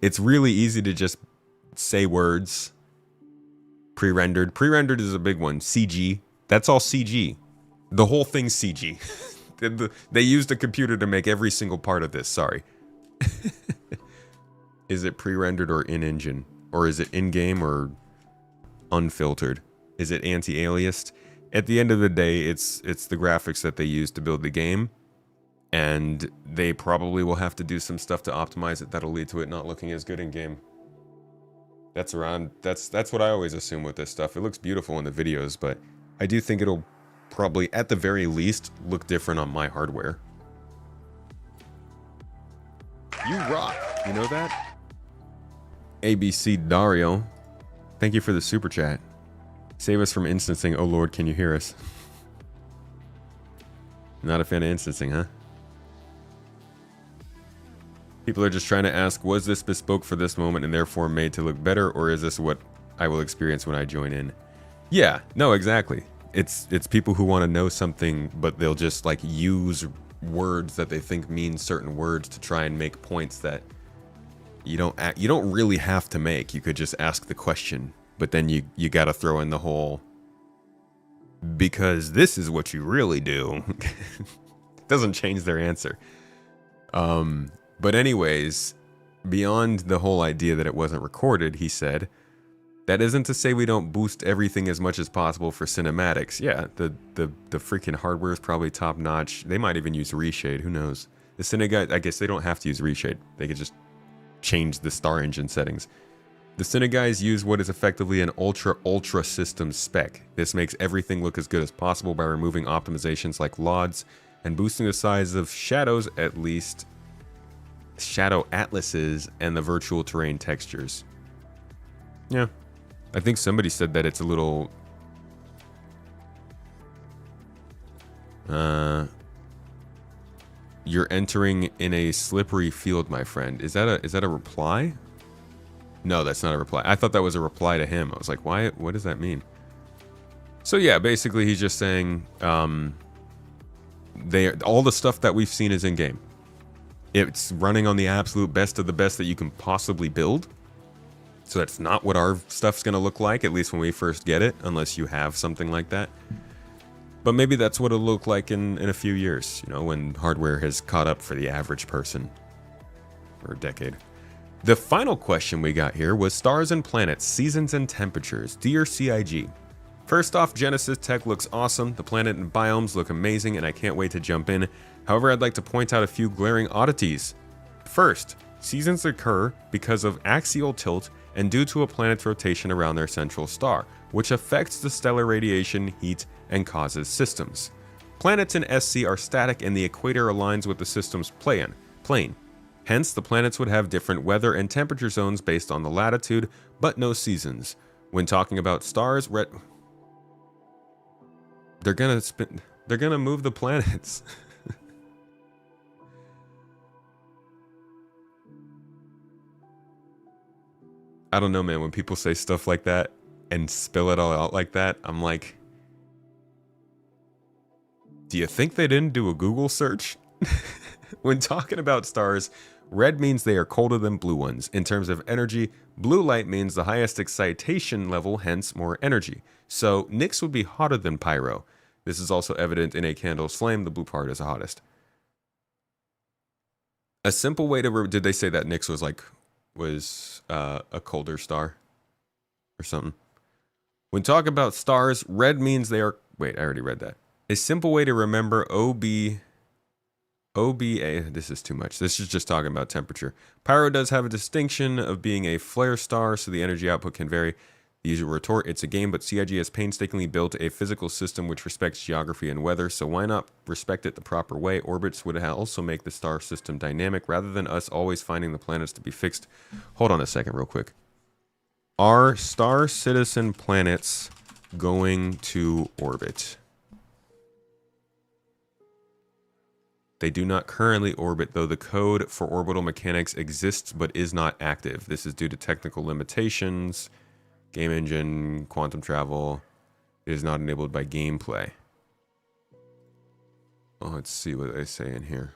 It's really easy to just say words. Pre-rendered. Pre-rendered is a big one. CG. That's all CG. The whole thing's CG. They used a computer to make every single part of this. Sorry. Is it pre-rendered or in-engine? Or is it in-game or unfiltered? Is it anti-aliased? At the end of the day, it's the graphics that they use to build the game. And they probably will have to do some stuff to optimize it that'll lead to it not looking as good in-game. That's what I always assume with this stuff. It looks beautiful in the videos, but I do think it'll probably, at the very least, look different on my hardware. You rock! You know that? ABC Dario, thank you for the super chat. Save us from instancing. Oh lord, can you hear us? Not a fan of instancing, huh? People are just trying to ask, was this bespoke for this moment and therefore made to look better, or is this what I will experience when I join in? Yeah, no, exactly. it's people who want to know something, but they'll just like use words that they think mean certain words to try and make points that you don't really have to make. You could just ask the question, but then you got to throw in the whole because this is what you really do. Doesn't change their answer. But anyways, beyond the whole idea that it wasn't recorded, he said, that isn't to say we don't boost everything as much as possible for cinematics. Yeah, the freaking hardware is probably top notch. They might even use reshade, who knows. The Cine guys, I guess they don't have to use reshade. They could just change the star engine settings. The Cine guys use what is effectively an ultra system spec. This makes everything look as good as possible by removing optimizations like LODs and boosting the size of shadows, at least shadow atlases and the virtual terrain textures. Yeah. I think somebody said that it's a little you're entering in a slippery field, my friend. Is that a reply? No, that's not a reply. I thought that was a reply to him. I was like, why? What does that mean? So yeah, basically he's just saying all the stuff that we've seen is in game. It's running on the absolute best of the best that you can possibly build. So that's not what our stuff's going to look like, at least when we first get it, unless you have something like that. But maybe that's what it'll look like in a few years, you know, when hardware has caught up for the average person. Or a decade. The final question we got here was stars and planets, seasons and temperatures. Dear CIG. First off, Genesis tech looks awesome, the planet and biomes look amazing, and I can't wait to jump in. However, I'd like to point out a few glaring oddities. First, seasons occur because of axial tilt and due to a planet's rotation around their central star, which affects the stellar radiation, heat, and causes systems. Planets in SC are static and the equator aligns with the system's plane. Hence, the planets would have different weather and temperature zones based on the latitude, but no seasons. When talking about stars, they're gonna move the planets. I don't know, man. When people say stuff like that and spill it all out like that, I'm like, do you think they didn't do a Google search? When talking about stars, red means they are colder than blue ones. In terms of energy, blue light means the highest excitation level, hence more energy. So Nyx would be hotter than Pyro. This is also evident in a candle's flame. The blue part is the hottest. A simple way to... Did they say that Nyx was a colder star or something? When talking about stars, red means they are... Wait, I already read that. A simple way to remember OBA... This is too much. This is just talking about temperature. Pyro does have a distinction of being a flare star, so the energy output can vary. The user will retort, it's a game, but CIG has painstakingly built a physical system which respects geography and weather, so why not respect it the proper way? Orbits would also make the star system dynamic, rather than us always finding the planets to be fixed. Hold on a second real quick. Are star citizen planets going to orbit? They do not currently orbit, though the code for orbital mechanics exists but is not active. This is due to technical limitations, game engine, quantum travel. It is not enabled by gameplay. Oh, let's see what they say in here.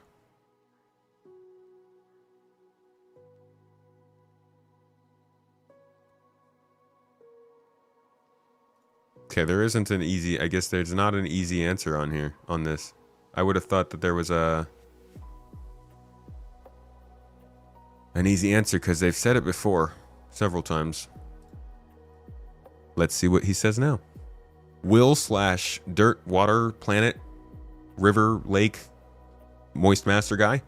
Okay, there isn't an easy... I guess there's not an easy answer on here, on this. I would have thought that there was an easy answer because they've said it before several times. Let's see what he says now. Will/dirt, water, planet, river, lake, moist master guy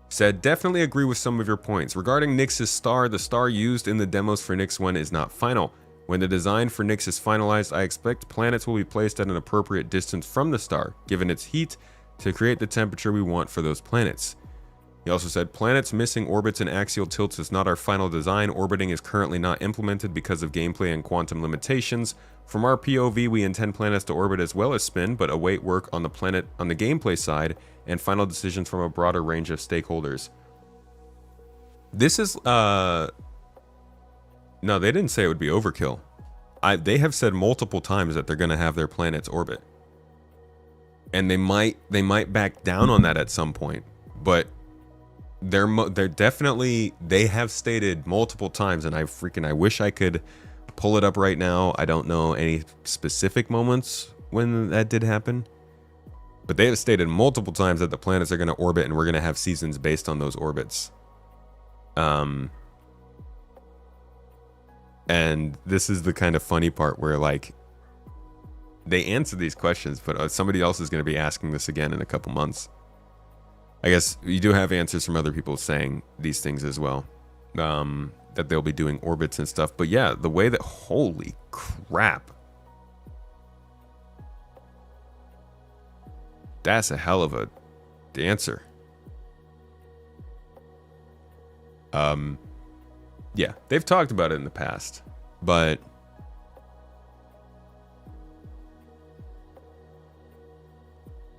said, definitely agree with some of your points. Regarding Nyx's star, the star used in the demos for Nyx 1 is not final. When the design for Nyx is finalized, I expect planets will be placed at an appropriate distance from the star, given its heat, to create the temperature we want for those planets. He also said, planets missing orbits and axial tilts is not our final design. Orbiting is currently not implemented because of gameplay and quantum limitations. From our POV, we intend planets to orbit as well as spin, but await work on the gameplay side and final decisions from a broader range of stakeholders. This is, no, they didn't say it would be overkill. they have said multiple times that they're going to have their planets orbit, and they might back down on that at some point, but they're definitely, they have stated multiple times, and I wish I could pull it up right now. I don't know any specific moments when that did happen, but they have stated multiple times that the planets are going to orbit, and we're going to have seasons based on those orbits. And this is the kind of funny part where, like, they answer these questions, but somebody else is going to be asking this again in a couple months. I guess you do have answers from other people saying these things as well, that they'll be doing orbits and stuff. But yeah, the way that, holy crap, that's a hell of a answer. Yeah, they've talked about it in the past, but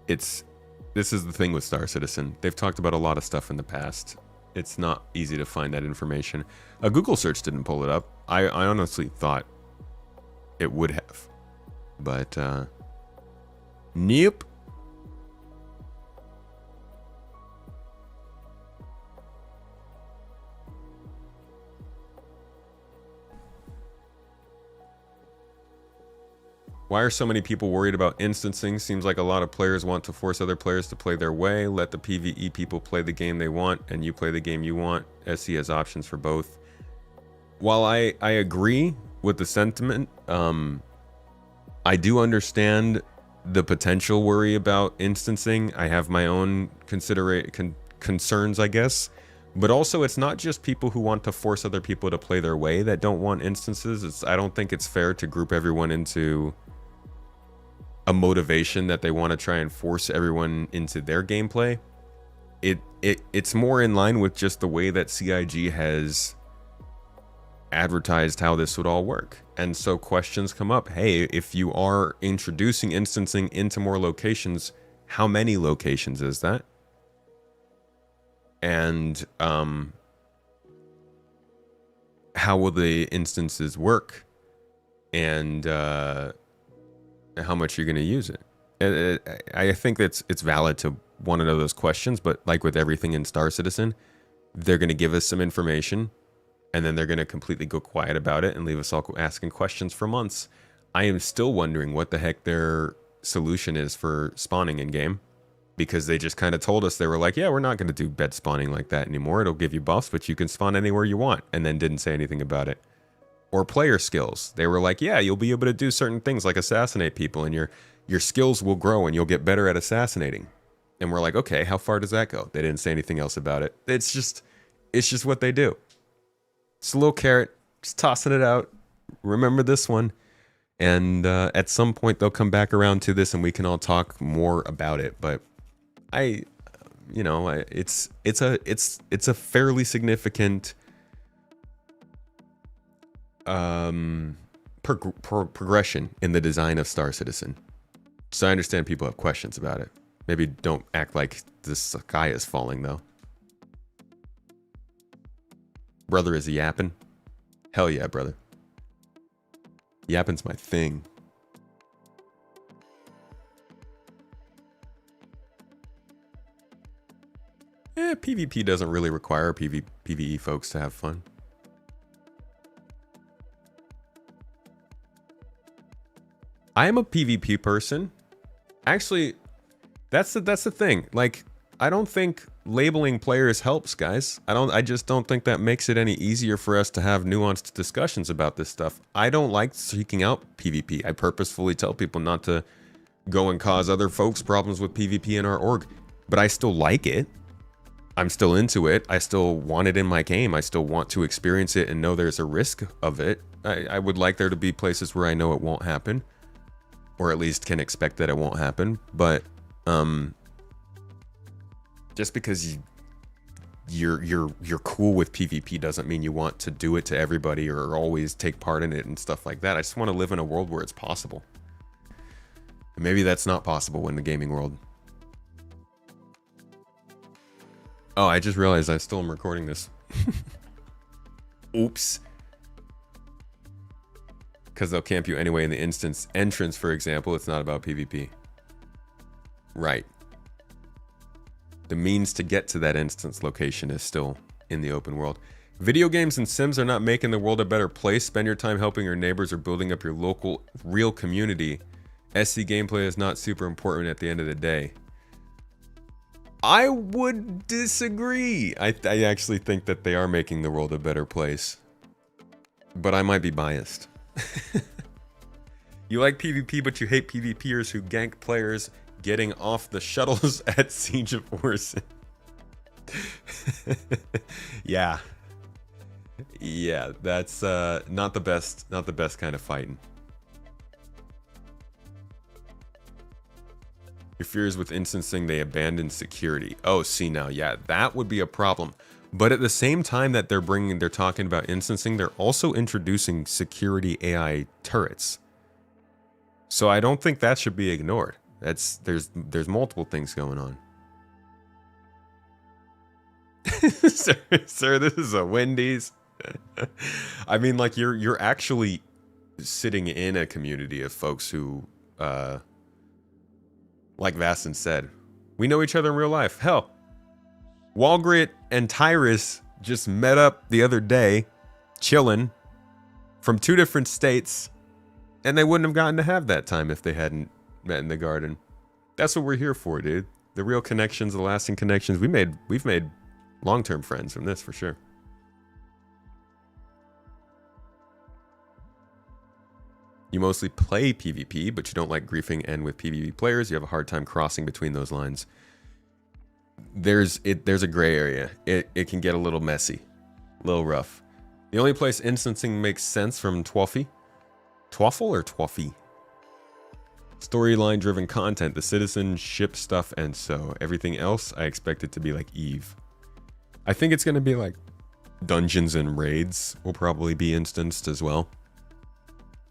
this is the thing with Star Citizen. They've talked about a lot of stuff in the past. It's not easy to find that information. A Google search didn't pull it up. I honestly thought it would have, but nope. Why are so many people worried about instancing? Seems like a lot of players want to force other players to play their way. Let the PvE people play the game they want, and you play the game you want. SC has options for both. While I agree with the sentiment, I do understand the potential worry about instancing. I have my own concerns, I guess. But also, it's not just people who want to force other people to play their way that don't want instances. I don't think it's fair to group everyone into a motivation that they want to try and force everyone into their gameplay. It's more in line with just the way that CIG has advertised how this would all work. And so questions come up. Hey, if you are introducing instancing into more locations, how many locations is that? And how will the instances work? And how much you're going to use it. I think it's valid to want to know those questions, but like with everything in Star Citizen, they're going to give us some information, and then they're going to completely go quiet about it and leave us all asking questions for months. I am still wondering what the heck their solution is for spawning in game, because they just kind of told us, they were like, yeah, we're not going to do bed spawning like that anymore. It'll give you buffs, but you can spawn anywhere you want, and then didn't say anything about it. Or player skills. They were like, yeah, you'll be able to do certain things like assassinate people, and your skills will grow and you'll get better at assassinating. And we're like, okay, how far does that go? They didn't say anything else about it. It's just what they do. It's a little carrot, just tossing it out. Remember this one. And at some point they'll come back around to this and we can all talk more about it. But it's a fairly significant progression in the design of Star Citizen. So I understand people have questions about it. Maybe don't act like the sky is falling, though. Brother, is he yapping? Hell yeah, brother. Yapping's my thing. PvP doesn't really require PvE folks to have fun. I am a PvP person. Actually, that's the thing. Like, I don't think labeling players helps, guys. I just don't think that makes it any easier for us to have nuanced discussions about this stuff. I don't like seeking out PvP. I purposefully tell people not to go and cause other folks problems with PvP in our org, but I still like it. I'm still into it. I still want it in my game. I still want to experience it and know there's a risk of it. I would like there to be places where I know it won't happen, or at least can expect that it won't happen. But just because you're cool with PvP doesn't mean you want to do it to everybody or always take part in it and stuff like that. I just want to live in a world where it's possible. And maybe that's not possible in the gaming world. Oh, I just realized I still am recording this. Oops. Because they'll camp you anyway in the instance entrance, for example. It's not about PvP. Right. The means to get to that instance location is still in the open world. Video games and Sims are not making the world a better place. Spend your time helping your neighbors or building up your local real community. SC gameplay is not super important at the end of the day. I would disagree. I actually think that they are making the world a better place. But I might be biased. You like PvP, but you hate PvPers who gank players getting off the shuttles at Siege of Wars. Yeah. Yeah, that's not the best kind of fighting. Your fears with instancing, they abandon security. Oh, see now, yeah, that would be a problem. But at the same time that they're talking about instancing, they're also introducing security AI turrets. So I don't think that should be ignored. There's multiple things going on. Sir, this is a Wendy's. I mean, like you're actually sitting in a community of folks who, like Vastin said, we know each other in real life. Hell, Walgrit and Tyrus just met up the other day, chilling, from 2 different states, and they wouldn't have gotten to have that time if they hadn't met in the garden. That's what we're here for, dude. The real connections, the lasting connections. We've made long-term friends from this, for sure. You mostly play PvP, but you don't like griefing, and with PvP players, you have a hard time crossing between those lines. There's a gray area. It can get a little messy, a little rough. The only place instancing makes sense from Twaffle or Twaffy? Storyline driven content, the citizenship stuff, and so everything else I expect it to be like Eve. I think it's going to be like dungeons and raids will probably be instanced as well.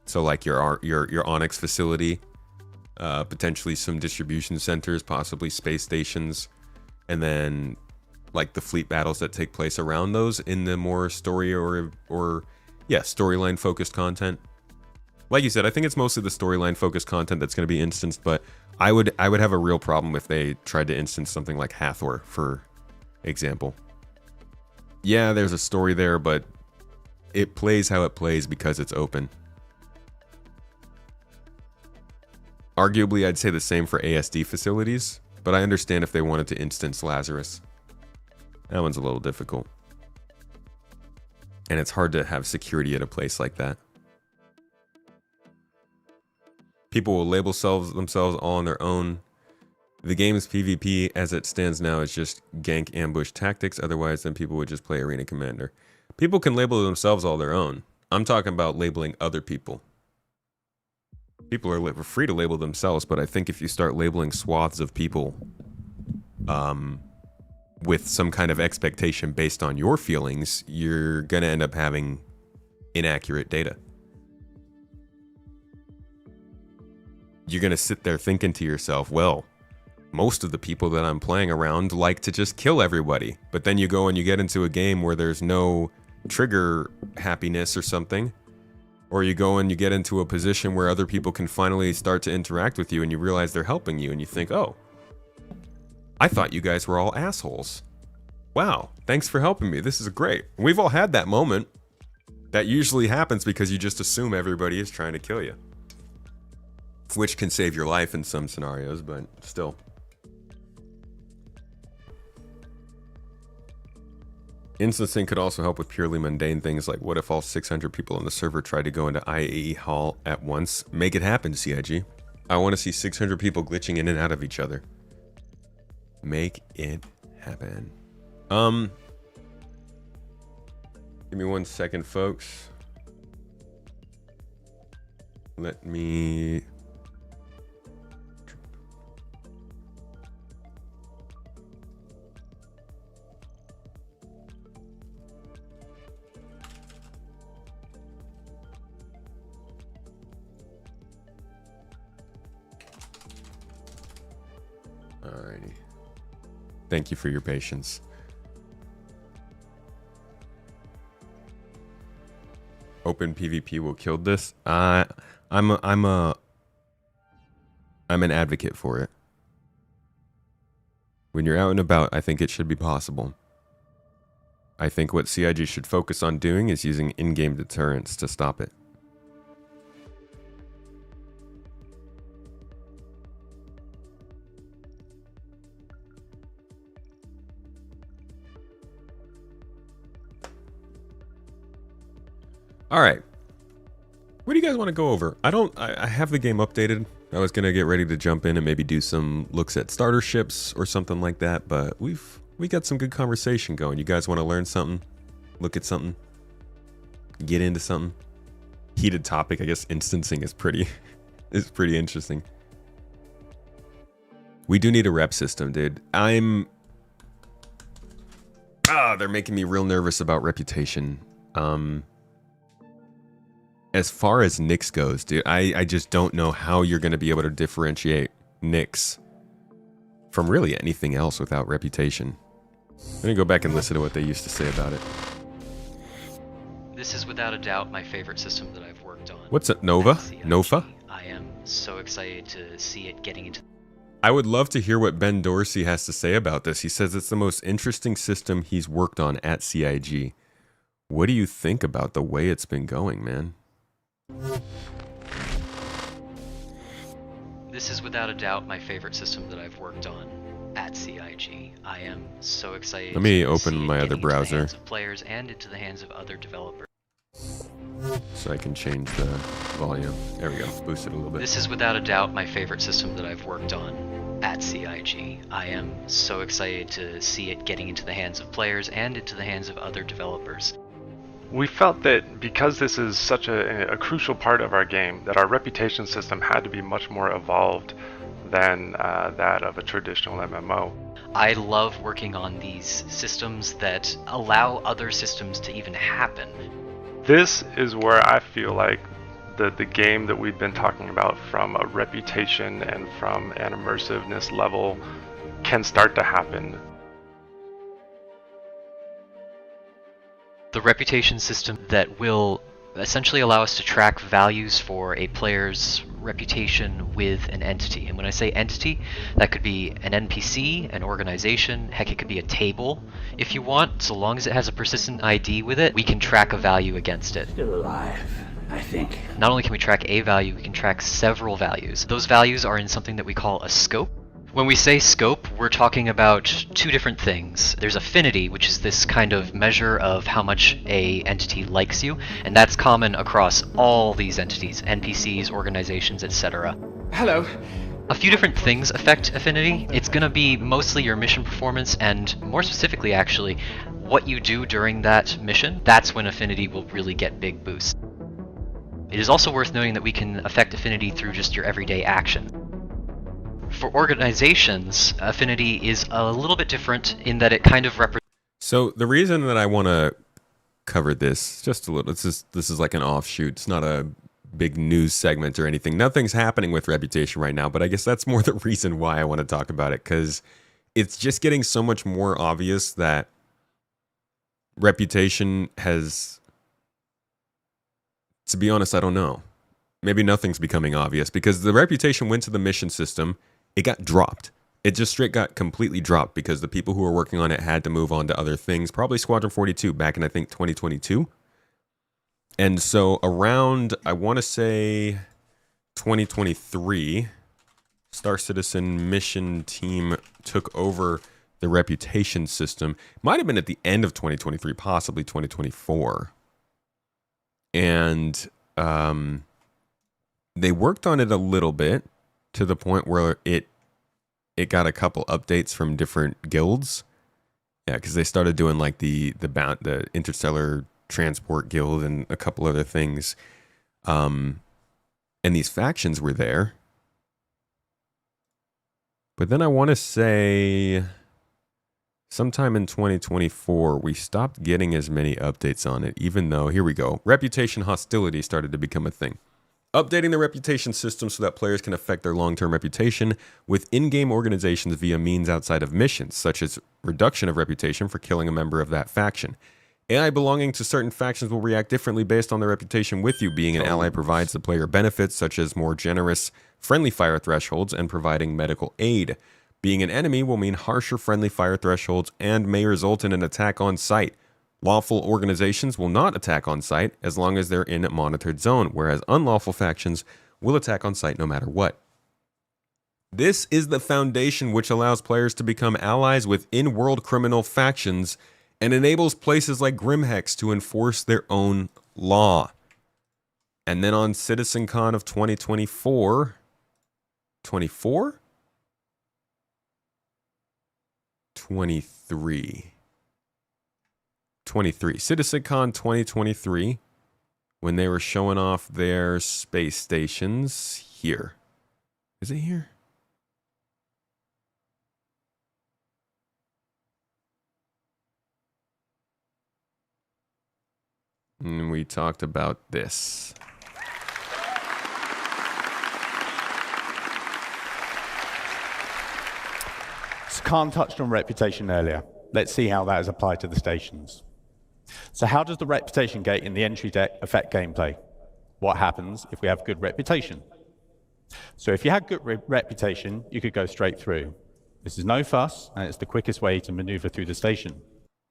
So like your Onyx facility, potentially some distribution centers, possibly space stations, and then like the fleet battles that take place around those in the more story or storyline focused content. Like you said, I think it's mostly the storyline focused content that's going to be instanced, but I would have a real problem if they tried to instance something like Hathor, for example. Yeah, there's a story there, but it plays how it plays because it's open. Arguably, I'd say the same for ASD facilities, but I understand if they wanted to instance Lazarus. That one's a little difficult. And it's hard to have security at a place like that. People will label themselves all on their own. The game's PvP as it stands now is just gank ambush tactics. Otherwise, then people would just play Arena Commander. People can label themselves all their own. I'm talking about labeling other people. People are free to label themselves, but I think if you start labeling swaths of people with some kind of expectation based on your feelings, you're going to end up having inaccurate data. You're going to sit there thinking to yourself, well, most of the people that I'm playing around like to just kill everybody. But then you go and you get into a game where there's no trigger happiness or something. Or you go and you get into a position where other people can finally start to interact with you and you realize they're helping you and you think, oh, I thought you guys were all assholes. Wow, thanks for helping me. This is great. We've all had that moment. That usually happens because you just assume everybody is trying to kill you. Which can save your life in some scenarios, but still. Instancing could also help with purely mundane things like what if all 600 people on the server tried to go into IAE Hall at once? Make it happen, CIG. I want to see 600 people glitching in and out of each other. Make it happen. Give me 1 second, folks. Let me... Alrighty. Thank you for your patience. open PvP will kill this. I'm an advocate for it. When you're out and about, I think it should be possible. I think what CIG should focus on doing is using in-game deterrence to stop it. All right. What do you guys want to go over? I have the game updated. I was going to get ready to jump in and maybe do some looks at starter ships or something like that, but we got some good conversation going. You guys want to learn something? Look at something? Get into something? Heated topic, I guess instancing is pretty interesting. We do need a rep system, dude. They're making me real nervous about reputation. As far as Nyx goes, dude, I just don't know how you're going to be able to differentiate Nyx from really anything else without reputation. I'm going to go back and listen to what they used to say about it. This is without a doubt my favorite system that I've worked on. What's it, Nova? Nova? I am so excited to see it getting into... I would love to hear what Ben Dorsey has to say about this. He says it's the most interesting system he's worked on at CIG. What do you think about the way it's been going, man? This is without a doubt my favorite system that I've worked on at CIG. I am so excited. Let me to open see my it other getting browser. into the hands of players and into the hands of other developers. So I can change the volume. There we go. Boost it a little bit. This is without a doubt my favorite system that I've worked on at CIG. I am so excited to see it getting into the hands of players and into the hands of other developers. We felt that because this is such a crucial part of our game, that our reputation system had to be much more evolved than that of a traditional MMO. I love working on these systems that allow other systems to even happen. This is where I feel like the game that we've been talking about from a reputation and from an immersiveness level can start to happen. The reputation system that will essentially allow us to track values for a player's reputation with an entity. And when I say entity, that could be an NPC, an organization, heck, it could be a table if you want. So long as it has a persistent ID with it, we can track a value against it. Still alive, I think. Not only can we track a value, we can track several values. Those values are in something that we call a scope. When we say scope, we're talking about two different things. There's affinity, which is this kind of measure of how much a entity likes you, and that's common across all these entities, NPCs, organizations, etc. Hello. A few different things affect affinity. It's going to be mostly your mission performance, and more specifically actually, what you do during that mission. That's when affinity will really get big boosts. It is also worth noting that we can affect affinity through just your everyday action. For organizations, affinity is a little bit different in that it kind of represents... So the reason that I want to cover this just a little, this is like an offshoot. It's not a big news segment or anything. Nothing's happening with reputation right now, but I guess that's more the reason why I want to talk about it, because it's just getting so much more obvious that reputation has... To be honest, I don't know. Maybe nothing's becoming obvious, because the reputation went to the mission system. It got dropped. It just straight got completely dropped because the people who were working on it had to move on to other things, probably Squadron 42 back in, I think, 2022. And so around, I want to say 2023, Star Citizen mission team took over the reputation system. Might have been at the end of 2023, possibly 2024. And they worked on it a little bit, to the point where it got a couple updates from different guilds. Yeah, because they started doing like the Interstellar Transport Guild and a couple other things. And these factions were there. But then I want to say sometime in 2024, we stopped getting as many updates on it, even though, here we go, reputation hostility started to become a thing. Updating the reputation system so that players can affect their long-term reputation with in-game organizations via means outside of missions, such as reduction of reputation for killing a member of that faction. AI belonging to certain factions will react differently based on their reputation with you. Being an ally provides the player benefits such as more generous friendly fire thresholds and providing medical aid. Being an enemy will mean harsher friendly fire thresholds and may result in an attack on sight. Lawful organizations will not attack on sight as long as they're in a monitored zone, whereas unlawful factions will attack on sight no matter what. This is the foundation which allows players to become allies with in-world criminal factions and enables places like Grimhex to enforce their own law. And then on CitizenCon of 2024... 24? 23. 23. CitizenCon 2023, when they were showing off their space stations here. Is it here? And we talked about this. Khan touched on reputation earlier. Let's see how that is applied to the stations. So how does the reputation gate in the entry deck affect gameplay? What happens if we have good reputation? So if you had good reputation, you could go straight through. This is no fuss, and it's the quickest way to maneuver through the station.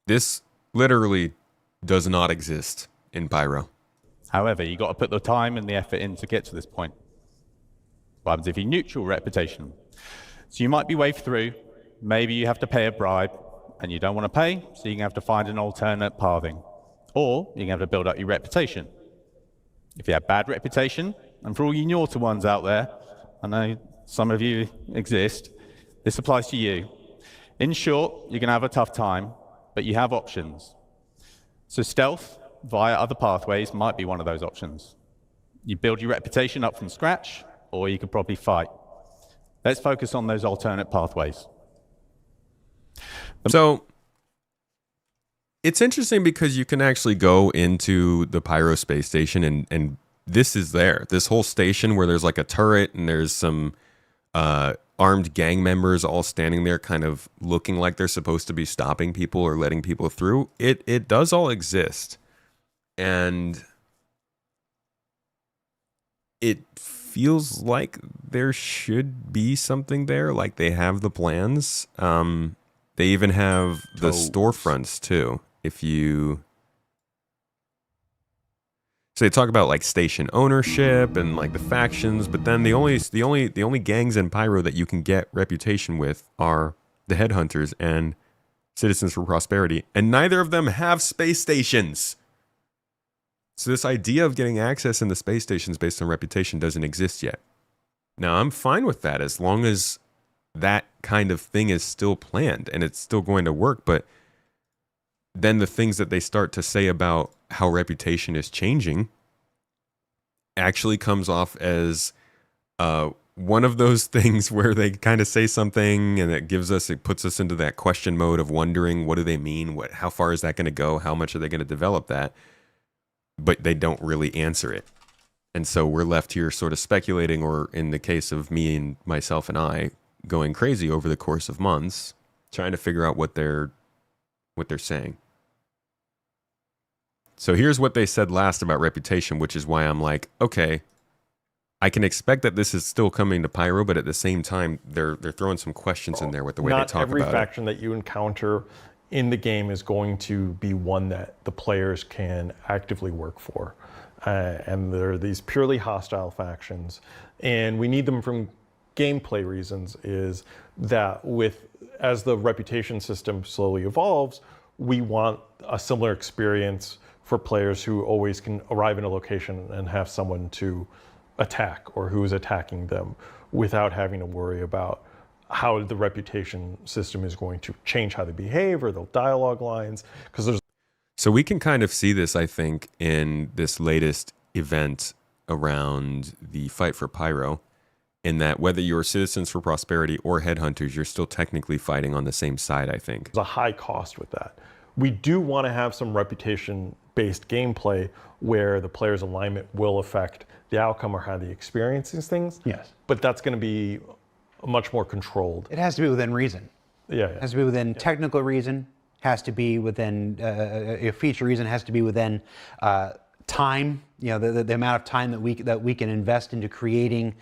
This literally does not exist in Pyro. However, you got to put the time and the effort in to get to this point. What happens if you neutral reputation? So you might be waved through, maybe you have to pay a bribe, and you don't want to pay, so you're going to have to find an alternate pathing. Or you're going to have to build up your reputation. If you have bad reputation, and for all you naughty ones out there, I know some of you exist, this applies to you. In short, you're going to have a tough time, but you have options. So stealth via other pathways might be one of those options. You build your reputation up from scratch, or you could probably fight. Let's focus on those alternate pathways. So it's interesting because you can actually go into the Pyro space station and this is there. This whole station where there's like a turret and there's some armed gang members all standing there kind of looking like they're supposed to be stopping people or letting people through. It does all exist. And it feels like there should be something there, like they have the plans. They even have the storefronts too. If you, so they talk about like station ownership and like the factions, but then the only gangs in Pyro that you can get reputation with are the Headhunters and Citizens for Prosperity, and neither of them have space stations. So this idea of getting access in the space stations based on reputation doesn't exist yet. Now I'm fine with that as long as that kind of thing is still planned and it's still going to work, but then the things that they start to say about how reputation is changing actually comes off as one of those things where they kind of say something and it puts us into that question mode of wondering, what do they mean? How far is that going to go? How much are they going to develop that? But they don't really answer it. And so we're left here sort of speculating, or in the case of me and myself and I, going crazy over the course of months, trying to figure out what they're saying. So here's what they said last about reputation, which is why I'm like, okay, I can expect that this is still coming to Pyro, but at the same time, they're throwing some questions in there with the way they talk about it. Not every faction that you encounter in the game is going to be one that the players can actively work for. And there are these purely hostile factions, and we need them from gameplay reasons, is that as the reputation system slowly evolves, we want a similar experience for players who always can arrive in a location and have someone to attack or who's attacking them without having to worry about how the reputation system is going to change how they behave or their dialogue lines. So we can kind of see this, I think, in this latest event around the fight for Pyro, in that whether you're Citizens for Prosperity or Headhunters, you're still technically fighting on the same side, I think. There's a high cost with that. We do want to have some reputation-based gameplay where the player's alignment will affect the outcome or how they experience these things. Yes. But that's going to be much more controlled. It has to be within reason. Yeah. It has to be within technical reason has to be within a feature reason has to be within time. You know, the amount of time that we can invest into creating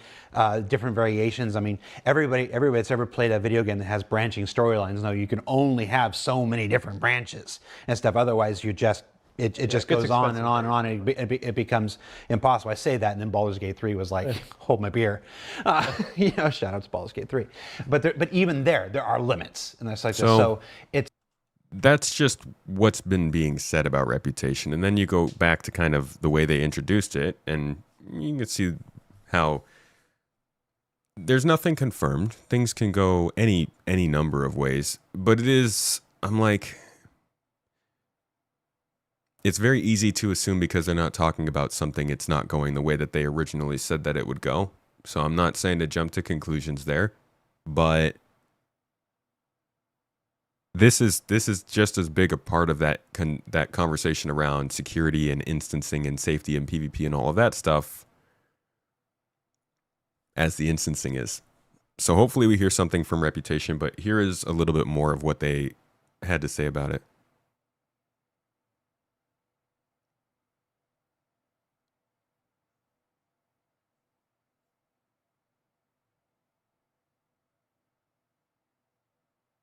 different variations. I mean, everybody that's ever played a video game that has branching storylines know you can only have so many different branches and stuff. Otherwise, you just it just goes on and on and on, and it becomes impossible. I say that, and then Baldur's Gate 3 was like, hold my beer. You know, shout out to Baldur's Gate 3. But even there are limits, and that's like this. So it's. That's just what's been being said about Reputation. And then you go back to kind of the way they introduced it, and you can see how there's nothing confirmed. Things can go any number of ways. But it is, I'm like, it's very easy to assume because they're not talking about something, it's not going the way that they originally said that it would go. So I'm not saying to jump to conclusions there, but this is just as big a part of that conversation around security and instancing and safety and PvP and all of that stuff as the instancing is. So hopefully we hear something from Reputation, but here is a little bit more of what they had to say about it.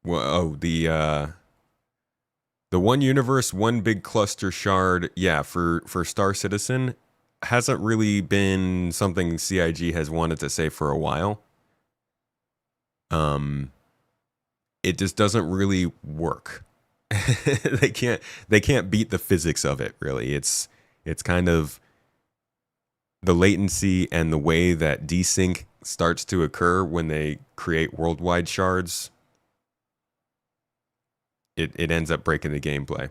Well, the one universe, one big cluster shard, yeah, for Star Citizen hasn't really been something CIG has wanted to say for a while. It just doesn't really work. They can't beat the physics of it, really. It's kind of the latency and the way that desync starts to occur when they create worldwide shards. It ends up breaking the gameplay.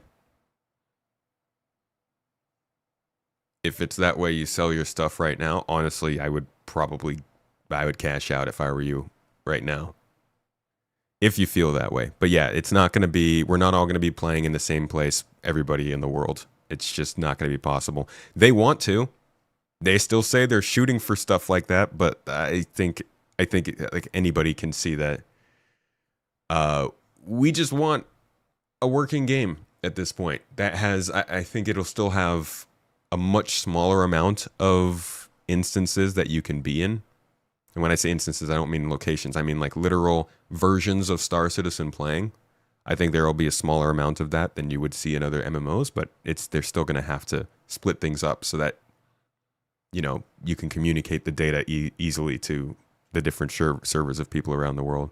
If it's that way you sell your stuff right now, honestly, I would cash out if I were you right now. If you feel that way. But yeah, it's not going to be, we're not all going to be playing in the same place, everybody in the world. It's just not going to be possible. They want to. They still say they're shooting for stuff like that, but I think like anybody can see that we just want a working game at this point that has, I think it'll still have a much smaller amount of instances that you can be in. And when I say instances, I don't mean locations. I mean like literal versions of Star Citizen playing. I think there will be a smaller amount of that than you would see in other MMOs, but they're still going to have to split things up so that, you know, you can communicate the data easily to the different servers of people around the world.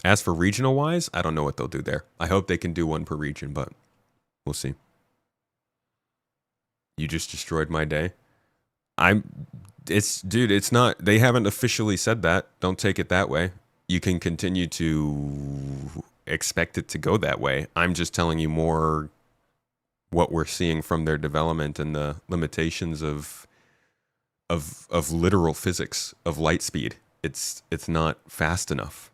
As for regional wise, I don't know what they'll do there. I hope they can do one per region, but we'll see. You just destroyed my day. It's not, they haven't officially said that. Don't take it that way. You can continue to expect it to go that way. I'm just telling you more what we're seeing from their development and the limitations of literal physics, of light speed. It's not fast enough.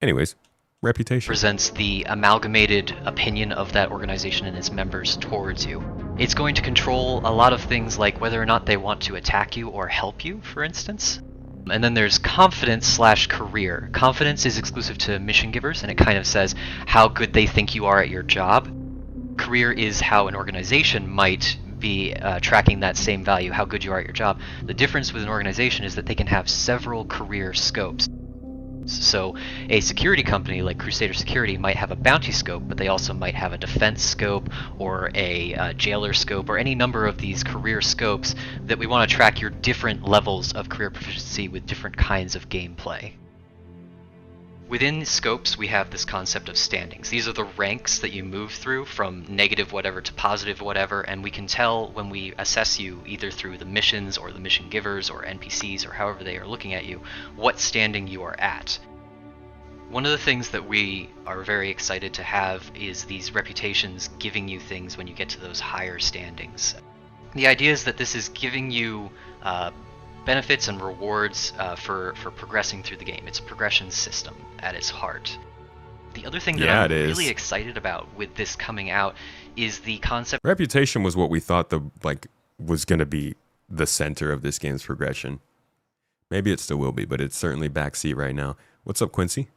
Anyways, Reputation presents the amalgamated opinion of that organization and its members towards you. It's going to control a lot of things like whether or not they want to attack you or help you, for instance. And then there's confidence/career. Confidence is exclusive to mission givers, and it kind of says how good they think you are at your job. Career is how an organization might be tracking that same value, how good you are at your job. The difference with an organization is that they can have several career scopes. So a security company like Crusader Security might have a bounty scope, but they also might have a defense scope or a jailer scope or any number of these career scopes that we want to track your different levels of career proficiency with different kinds of gameplay. Within scopes, we have this concept of standings. These are the ranks that you move through from negative whatever to positive whatever, and we can tell when we assess you either through the missions or the mission givers or NPCs or however they are looking at you, what standing you are at. One of the things that we are very excited to have is these reputations giving you things when you get to those higher standings. The idea is that this is giving you benefits and rewards for progressing through the game. It's a progression system at its heart. The other thing that I'm really excited about with this coming out is the concept. Reputation was what we thought was going to be the center of this game's progression. Maybe it still will be, but it's certainly backseat right now. What's up, Quincy?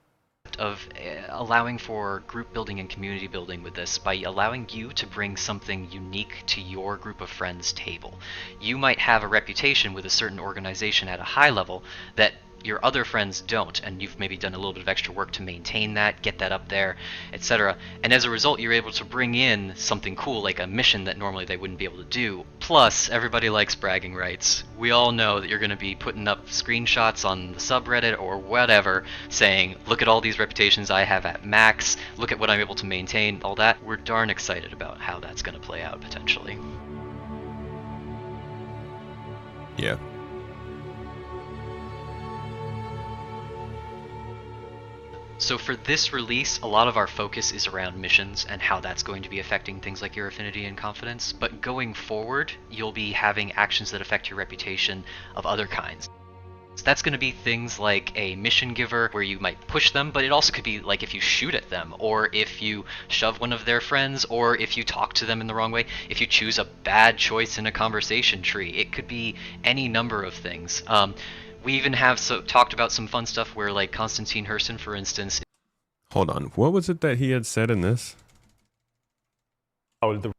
Of allowing for group building and community building with this by allowing you to bring something unique to your group of friends table. You might have a reputation with a certain organization at a high level that your other friends don't, and you've maybe done a little bit of extra work to maintain that, get that up there, etc. And as a result, you're able to bring in something cool, like a mission that normally they wouldn't be able to do. Plus, everybody likes bragging rights. We all know that you're going to be putting up screenshots on the subreddit or whatever, saying, look at all these reputations I have at max, look at what I'm able to maintain, all that. We're darn excited about how that's going to play out, potentially. Yeah. So for this release, a lot of our focus is around missions and how that's going to be affecting things like your affinity and confidence. But going forward, you'll be having actions that affect your reputation of other kinds. So that's going to be things like a mission giver where you might push them, but it also could be like if you shoot at them, or if you shove one of their friends, or if you talk to them in the wrong way, if you choose a bad choice in a conversation tree. It could be any number of things. We even have talked about some fun stuff where, like, Konstantin Hurston, for instance. Hold on. What was it that he had said in this? How did the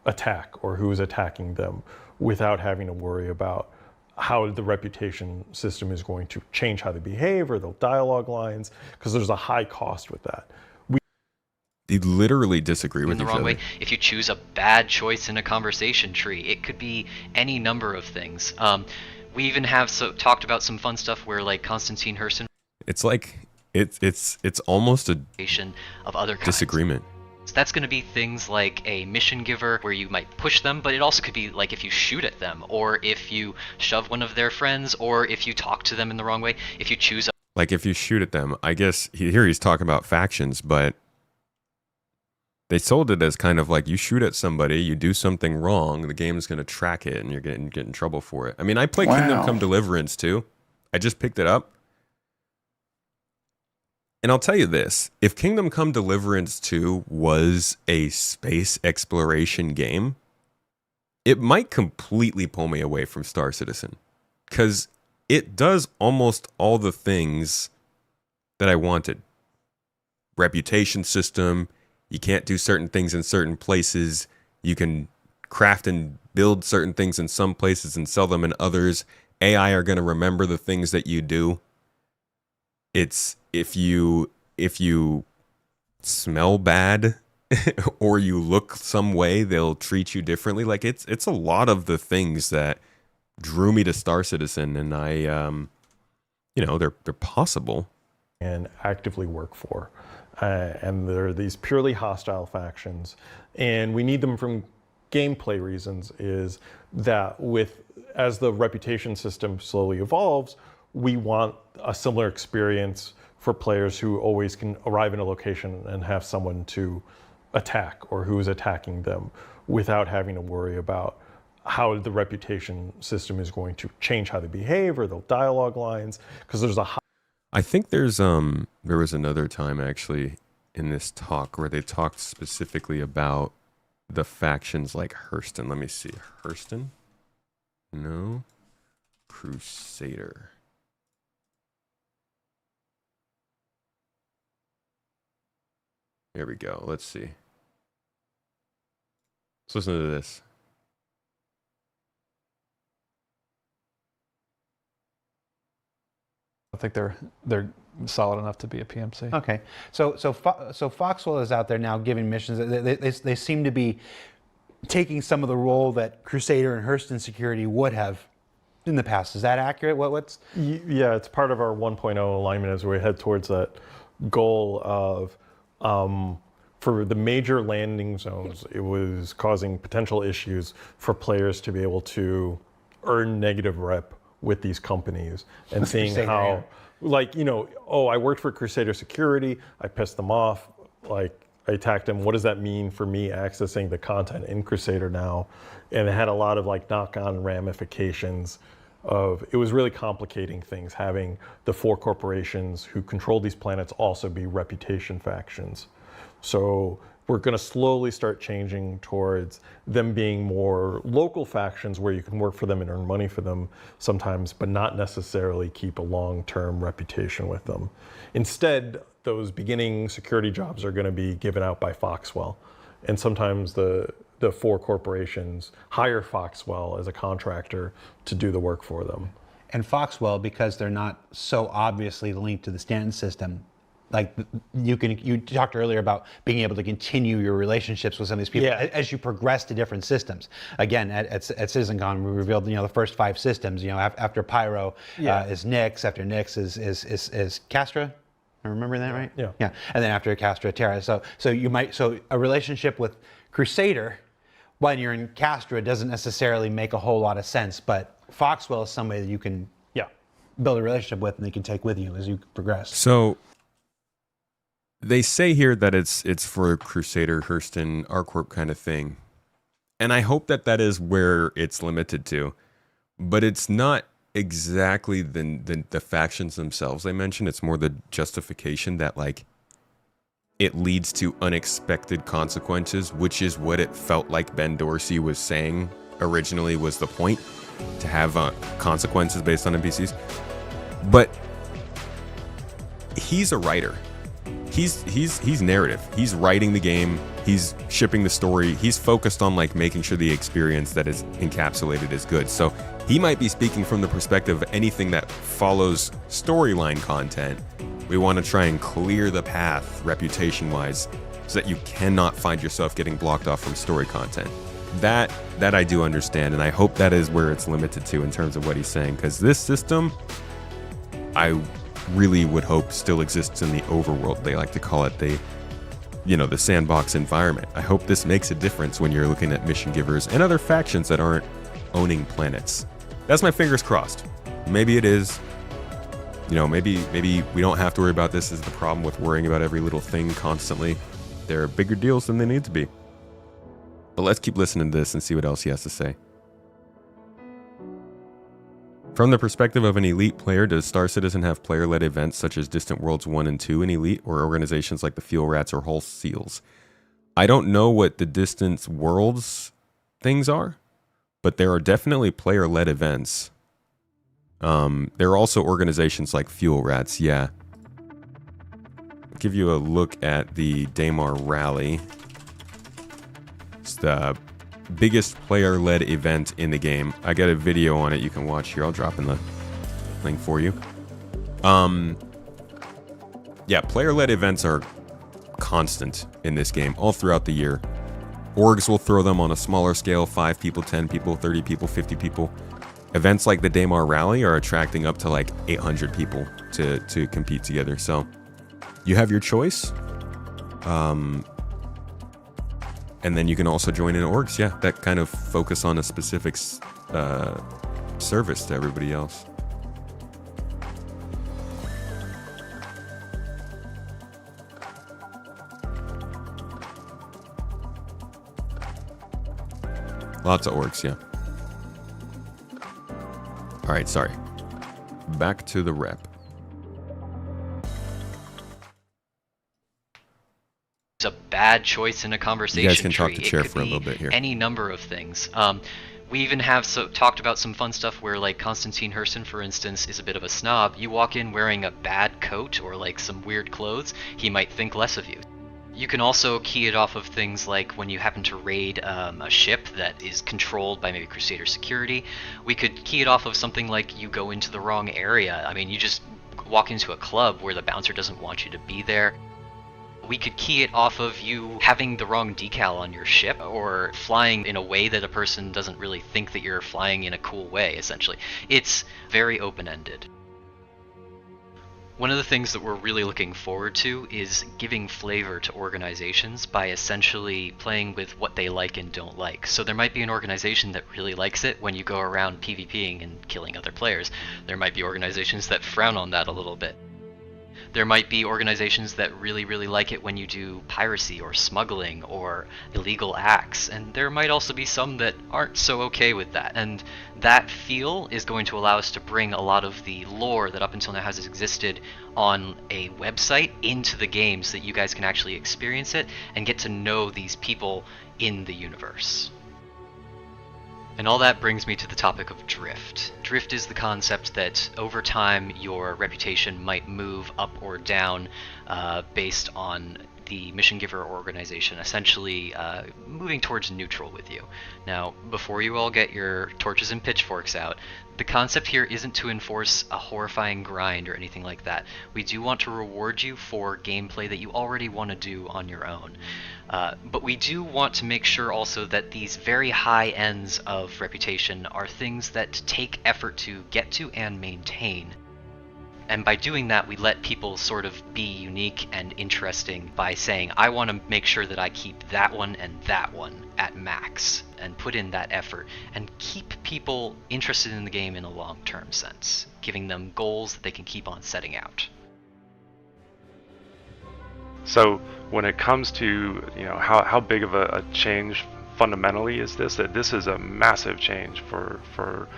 attack or who's attacking them without having to worry about how the reputation system is going to change how they behave or the dialogue lines, because there's a high cost with that. They literally disagree with in the each wrong other. way. If you choose a bad choice in a conversation tree, it could be any number of things. We even have talked about some fun stuff where, like, Konstantin Hurston. It's like it's almost a of other kinds. disagreement. So that's going to be things like a mission giver where you might push them, but it also could be like if you shoot at them, or if you shove one of their friends, or if you talk to them in the wrong way. If you choose Like if you shoot at them, I guess here he's talking about factions, but they sold it as kind of like you shoot at somebody, you do something wrong, the game is going to track it, and you're going to get in trouble for it. I mean, I play Kingdom Come Deliverance too. I just picked it up. And I'll tell you this, if Kingdom Come Deliverance 2 was a space exploration game, it might completely pull me away from Star Citizen. Because it does almost all the things that I wanted. Reputation system, you can't do certain things in certain places. You can craft and build certain things in some places and sell them in others. AI are going to remember the things that you do. It's if you smell bad or you look some way, they'll treat you differently. Like it's a lot of the things that drew me to Star Citizen, and I they're possible and actively work for. And there are these purely hostile factions, and we need them from gameplay reasons. Is that as the reputation system slowly evolves, we want a similar experience for players who always can arrive in a location and have someone to attack or who is attacking them without having to worry about how the reputation system is going to change how they behave or the dialogue lines, because there's a I think there was another time actually in this talk where they talked specifically about the factions like Hurston. Let me see. Hurston? No. Crusader. Here we go. Let's see. Let's listen to this. I think they're solid enough to be a PMC. Okay, so Foxwell is out there now giving missions. They seem to be taking some of the role that Crusader and Hurston Security would have in the past. Is that accurate? What's? Yeah, it's part of our 1.0 alignment as we head towards that goal of for the major landing zones, it was causing potential issues for players to be able to earn negative rep with these companies and seeing how, like, I worked for Crusader Security, I pissed them off, like, I attacked them. What does that mean for me accessing the content in Crusader now? And it had a lot of like knock-on ramifications it was really complicating things, having the 4 corporations who control these planets also be reputation factions. So we're going to slowly start changing towards them being more local factions where you can work for them and earn money for them sometimes, but not necessarily keep a long-term reputation with them. Instead, those beginning security jobs are going to be given out by Foxwell. And sometimes the four corporations hire Foxwell as a contractor to do the work for them. And Foxwell, because they're not so obviously linked to the Stanton system, like you talked earlier about being able to continue your relationships with some of these people as you progress to different systems. Again, at CitizenCon, we revealed the first 5 systems. After Pyro is Nyx, after Nyx is Castra. I remember that right? Yeah. Yeah. And then after Castra, Terra. So a relationship with Crusader when you're in Castra doesn't necessarily make a whole lot of sense, but Foxwell is somebody that you can build a relationship with and they can take with you as you progress. So they say here that it's for Crusader, Hurston, ArcCorp kind of thing. And I hope that is where it's limited to. But it's not exactly the factions themselves they mentioned. It's more the justification that, like, it leads to unexpected consequences, which is what it felt like Ben Dorsey was saying originally was the point, to have consequences based on NPCs. But he's a writer. He's narrative. He's writing the game. He's shipping the story. He's focused on, like, making sure the experience that is encapsulated is good. So he might be speaking from the perspective of anything that follows storyline content. We want to try and clear the path reputation-wise so that you cannot find yourself getting blocked off from story content. That I do understand, and I hope that is where it's limited to in terms of what he's saying, because this system, I really would hope still exists in the overworld. They like to call it the sandbox environment. I hope this makes a difference when you're looking at mission givers and other factions that aren't owning planets. That's my fingers crossed. Maybe it is. Maybe we don't have to worry about this as the problem with worrying about every little thing constantly. There are bigger deals than they need to be. But let's keep listening to this and see what else he has to say. From the perspective of an Elite player, does Star Citizen have player-led events such as Distant Worlds 1 and 2 in Elite, or organizations like the Fuel Rats or Hull Seals? I don't know what the Distant Worlds things are, but there are definitely player-led events. There are also organizations like Fuel Rats, yeah. I'll give you a look at the Daymar Rally. It's the biggest player-led event in the game. I got a video on it you can watch here. I'll drop in the link for you. Yeah, player-led events are constant in this game all throughout the year. Orgs will throw them on a smaller scale, 5 people, 10 people, 30 people, 50 people. Events like the Daymar Rally are attracting up to like 800 people to compete together. So you have your choice. And then you can also join in orgs, that kind of focus on a specific service to everybody else. Lots of orgs, yeah. All right, sorry. Back to the rep. It's a bad choice in a conversation You guys can tree. talk to Chair It could for a be little bit here. any number of things. We even have talked about some fun stuff where, like, Constantine Hurston, for instance, is a bit of a snob. You walk in wearing a bad coat or like some weird clothes, he might think less of you. You can also key it off of things like when you happen to raid a ship that is controlled by maybe Crusader security. We could key it off of something like you go into the wrong area. I mean, you just walk into a club where the bouncer doesn't want you to be there. We could key it off of you having the wrong decal on your ship, or flying in a way that a person doesn't really think that you're flying in a cool way, essentially. It's very open-ended. One of the things that we're really looking forward to is giving flavor to organizations by essentially playing with what they like and don't like. So there might be an organization that really likes it when you go around PvPing and killing other players. There might be organizations that frown on that a little bit. There might be organizations that really, really like it when you do piracy or smuggling or illegal acts, and there might also be some that aren't so okay with that. And that feel is going to allow us to bring a lot of the lore that up until now has existed on a website into the game so that you guys can actually experience it and get to know these people in the universe. And all that brings me to the topic of drift. Drift is the concept that over time your reputation might move up or down based on the mission giver organization essentially moving towards neutral with you. Now, before you all get your torches and pitchforks out, the concept here isn't to enforce a horrifying grind or anything like that. We do want to reward you for gameplay that you already want to do on your own. But we do want to make sure also that these very high ends of reputation are things that take effort to get to and maintain. And by doing that, we let people sort of be unique and interesting by saying, I want to make sure that I keep that one and that one at max, and put in that effort, and keep people interested in the game in a long-term sense, giving them goals that they can keep on setting out. So when it comes to, you know, how big of a change fundamentally is this, that this is a massive change for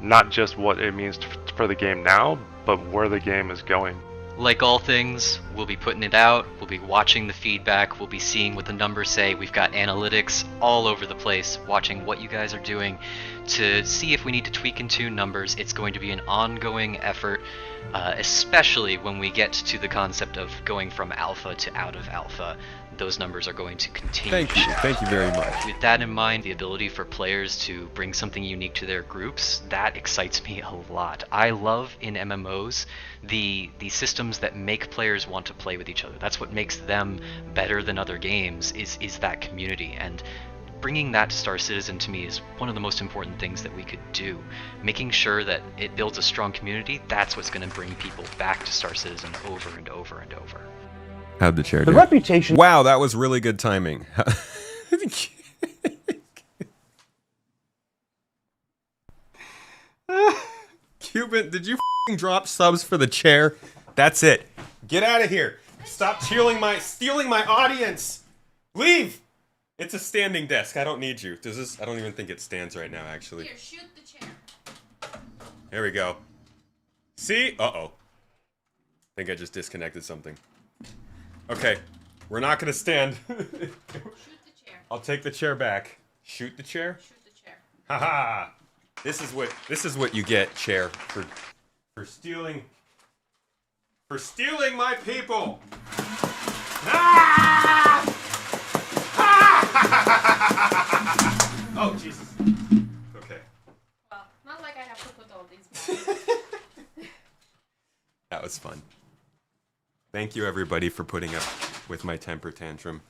not just what it means for the game now, but where the game is going. Like all things, we'll be putting it out, we'll be watching the feedback, we'll be seeing what the numbers say. We've got analytics all over the place, watching what you guys are doing to see if we need to tweak and tune numbers. It's going to be an ongoing effort, especially when we get to the concept of going from alpha to out of alpha. Those numbers are going to continue. Thank you very much. With that in mind, the ability for players to bring something unique to their groups, that excites me a lot. I love in MMOs the systems that make players want to play with each other. That's what makes them better than other games, is that community. And bringing that to Star Citizen to me is one of the most important things that we could do. Making sure that it builds a strong community, that's what's going to bring people back to Star Citizen over and over and over. How'd the chair do? The reputation. Wow, that was really good timing. Cuban, did you f***ing drop subs for the chair? That's it. Get out of here. Stop stealing my audience. Leave. It's a standing desk. I don't need you. Does this? I don't even think it stands right now, actually. Here, shoot the chair. There we go. See? Uh-oh. I think I just disconnected something. Okay. We're not going to stand. Shoot the chair. I'll take the chair back. Shoot the chair? Shoot the chair. Haha. This is what you get, chair, for stealing my people. Ah! Oh, Jesus. Okay. Well, not like I have to put all these back. That was fun. Thank you, everybody, for putting up with my temper tantrum.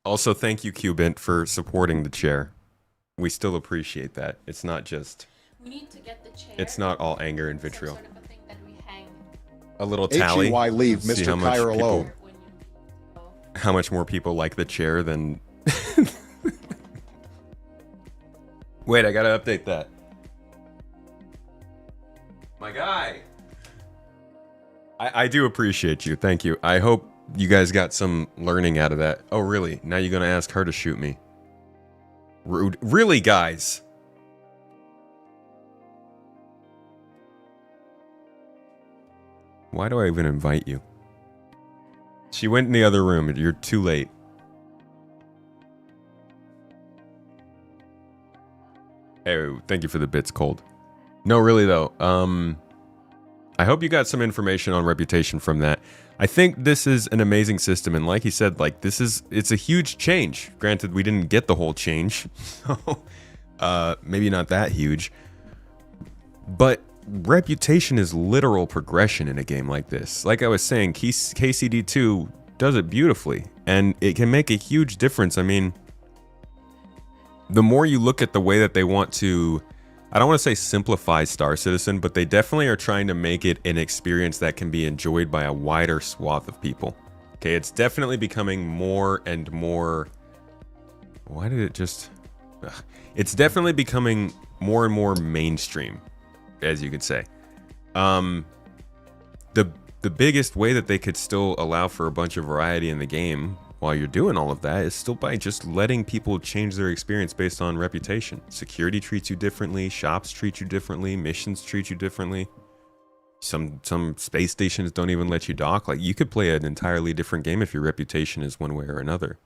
Also, thank you, Cubint, for supporting the chair. We still appreciate that. It's not just... We need to get the chair. It's not all anger and vitriol. Some sort of a thing that we hang. A little tally. H-E-Y leave, See Mr. Cairo. How much more people like the chair than... Wait, I gotta update that. My guy! I do appreciate you. Thank you. I hope you guys got some learning out of that. Oh, really? Now you're gonna ask her to shoot me? Rude. Really, guys? Why do I even invite you? She went in the other room. You're too late. Hey, thank you for the bits, Cold. No, really though. I hope you got some information on reputation from that. I think this is an amazing system, and like he said, like it's a huge change. Granted, we didn't get the whole change, so maybe not that huge. But reputation is literal progression in a game like this. Like I was saying, KCD2 does it beautifully, and it can make a huge difference. I mean, the more you look at the way that they want to, I don't want to say simplify Star Citizen, but they definitely are trying to make it an experience that can be enjoyed by a wider swath of people. Okay, it's definitely becoming more and more... Why did it just... Ugh. It's definitely becoming more and more mainstream, as you could say. The the biggest way that they could still allow for a bunch of variety in the game while you're doing all of that is still by just letting people change their experience based on reputation. Security treats you differently, shops treat you differently, missions treat you differently. Some space stations don't even let you dock. Like, you could play an entirely different game if your reputation is one way or another.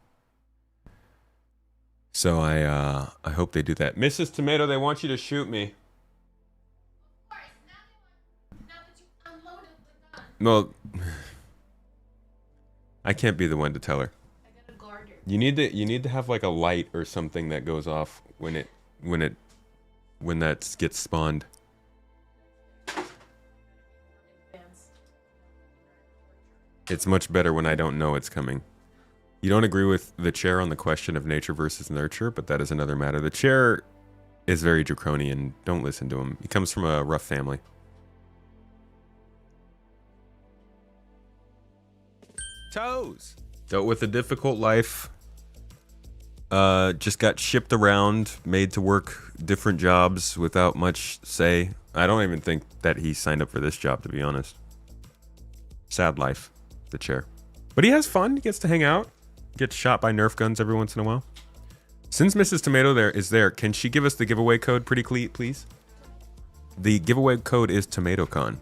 So I hope they do that. Mrs. Tomato, they want you to shoot me. Well, I can't be the one to tell her. You need to have like a light or something that goes off when that gets spawned. It's much better when I don't know it's coming. You don't agree with the chair on the question of nature versus nurture, but that is another matter. The chair is very draconian. Don't listen to him. He comes from a rough family. Toes! Dealt with a difficult life. Just got shipped around, made to work different jobs without much say. I don't even think that he signed up for this job, to be honest. Sad life, the chair. But he has fun. He gets to hang out. Gets shot by Nerf guns every once in a while. Since Mrs. Tomato is there, can she give us the giveaway code pretty please? The giveaway code is TomatoCon.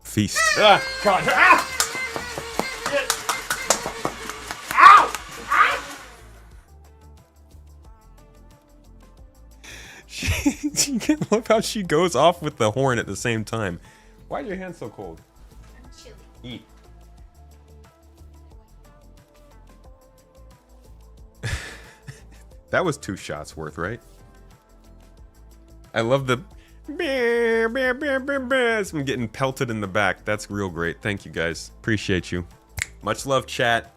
Feast. Ah! God! Ah! You can't love how she goes off with the horn at the same time. Why are your hands so cold? I'm chilly. Eat. That was 2 shots worth, right? I love the I'm getting pelted in the back. That's real great. Thank you guys. Appreciate you. Much love, chat.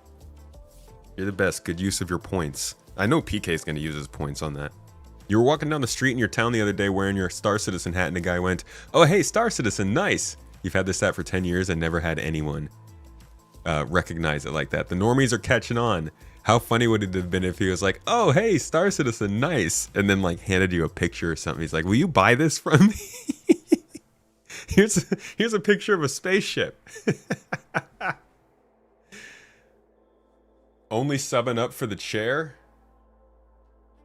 You're the best. Good use of your points. I know PK's gonna use his points on that. You were walking down the street in your town the other day wearing your Star Citizen hat and a guy went, "Oh, hey, Star Citizen, nice." You've had this hat for 10 years and never had anyone recognize it like that. The normies are catching on. How funny would it have been if he was like, "Oh, hey, Star Citizen, nice," and then like handed you a picture or something. He's like, "Will you buy this from me?" Here's a picture of a spaceship. Only subbing up for the chair?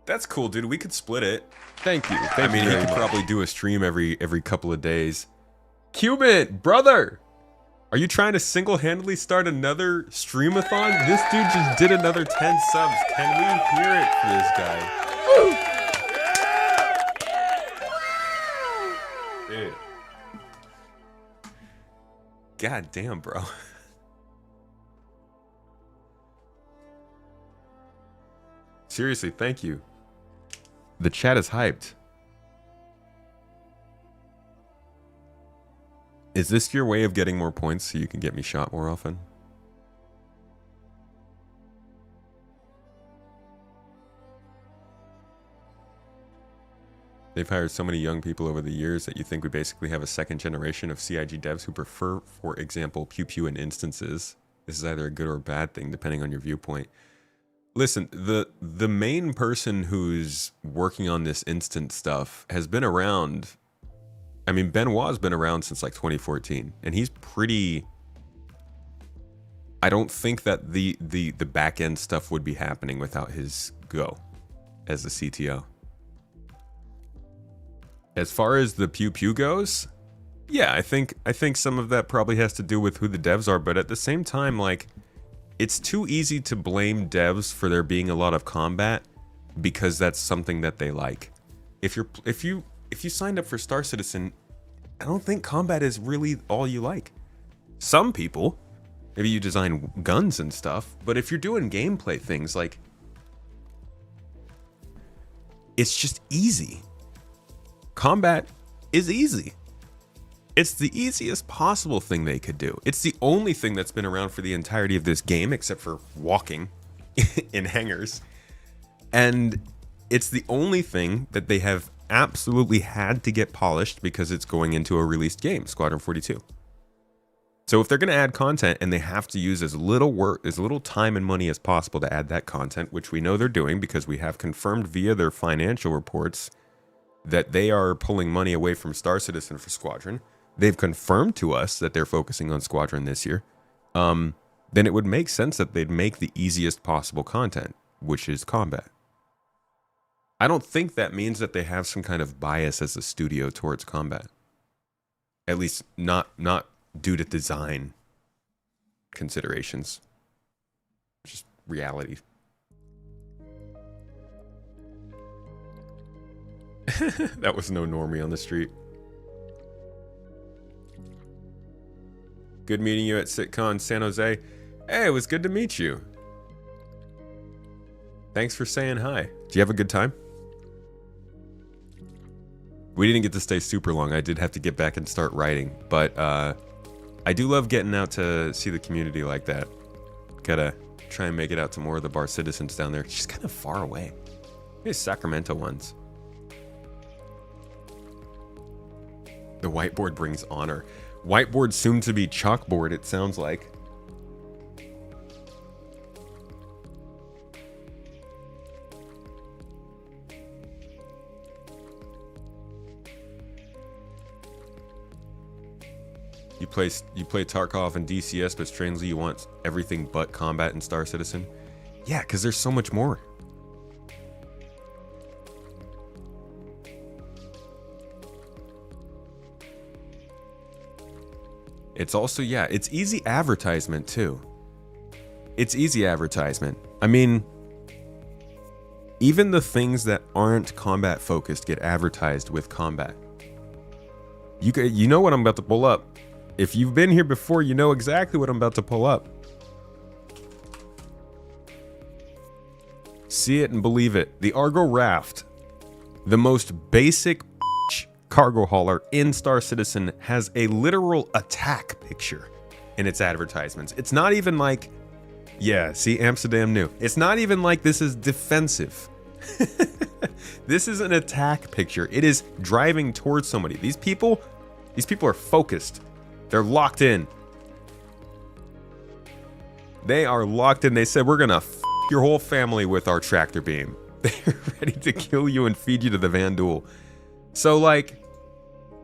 That's cool, dude. We could split it. Thank you. I mean, he could probably do a stream every couple of days. Cubit, brother! Are you trying to single-handedly start another streamathon? This dude just did another 10 subs. Can we hear it for this guy? Dude. God damn, bro. Seriously, thank you. The chat is hyped. Is this your way of getting more points so you can get me shot more often? They've hired so many young people over the years that you think we basically have a second generation of CIG devs who prefer, for example, pew pew in instances. This is either a good or a bad thing, depending on your viewpoint. Listen, the main person who's working on this instant stuff has been around. I mean, Benoit's been around since like 2014, and he's pretty. I don't think that the back end stuff would be happening without his go as the CTO. As far as the pew pew goes, yeah, I think some of that probably has to do with who the devs are, but at the same time, like, it's too easy to blame devs for there being a lot of combat because that's something that they like. If you signed up for Star Citizen, I don't think combat is really all you like. Some people, maybe you design guns and stuff, but if you're doing gameplay things, like, it's just easy. Combat is easy. It's the easiest possible thing they could do. It's the only thing that's been around for the entirety of this game, except for walking in hangars. And it's the only thing that they have absolutely had to get polished because it's going into a released game, Squadron 42. So if they're going to add content and they have to use as little work, as little time and money as possible to add that content, which we know they're doing because we have confirmed via their financial reports that they are pulling money away from Star Citizen for Squadron, they've confirmed to us that they're focusing on Squadron this year, then it would make sense that they'd make the easiest possible content, which is combat. I don't think that means that they have some kind of bias as a studio towards combat. At least not due to design considerations. Just reality. That was no normie on the street. Good meeting you at SitCon San Jose. Hey, it was good to meet you. Thanks for saying hi. Do you have a good time? We didn't get to stay super long. I did have to get back and start writing, but I do love getting out to see the community like that. Gotta try and make it out to more of the bar citizens down there. It's just kind of far away. These Sacramento ones. The whiteboard brings honor. Whiteboard soon to be chalkboard, it sounds like. You play Tarkov and DCS, but strangely you want everything but combat in Star Citizen? Yeah, because there's so much more. It's also, yeah, it's easy advertisement too. It's easy advertisement. I mean, even the things that aren't combat focused get advertised with combat. You know what I'm about to pull up. If you've been here before, you know exactly what I'm about to pull up. See it and believe it. The Argo Raft, the most basic cargo hauler in Star Citizen, has a literal attack picture in its advertisements. It's not even like, yeah, see, Amsterdam knew. It's not even like this is defensive. This is an attack picture. It is driving towards somebody. These people are focused. They're locked in. They are locked in. They said, we're gonna f your whole family with our tractor beam. They're ready to kill you and feed you to the Vandul. So, like,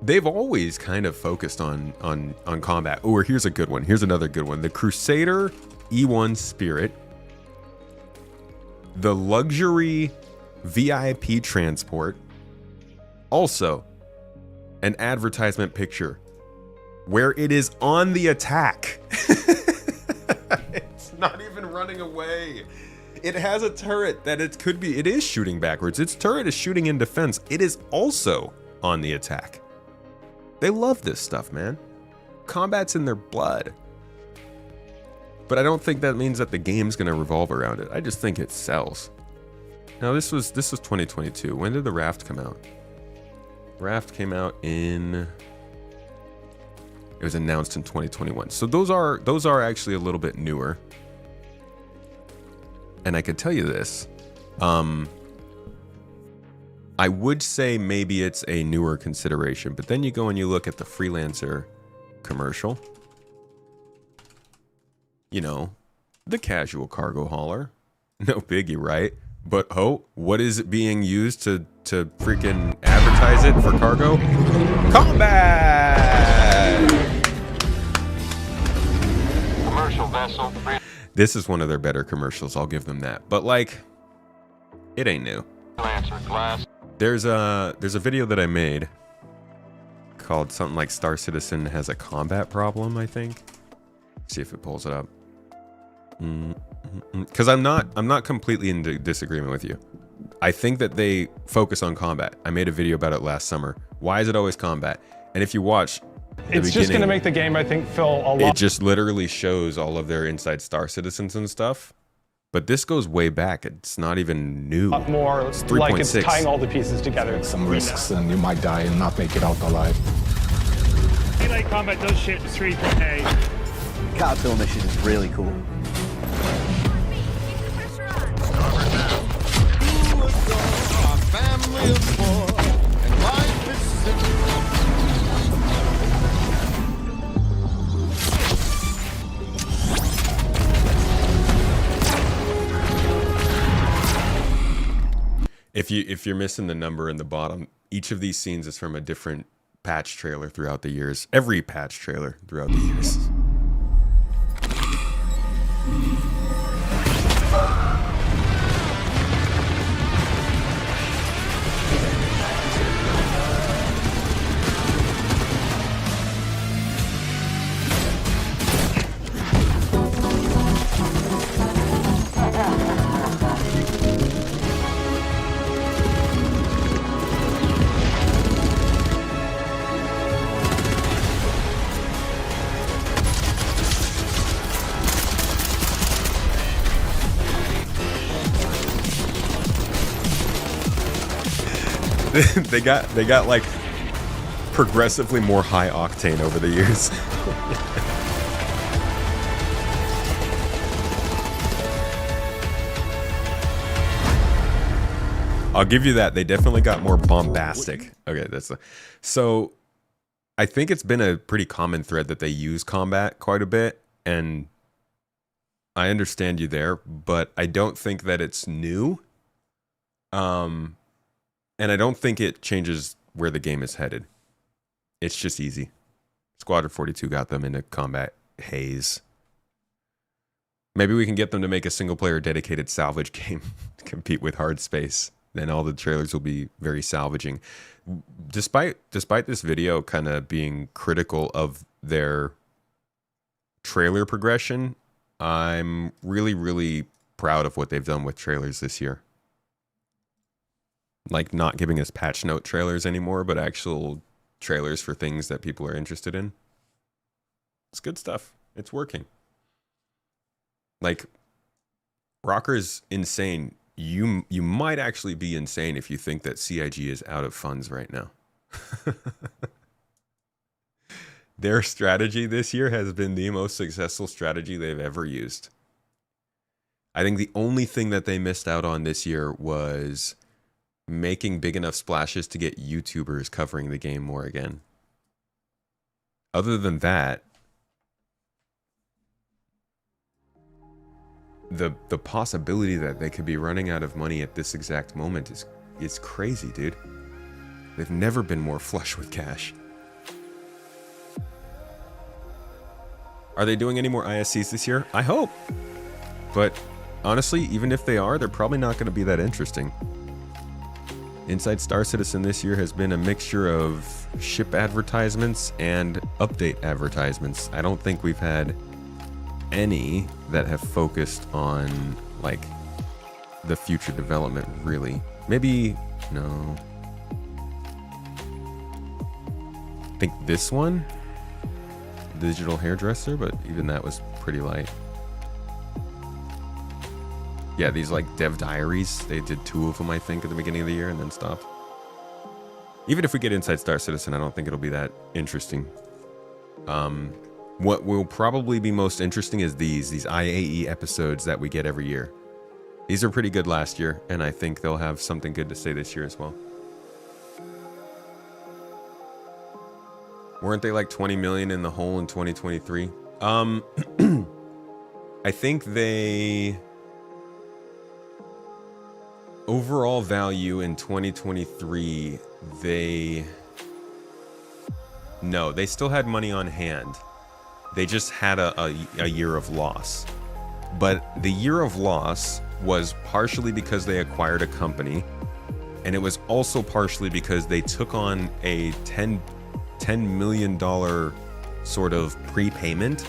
they've always kind of focused on combat. Oh, here's a good one. Here's another good one. The Crusader E1 Spirit. The luxury VIP transport. Also, an advertisement picture where it is on the attack. It's not even running away. It has a turret that it is shooting backwards. Its turret is shooting in defense. It is also on the attack. They love this stuff, man. Combat's in their blood. But I don't think that means that the game's gonna revolve around it. I just think it sells. Now this was 2022. When did the Raft come out? Raft came out in... It was announced in 2021. So those are actually a little bit newer. And I could tell you this. I would say maybe it's a newer consideration, but then you go and you look at the Freelancer commercial. You know, the casual cargo hauler. No biggie, right? But oh, what is it being used to freaking advertise it for cargo? Combat! Commercial vessel. This is one of their better commercials, I'll give them that. But like, it ain't new. There's a video that I made called something like Star Citizen has a combat problem, I think. See if it pulls it up. Because I'm not completely in disagreement with you. I think that they focus on combat. I made a video about it last summer. Why is it always combat? And if you watch it's just going to make the game, I think, feel a lot. It just literally shows all of their inside Star Citizens and stuff. But this goes way back. It's not even new. More it's like it's tying all the pieces together. Some risks and you might die and not make it out alive. Melee combat does shit 3.8. Caterpillar mission is really cool. If you're missing the number in the bottom, each of these scenes is from a different patch trailer throughout the years. Every patch trailer throughout the years. they got like progressively more high octane over the years. I'll give you that. They definitely got more bombastic. Okay, so I think it's been a pretty common thread that they use combat quite a bit, and I understand you there, but I don't think that it's new. And I don't think it changes where the game is headed. It's just easy. Squadron 42 got them into combat haze. Maybe we can get them to make a single-player dedicated salvage game to compete with Hard Space. Then all the trailers will be very salvaging. Despite this video kind of being critical of their trailer progression, I'm really, really proud of what they've done with trailers this year. Like, not giving us patch note trailers anymore, but actual trailers for things that people are interested in. It's good stuff. It's working. Like, Rocker's insane. You might actually be insane if you think that CIG is out of funds right now. Their strategy this year has been the most successful strategy they've ever used. I think the only thing that they missed out on this year was making big enough splashes to get YouTubers covering the game more again. Other than that, the possibility that they could be running out of money at this exact moment is crazy, dude. They've never been more flush with cash. Are they doing any more ISCs this year? I hope. But honestly, even if they are, they're probably not going to be that interesting. Inside Star Citizen this year has been a mixture of ship advertisements and update advertisements. I don't think we've had any that have focused on, like, the future development, really. Maybe, no. I think this one, Digital Hairdresser, but even that was pretty light. Yeah, these like dev diaries, they did 2 of them, I think, at the beginning of the year and then stopped. Even if we get Inside Star Citizen, I don't think it'll be that interesting. What will probably be most interesting is these IAE episodes that we get every year. These are pretty good last year, and I think they'll have something good to say this year as well. Weren't they like 20 million in the hole in 2023? I think they... Overall value in 2023, no, they still had money on hand. They just had a year of loss. But the year of loss was partially because they acquired a company, and it was also partially because they took on a $10 million sort of prepayment,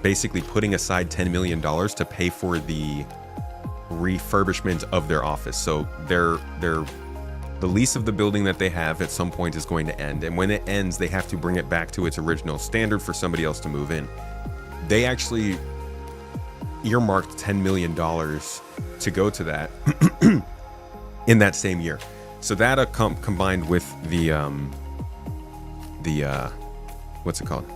basically putting aside $10 million to pay for the refurbishment of their office. So the lease of the building that they have at some point is going to end, and when it ends, they have to bring it back to its original standard for somebody else to move in. They actually earmarked $10 million to go to that in that same year. So that combined with the what's it called?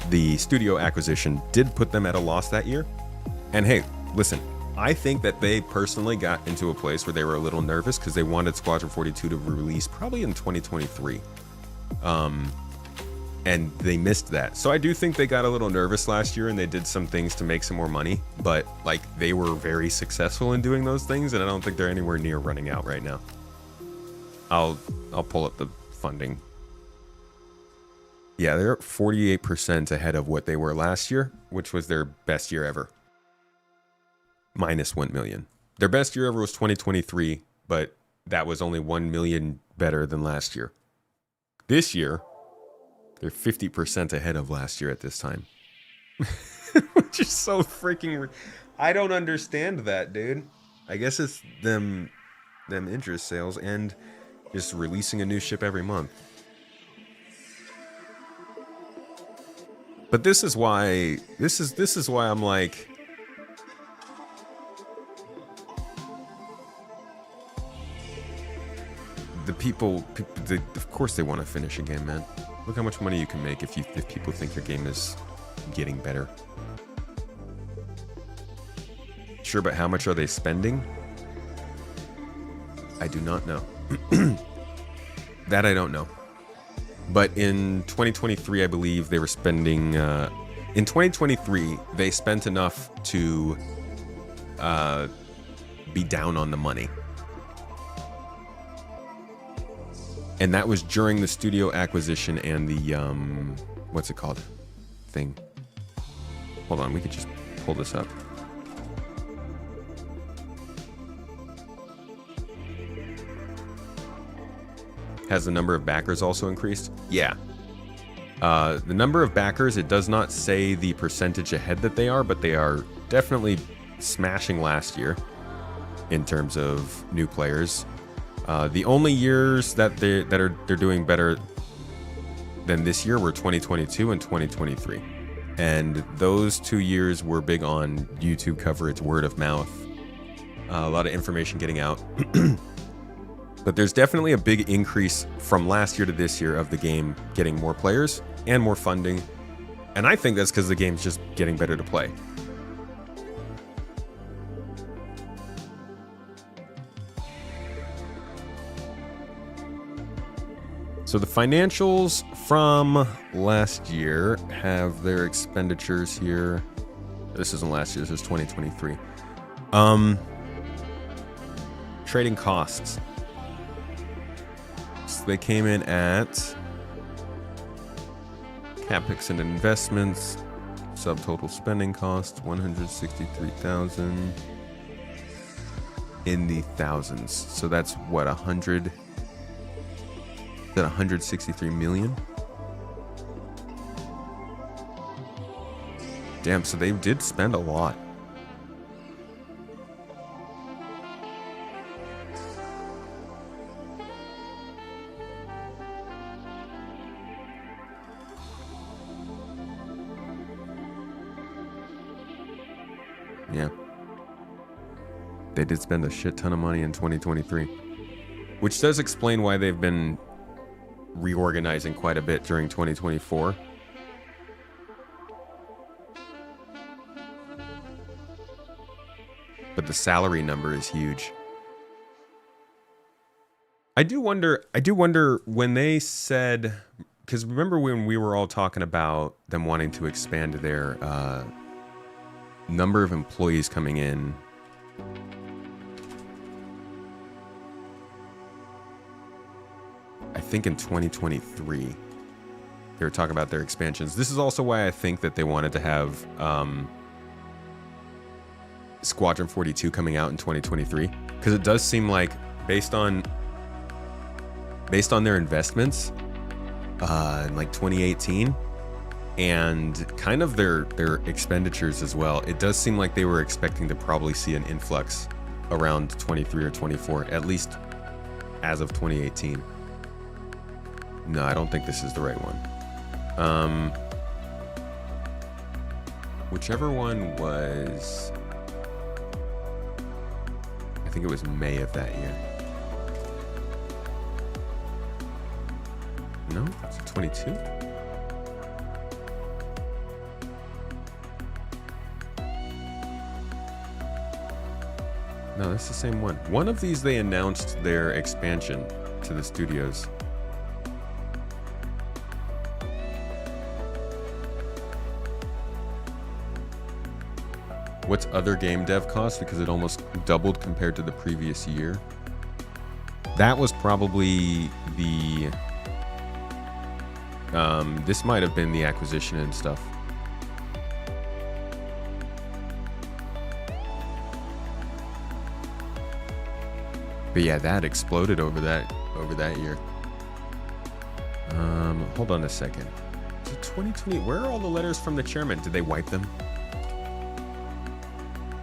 The studio acquisition did put them at a loss that year. And hey, listen, I think that they personally got into a place where they were a little nervous because they wanted Squadron 42 to release probably in 2023. And they missed that. So I do think they got a little nervous last year and they did some things to make some more money, but like they were very successful in doing those things, and I don't think they're anywhere near running out right now. I'll pull up the funding. Yeah, they're 48% ahead of what they were last year, which was their best year ever. Minus 1 million. Their best year ever was 2023, but that was only 1 million better than last year. This year, they're 50% ahead of last year at this time. Which is so freaking... I don't understand that, dude. I guess it's them interest sales and just releasing a new ship every month. But this is why I'm like, the people of course they want to finish a game, man. Look how much money you can make if people think your game is getting better. Sure, but how much are they spending? I do not know. That I don't know. But in 2023, I believe they were spending... in 2023, they spent enough to be down on the money. And that was during the studio acquisition and the... what's it called? Thing. Hold on, we could just pull this up. Has the number of backers also increased? Yeah. The number of backers, it does not say the percentage ahead that they are, but they are definitely smashing last year in terms of new players. The only years that they're doing better than this year were 2022 and 2023. And those 2 years were big on YouTube coverage, word of mouth, a lot of information getting out. But there's definitely a big increase from last year to this year of the game getting more players and more funding. And I think that's because the game's just getting better to play. So the financials from last year have their expenditures here. This isn't last year, this is 2023. Trading costs. So they came in at CapEx and investments, subtotal spending costs, 163,000 in the thousands. So that's what, 163 million? Damn, so they did spend a lot. Yeah. They did spend a shit ton of money in 2023. Which does explain why they've been reorganizing quite a bit during 2024. But the salary number is huge. I do wonder when they said, because remember when we were all talking about them wanting to expand their number of employees coming in. I think in 2023 they were talking about their expansions. This is also why I think that they wanted to have Squadron 42 coming out in 2023, because it does seem like based on their investments in like 2018 and kind of their expenditures as well, it does seem like they were expecting to probably see an influx around 23 or 24, at least as of 2018. No, I don't think this is the right one. Whichever one was, I think it was May of that year. No, it's 22. No, that's the same one. One of these they announced their expansion to the studios. What's other game dev cost? Because it almost doubled compared to the previous year. That was probably the This might have been the acquisition and stuff. But yeah, that exploded over that year. Hold on a second. So 2020, where are all the letters from the chairman? Did they wipe them?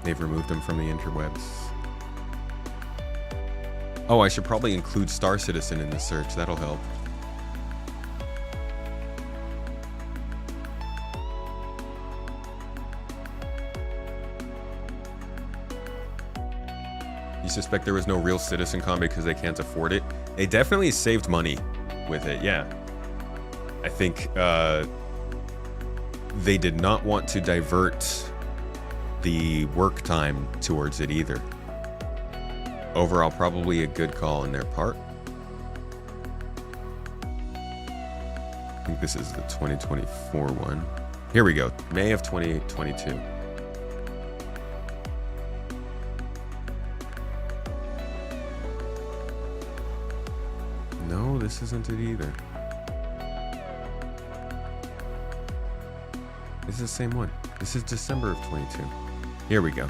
They've removed them from the interwebs. Oh, I should probably include Star Citizen in the search. That'll help. You suspect there was no real CitizenCon because they can't afford it? They definitely saved money with it, yeah. I think they did not want to divert the work time towards it either. Overall, probably a good call on their part. I think this is the 2024 one. Here we go, May of 2022. No, this isn't it either. This is the same one. This is December of 22. Here we go.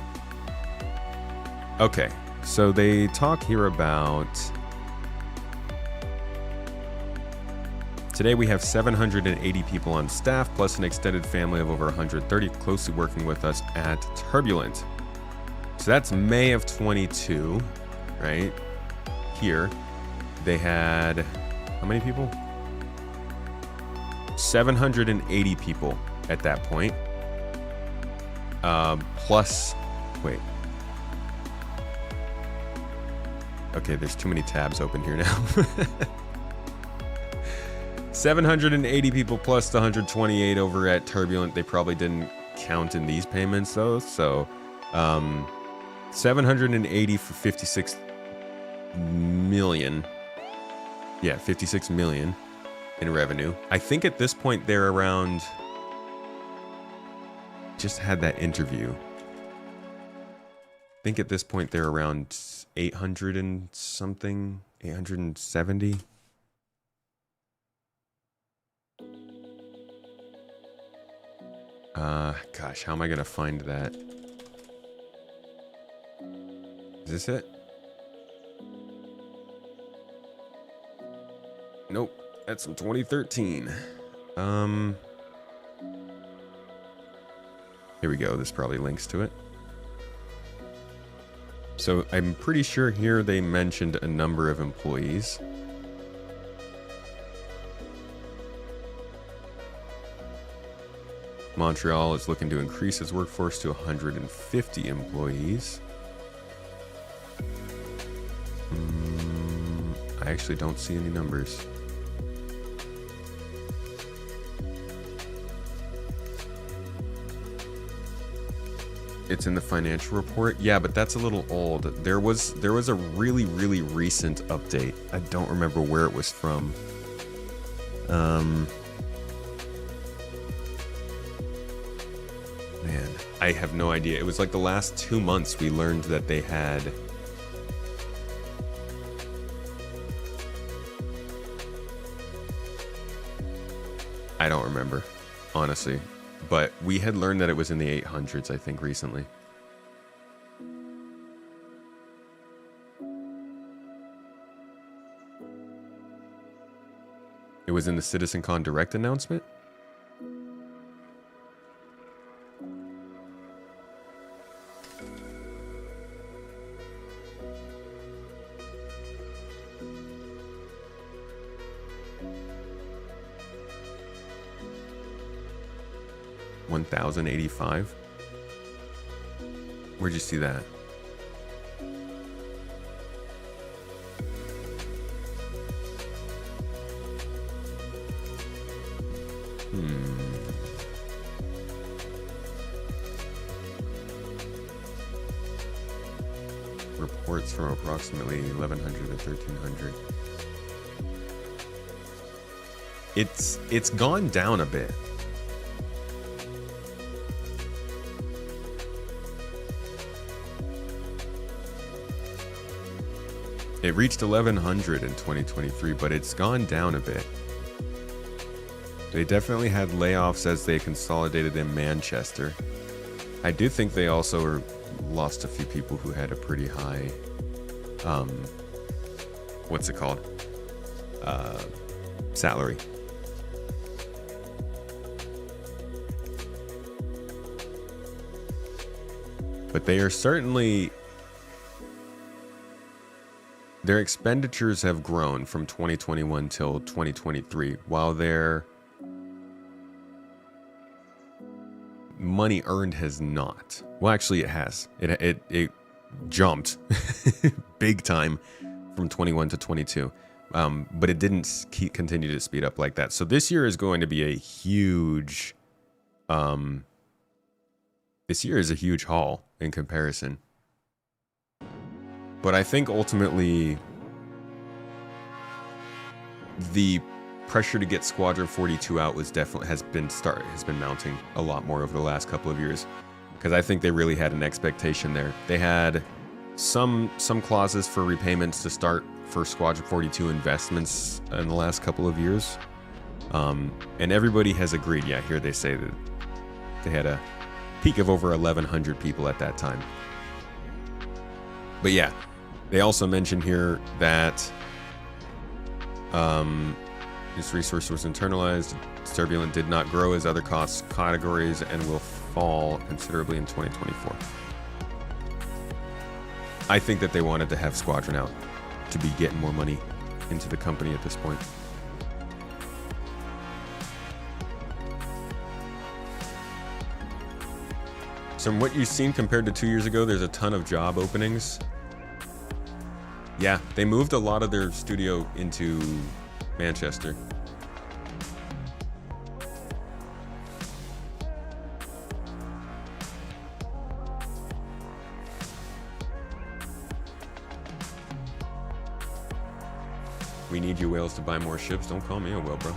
Okay, so they talk here about... Today we have 780 people on staff, plus an extended family of over 130 closely working with us at Turbulent. So that's May of 22, right? Here. They had, how many people? 780 people at that point. Plus, wait. Okay, there's too many tabs open here now. 780 people plus the 128 over at Turbulent. They probably didn't count in these payments though. So, 780 for 56 million. Yeah, 56 million in revenue. I think at this point they're around... Just had that interview. I think at this point they're around 800 and something, 870. Gosh, how am I gonna find that? Is this it? Nope, that's from 2013. Here we go, this probably links to it. So I'm pretty sure here they mentioned a number of employees. Montreal is looking to increase its workforce to 150 employees. I actually don't see any numbers. It's in the financial report. Yeah, but that's a little old. There was a really recent update. I don't remember where it was from. Man, I have no idea. It was like the last 2 months we learned that they had... I don't remember, honestly. But we had learned that it was in the 800s, I think, recently. It was in the CitizenCon Direct announcement? $1,085. Where'd you see that? Reports from approximately 1,100 to 1,300. It's gone down a bit. It reached 1,100 in 2023, but it's gone down a bit. They definitely had layoffs as they consolidated in Manchester. I do think they also lost a few people who had a pretty high, what's it called? Salary. But they are certainly, their expenditures have grown from 2021 till 2023, while their money earned has not. Well, actually, it has. It jumped big time from 21 to 22, but it didn't continue to speed up like that. So this year is going to be a huge. This year is a huge haul in comparison. But I think ultimately the pressure to get Squadron 42 out was definitely has been mounting a lot more over the last couple of years, because I think they really had an expectation there. They had some clauses for repayments to start for Squadron 42 investments in the last couple of years, and everybody has agreed. Yeah, here they say that they had a peak of over 1,100 people at that time. But yeah, they also mention here that this resource was internalized. Turbulent did not grow as other cost categories and will fall considerably in 2024. I think that they wanted to have Squadron out to be getting more money into the company at this point. So from what you've seen compared to 2 years ago, there's a ton of job openings. Yeah, they moved a lot of their studio into Manchester. We need you whales to buy more ships. Don't call me a whale, bro.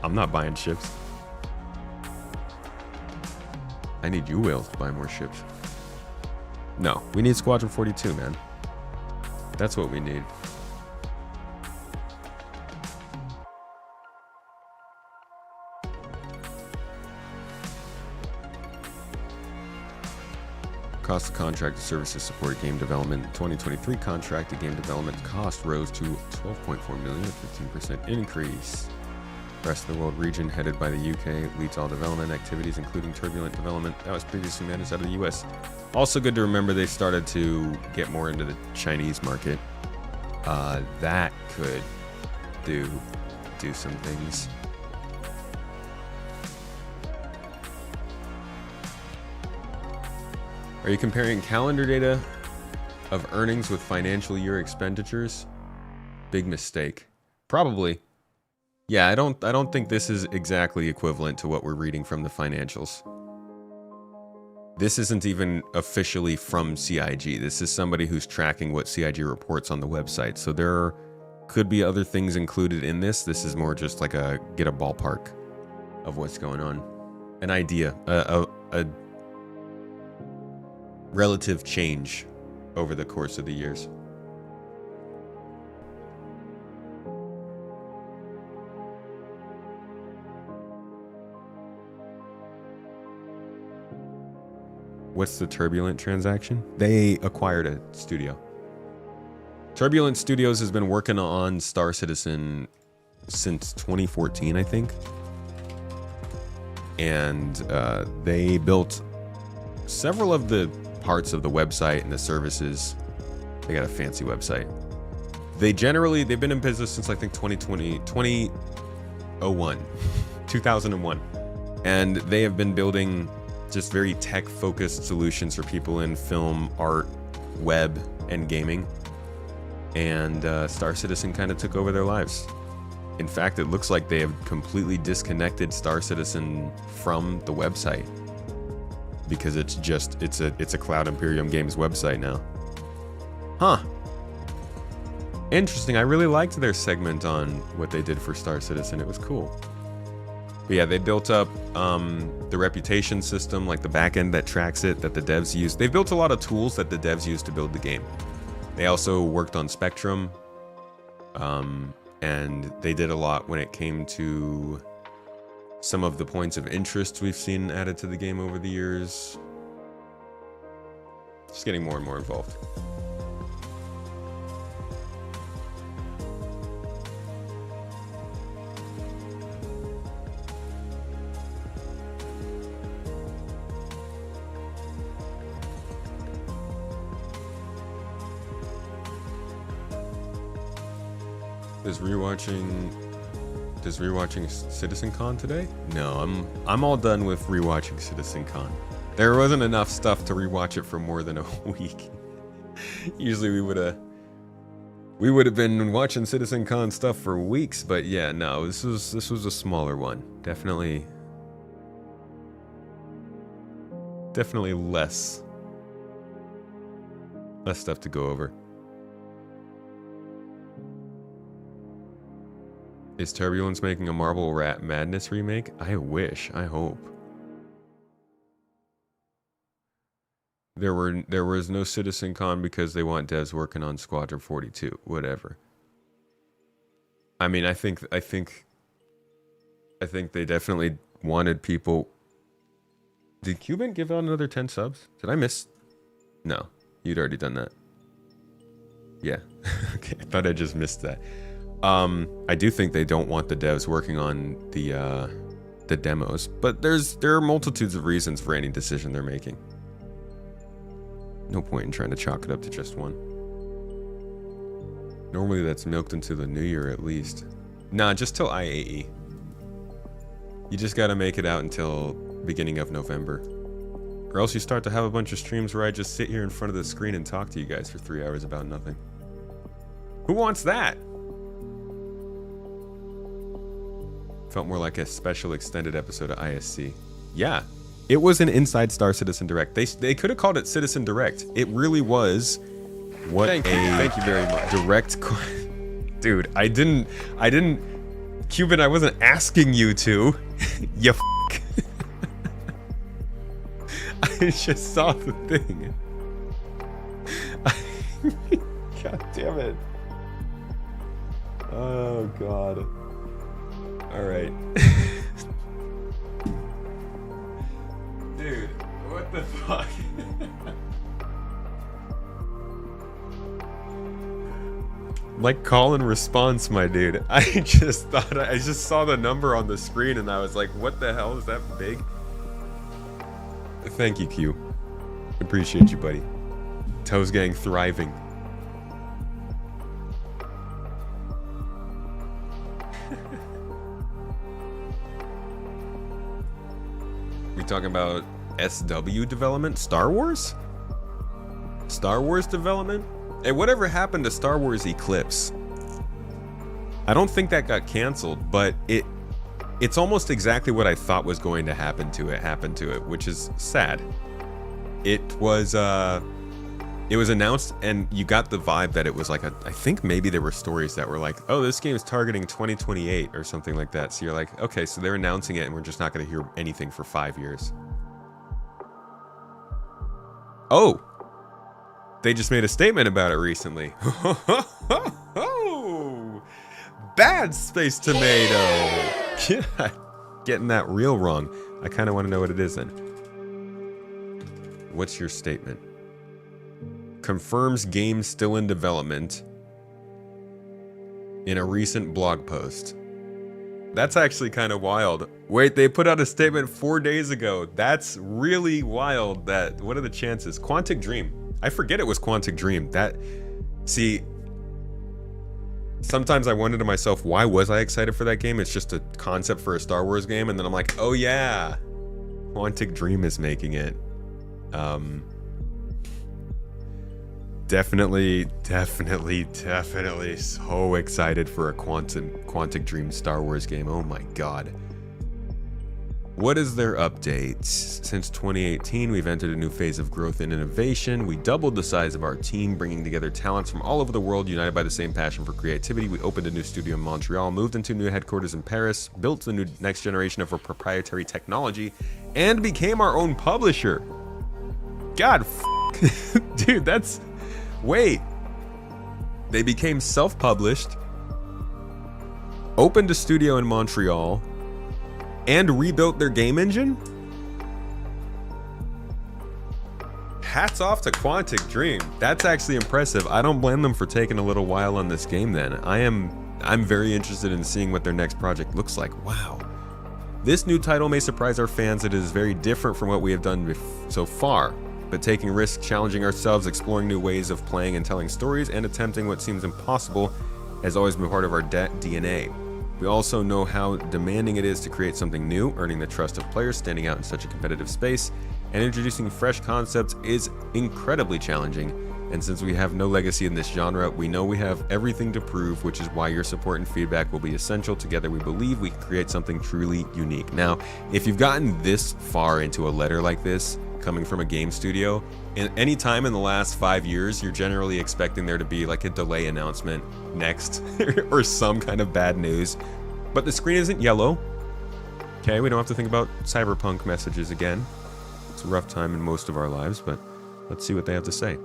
I'm not buying ships. I need you whales to buy more ships. No, we need Squadron 42, man. That's what we need. Cost of contracted services support game development. 2023 contracted game development cost rose to 12.4 million, a 15% increase. Rest of the world region headed by the UK leads all development activities, including turbulent development that was previously managed out of the US. Also good to remember they started to get more into the Chinese market. That could do some things. Are you comparing calendar data of earnings with financial year expenditures? Big mistake. Probably. Yeah, I don't think this is exactly equivalent to what we're reading from the financials. This isn't even officially from CIG. This is somebody who's tracking what CIG reports on the website. So there could be other things included in this. This is more just like get a ballpark of what's going on. An idea, a relative change over the course of the years. What's the Turbulent transaction? They acquired a studio. Turbulent Studios has been working on Star Citizen since 2014, I think. And they built several of the parts of the website and the services. They got a fancy website. They've been in business since I think 2001. And they have been building just very tech-focused solutions for people in film, art, web, and gaming. And Star Citizen kind of took over their lives. In fact, it looks like they have completely disconnected Star Citizen from the website, because it's a Cloud Imperium Games website now. Huh. Interesting. I really liked their segment on what they did for Star Citizen. It was cool. But yeah, they built up the reputation system, like the backend that tracks it, that the devs use. They've built a lot of tools that the devs use to build the game. They also worked on Spectrum. and they did a lot when it came to some of the points of interest we've seen added to the game over the years. Just getting more and more involved. Does rewatching Citizen Con today? No, I'm all done with rewatching Citizen Con. There wasn't enough stuff to rewatch it for more than a week. Usually we would have been watching Citizen Con stuff for weeks, but yeah, no, this was a smaller one. Definitely less stuff to go over. Is Turbulence making a Marble Rat Madness remake? I wish. I hope. There was no Citizen Con because they want devs working on Squadron 42. Whatever. I mean, I think they definitely wanted people. Did Cuban give out another 10 subs? Did I miss? No, you'd already done that. Yeah. Okay, I thought I just missed that. I do think they don't want the devs working on the demos, but there are multitudes of reasons for any decision they're making. No point in trying to chalk it up to just one. Normally that's milked into the new year at least. Nah, just till IAE. You just gotta make it out until beginning of November. Or else you start to have a bunch of streams where I just sit here in front of the screen and talk to you guys for 3 hours about nothing. Who wants that? Felt more like a special extended episode of ISC. Yeah, it was an Inside Star Citizen Direct. They could have called it Citizen Direct. It really was. What thank you very much. Direct. Dude, I didn't. Cuban, I wasn't asking you to. You f***. I just saw the thing. God damn it. Oh God. All right. Dude, what the fuck? Like call and response, my dude. I just saw the number on the screen and I was like, what the hell is that big? Thank you, Q. Appreciate you, buddy. Toes Gang thriving. We talking about SW development? Star Wars? Star Wars development? Hey, whatever happened to Star Wars Eclipse? I don't think that got canceled, but it's almost exactly what I thought was going to happen to it, which is sad. It was announced and you got the vibe that it was like I think maybe there were stories that were like, oh, this game's targeting 2028 or something like that. So you're like, okay, so they're announcing it and we're just not going to hear anything for 5 years. Oh, they just made a statement about it recently. Bad Space Tomato. Yeah, getting that real wrong. I kind of want to know what it is then. What's your statement? Confirms game still in development in a recent blog post. That's actually kind of wild. Wait, they put out a statement 4 days ago. That's really wild. What are the chances? Quantic Dream. I forget it was Quantic Dream. See, sometimes I wonder to myself, why was I excited for that game? It's just a concept for a Star Wars game, and then I'm like, oh yeah, Quantic Dream is making it. Definitely so excited for a Quantic Dream Star Wars game. Oh my god. What is their update? Since 2018, we've entered a new phase of growth and innovation. We doubled the size of our team, bringing together talents from all over the world, united by the same passion for creativity. We opened a new studio in Montreal, moved into new headquarters in Paris, built the new next generation of our proprietary technology, and became our own publisher. God, dude, that's... Wait. They became self-published, opened a studio in Montreal, and rebuilt their game engine? Hats off to Quantic Dream. That's actually impressive. I don't blame them for taking a little while on this game then. I'm very interested in seeing what their next project looks like. Wow. This new title may surprise our fans. It is very different from what we have done so far, but taking risks, challenging ourselves, exploring new ways of playing and telling stories, and attempting what seems impossible has always been part of our DNA. We also know how demanding it is to create something new, earning the trust of players, standing out in such a competitive space, and introducing fresh concepts is incredibly challenging. And since we have no legacy in this genre, we know we have everything to prove, which is why your support and feedback will be essential. Together we believe we can create something truly unique. Now, if you've gotten this far into a letter like this, coming from a game studio, in any time in the last 5 years, you're generally expecting there to be like a delay announcement next or some kind of bad news. But the screen isn't yellow. Okay, we don't have to think about cyberpunk messages again. It's a rough time in most of our lives, but let's see what they have to say.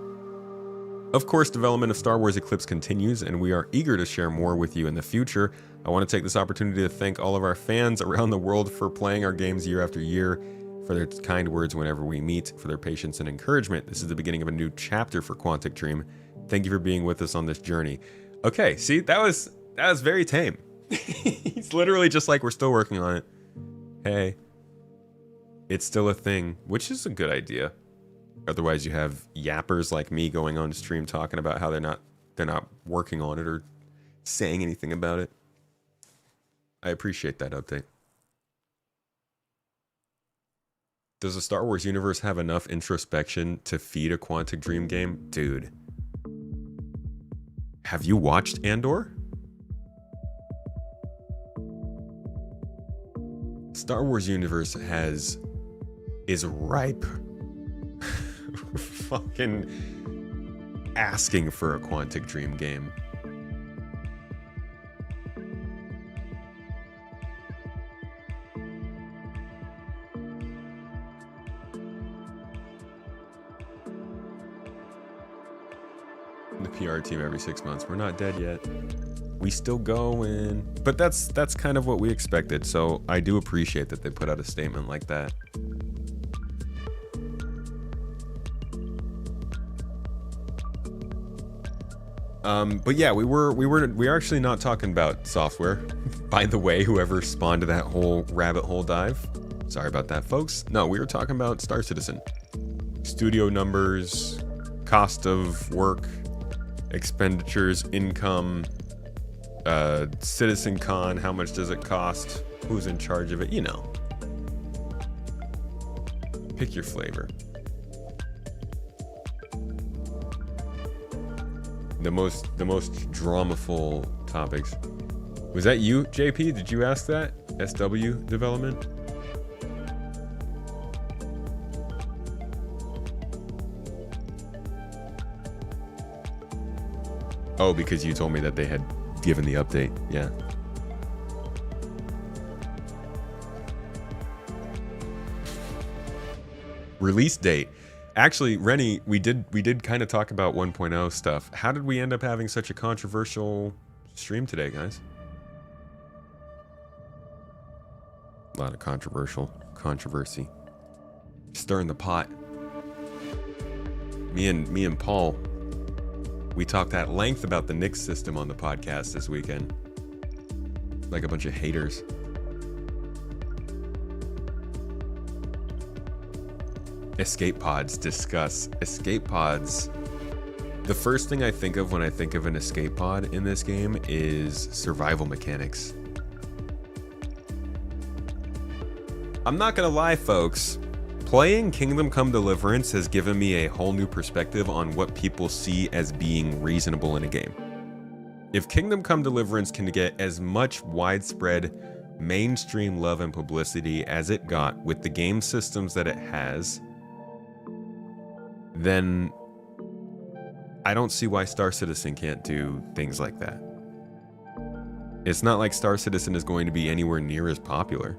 Of course, development of Star Wars Eclipse continues, and we are eager to share more with you in the future. I want to take this opportunity to thank all of our fans around the world for playing our games year after year, for their kind words whenever we meet, for their patience and encouragement. This is the beginning of a new chapter for Quantic Dream. Thank you for being with us on this journey. Okay, see, that was very tame. He's literally just like, we're still working on it. Hey, it's still a thing, which is a good idea. Otherwise, you have yappers like me going on stream talking about how they're not working on it or saying anything about it. I appreciate that update. Does the Star Wars universe have enough introspection to feed a Quantic Dream game? Dude. Have you watched Andor? Star Wars universe is ripe. Fucking asking for a Quantic Dream game. The PR team every 6 months. We're not dead yet. We still going. But that's kind of what we expected, so I do appreciate that they put out a statement like that. But yeah, we're actually not talking about software. By the way, whoever spawned that whole rabbit hole dive, sorry about that, folks. No, we were talking about Star Citizen. Studio numbers, cost of work, expenditures, income, Citizen Con, how much does it cost, who's in charge of it, you know. Pick your flavor. The most dramaful topics. Was that you, JP? Did you ask that? SW development? Oh, because you told me that they had given the update. Yeah. Release date. Actually, Rennie, we did kind of talk about 1.0 stuff. How did we end up having such a controversial stream today, guys? A lot of controversy. Stirring the pot. Me and Paul, we talked at length about the Nix system on the podcast this weekend. Like a bunch of haters. Escape pods, discuss. Escape pods. The first thing I think of when I think of an escape pod in this game is survival mechanics. I'm not gonna lie, folks. Playing Kingdom Come Deliverance has given me a whole new perspective on what people see as being reasonable in a game. If Kingdom Come Deliverance can get as much widespread mainstream love and publicity as it got with the game systems that it has, then I don't see why Star Citizen can't do things like that. It's not like Star Citizen is going to be anywhere near as popular.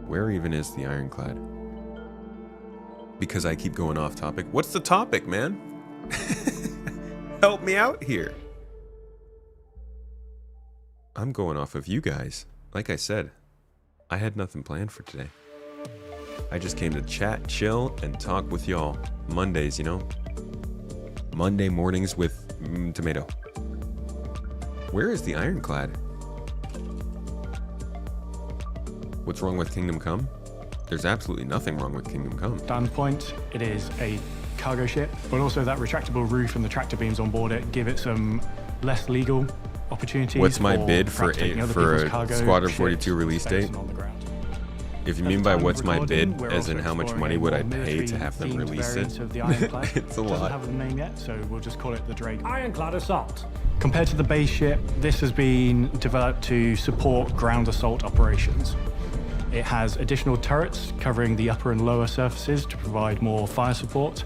Where even is the Ironclad? Because I keep going off topic. What's the topic, man? Help me out here. I'm going off of you guys. Like I said, I had nothing planned for today. I just came to chat, chill, and talk with y'all. Mondays, you know? Monday mornings with tomato. Where is the ironclad? What's wrong with Kingdom Come? There's absolutely nothing wrong with Kingdom Come. Standpoint, it is a cargo ship, but also that retractable roof and the tractor beams on board it give it some less legal opportunities. What's my bid for a Squadron 42 release date? If you mean by what's my bid, as in how much money would I pay to have them release it, it's a lot. Doesn't have a name yet, so we'll just call it the Drake. Ironclad Assault. Compared to the base ship, this has been developed to support ground assault operations. It has additional turrets covering the upper and lower surfaces to provide more fire support.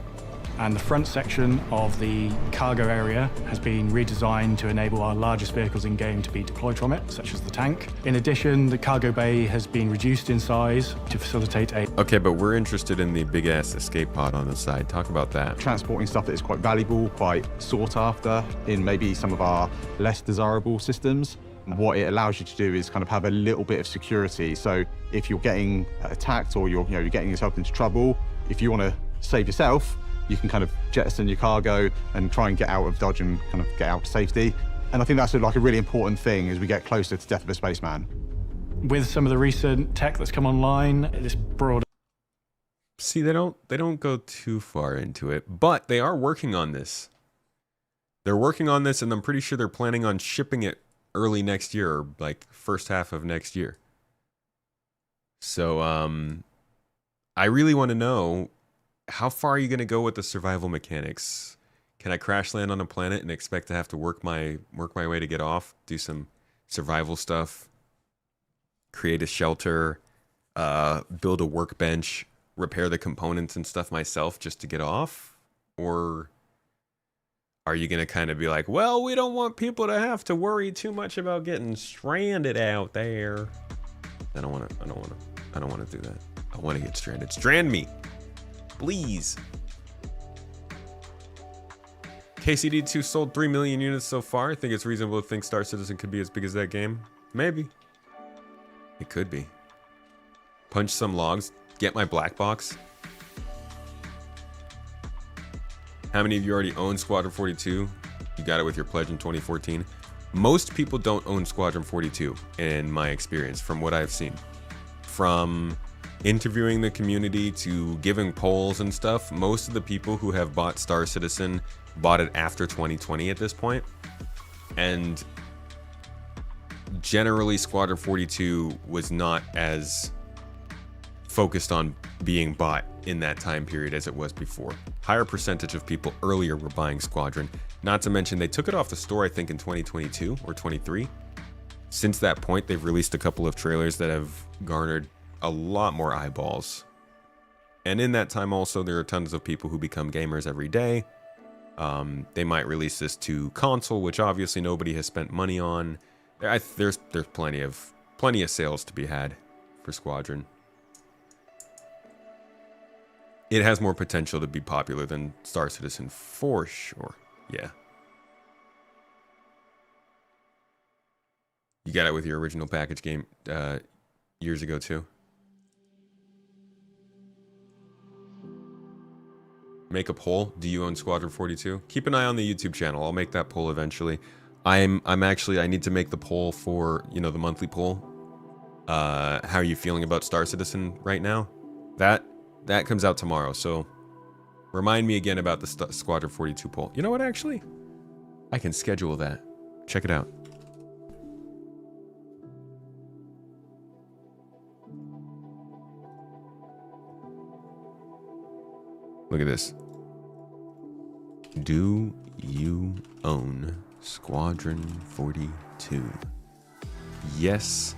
And the front section of the cargo area has been redesigned to enable our largest vehicles in-game to be deployed from it, such as the tank. In addition, the cargo bay has been reduced in size to facilitate a... Okay, but we're interested in the big-ass escape pod on the side. Talk about that. Transporting stuff that is quite valuable, quite sought after in maybe some of our less desirable systems. What it allows you to do is kind of have a little bit of security. So if you're getting attacked or you're getting yourself into trouble, if you want to save yourself, you can kind of jettison your cargo and try and get out of Dodge and kind of get out to safety. And I think that's like a really important thing as we get closer to Death of a Spaceman. With some of the recent tech that's come online, this broad... See, they don't go too far into it, but they are working on this. They're working on this, and I'm pretty sure they're planning on shipping it early next year, or like first half of next year. So, I really want to know, how far are you going to go with the survival mechanics? Can I crash land on a planet and expect to have to work my way to get off, do some survival stuff, create a shelter, build a workbench, repair the components and stuff myself just to get off? Or are you going to kind of be like, well, we don't want people to have to worry too much about getting stranded out there? I don't want to do that. I want to get stranded. Strand me, please. KCD2 sold 3 million units so far. I think it's reasonable to think Star Citizen could be as big as that game. Maybe. It could be. Punch some logs. Get my black box. How many of you already own Squadron 42? You got it with your pledge in 2014. Most people don't own Squadron 42, in my experience, from what I've seen. From interviewing the community to giving polls and stuff, most of the people who have bought Star Citizen bought it after 2020 at this point. And generally, Squadron 42 was not as focused on being bought in that time period as it was before. Higher percentage of people earlier were buying Squadron. Not to mention, they took it off the store, I think, in 2022 or 23. Since that point, they've released a couple of trailers that have garnered a lot more eyeballs. And in that time also, there are tons of people who become gamers every day. They might release this to console, which obviously nobody has spent money on. There's plenty of sales to be had for Squadron. It has more potential to be popular than Star Citizen for sure. Yeah. You got it with your original package game years ago too. Make a poll. Do you own Squadron 42? Keep an eye on the YouTube channel. I'll make that poll eventually. I need to make the poll for, the monthly poll. How are you feeling about Star Citizen right now? That comes out tomorrow, so remind me again about the Squadron 42 poll. You know what, actually? I can schedule that. Check it out. Look at this. Do you own Squadron 42? Yes.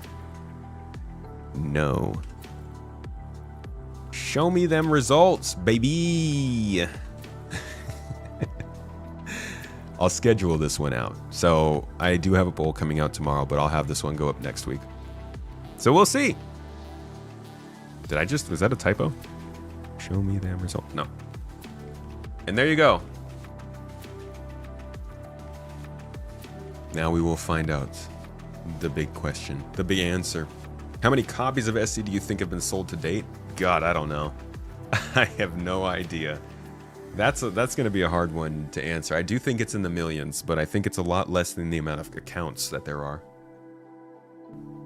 No. Show me them results, baby. I'll schedule this one out. So I do have a poll coming out tomorrow, but I'll have this one go up next week. So we'll see. Was that a typo? Show me them results. No. And there you go. Now we will find out the big question, the big answer. How many copies of SC do you think have been sold to date? God, I don't know. I have no idea. That's going to be a hard one to answer. I do think it's in the millions, but I think it's a lot less than the amount of accounts that there are.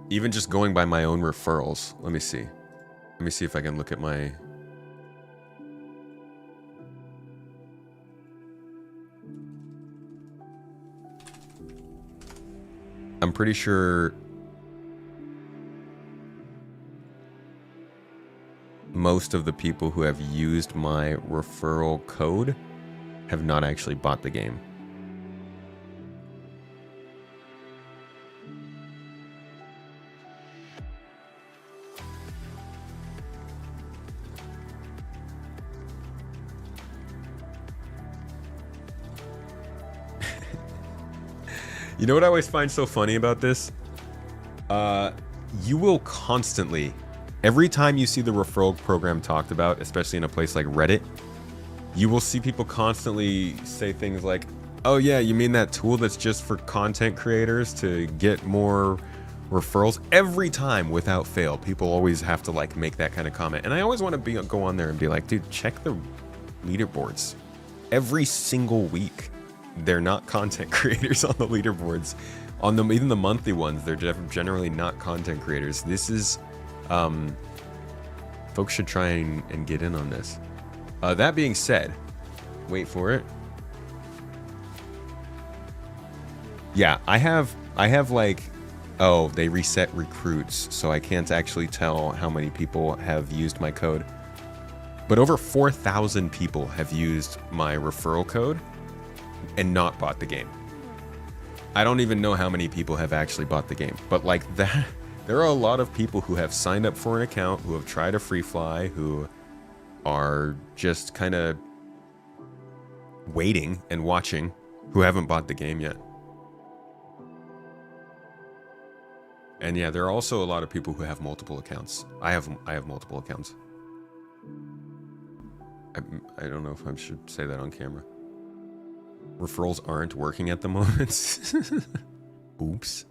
Even just going by my own referrals. Let me see. Let me see if I can look at my... I'm pretty sure most of the people who have used my referral code have not actually bought the game. You know what I always find so funny about this? You will constantly, every time you see the referral program talked about, especially in a place like Reddit, you will see people constantly say things like, oh yeah, you mean that tool that's just for content creators to get more referrals? Every time, without fail, people always have to like make that kind of comment. And I always want to go on there and be like, dude, check the leaderboards. Every single week. They're not content creators on the leaderboards. On them, even the monthly ones, they're generally not content creators. This is, folks should try and get in on this. That being said, wait for it. Yeah, I have like, oh, they reset recruits, so I can't actually tell how many people have used my code. But over 4,000 people have used my referral code and not bought the game. I don't even know how many people have actually bought the game, but like that, there are a lot of people who have signed up for an account, who have tried a free fly, who are just kind of waiting and watching, who haven't bought the game yet. And yeah, there are also a lot of people who have multiple accounts. I have multiple accounts. I don't know if I should say that on camera. Referrals aren't working at the moment. Oops.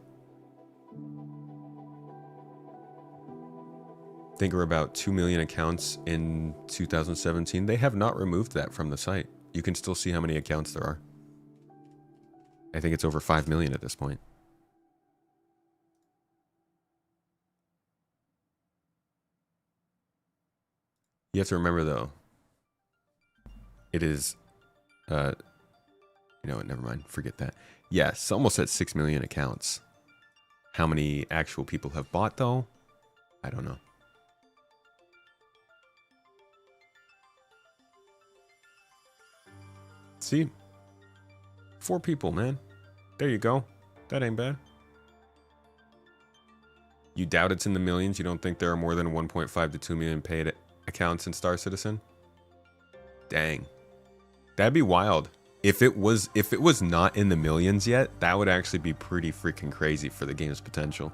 I think we're about 2 million accounts in 2017. They have not removed that from the site. You can still see how many accounts there are. I think it's over 5 million at this point. You have to remember though, it is, you know what, never mind, forget that. Yes, almost at 6 million accounts. How many actual people have bought though? I don't know. See? 4 people, man. There you go. That ain't bad. You doubt it's in the millions? You don't think there are more than 1.5 to 2 million paid accounts in Star Citizen? Dang. That'd be wild. If it was not in the millions yet, that would actually be pretty freaking crazy for the game's potential.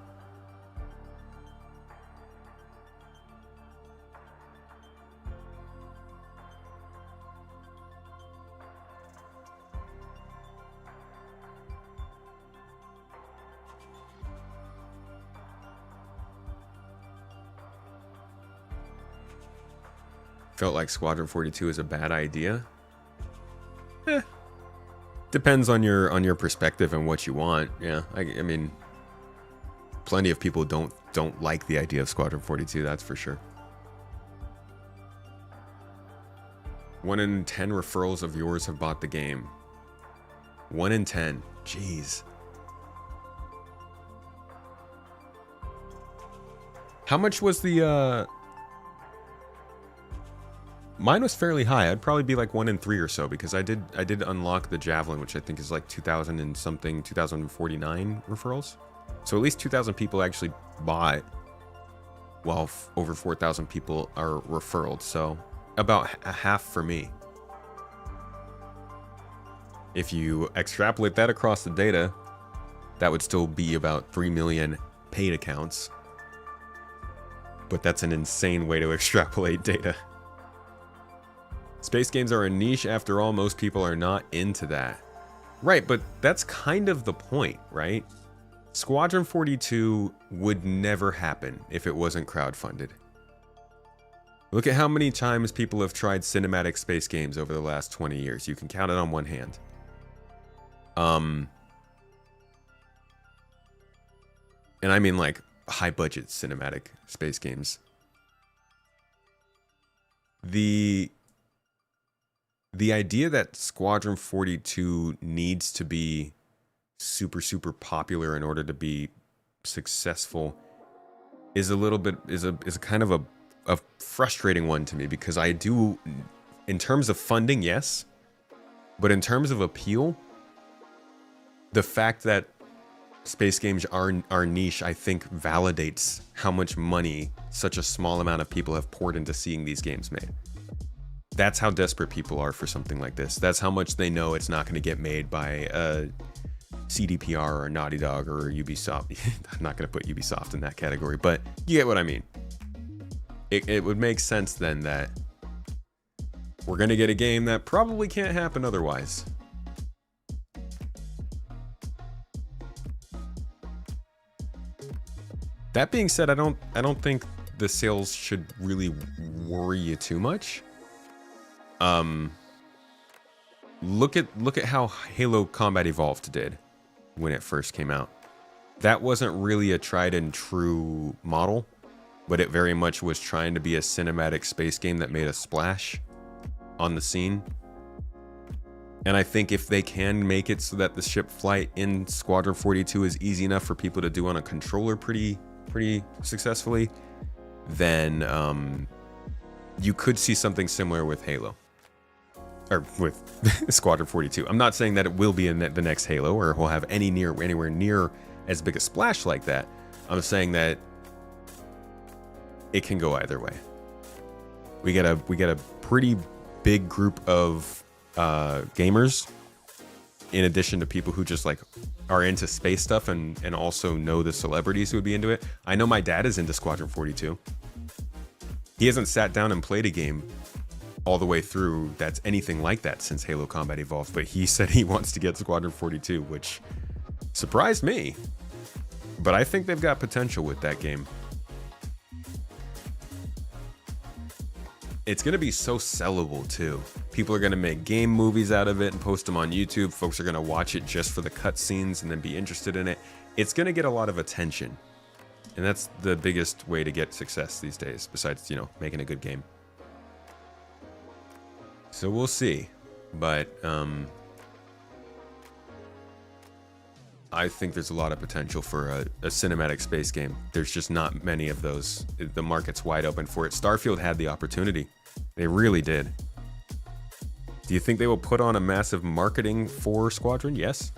Felt like Squadron 42 is a bad idea. Depends on your perspective and what you want. Yeah, I mean, plenty of people don't like the idea of Squadron 42. That's for sure. 1 in 10 referrals of yours have bought the game. 1 in 10. Jeez. How much was the? Mine was fairly high. I'd probably be like 1 in 3 or so because I did unlock the Javelin, which I think is like 2,000 and something, 2,049 referrals. So at least 2,000 people actually bought, while over 4,000 people are referred. So about a half for me. If you extrapolate that across the data, that would still be about 3 million paid accounts. But that's an insane way to extrapolate data. Space games are a niche after all. Most people are not into that. Right, but that's kind of the point, right? Squadron 42 would never happen if it wasn't crowdfunded. Look at how many times people have tried cinematic space games over the last 20 years. You can count it on one hand. And I mean like high-budget cinematic space games. The idea that Squadron 42 needs to be super popular in order to be successful is a little bit is a kind of a frustrating one to me, because I do, in terms of funding, yes, but in terms of appeal, the fact that space games are niche, I think validates how much money such a small amount of people have poured into seeing these games made. That's how desperate people are for something like this. That's how much they know it's not going to get made by a CDPR or Naughty Dog or Ubisoft. I'm not going to put Ubisoft in that category, but you get what I mean. It would make sense then that we're going to get a game that probably can't happen otherwise. That being said, I don't think the sales should really worry you too much. Look at how Halo Combat Evolved did when it first came out. That wasn't really a tried and true model, but it very much was trying to be a cinematic space game that made a splash on the scene. And I think if they can make it so that the ship flight in Squadron 42 is easy enough for people to do on a controller pretty successfully, then you could see something similar with Halo. Or with Squadron 42. I'm not saying that it will be in the next Halo or will have anywhere near as big a splash like that. I'm saying that it can go either way. We get a pretty big group of gamers, in addition to people who just like are into space stuff and also know the celebrities who would be into it. I know my dad is into Squadron 42. He hasn't sat down and played a game all the way through that's anything like that since Halo Combat Evolved, but he said he wants to get Squadron 42, which surprised me. But I think they've got potential with that game. It's going to be so sellable too. People are going to make game movies out of it and post them on YouTube. Folks are going to watch it just for the cutscenes and then be interested in it. It's going to get a lot of attention. And that's the biggest way to get success these days, besides, you know, making a good game. So we'll see. But I think there's a lot of potential for a cinematic space game. There's just not many of those. The market's wide open for it. Starfield had the opportunity. They really did. Do you think they will put on a massive marketing for Squadron? Yes.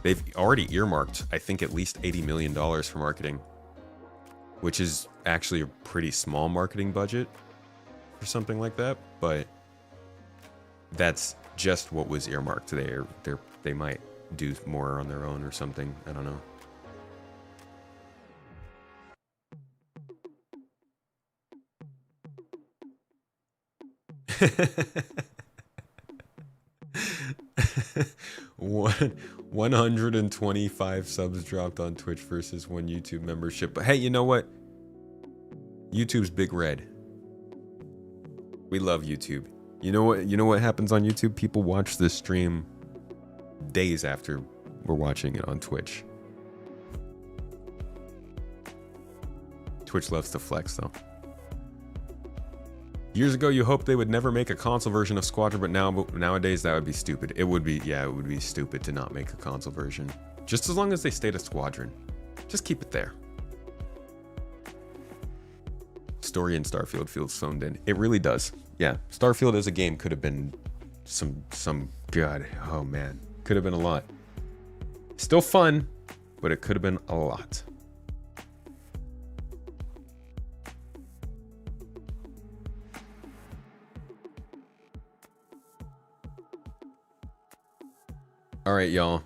They've already earmarked, I think, at least $80 million for marketing, which is actually a pretty small marketing budget for something like that, but that's just what was earmarked. They might do more on their own or something. I don't know. One 125 subs dropped on Twitch versus 1 YouTube membership. But hey, you know what? YouTube's big red. We love YouTube. You know what happens on YouTube? People watch this stream days after we're watching it on Twitch. Twitch loves to flex though. Years ago, you hoped they would never make a console version of Squadron, but nowadays that would be stupid. It would be stupid to not make a console version. Just as long as they stayed a Squadron. Just keep it there. Story in Starfield feels phoned in. It really does. Yeah, Starfield as a game could have been some god. Oh man, could have been a lot. Still fun, but it could have been a lot. All right, y'all.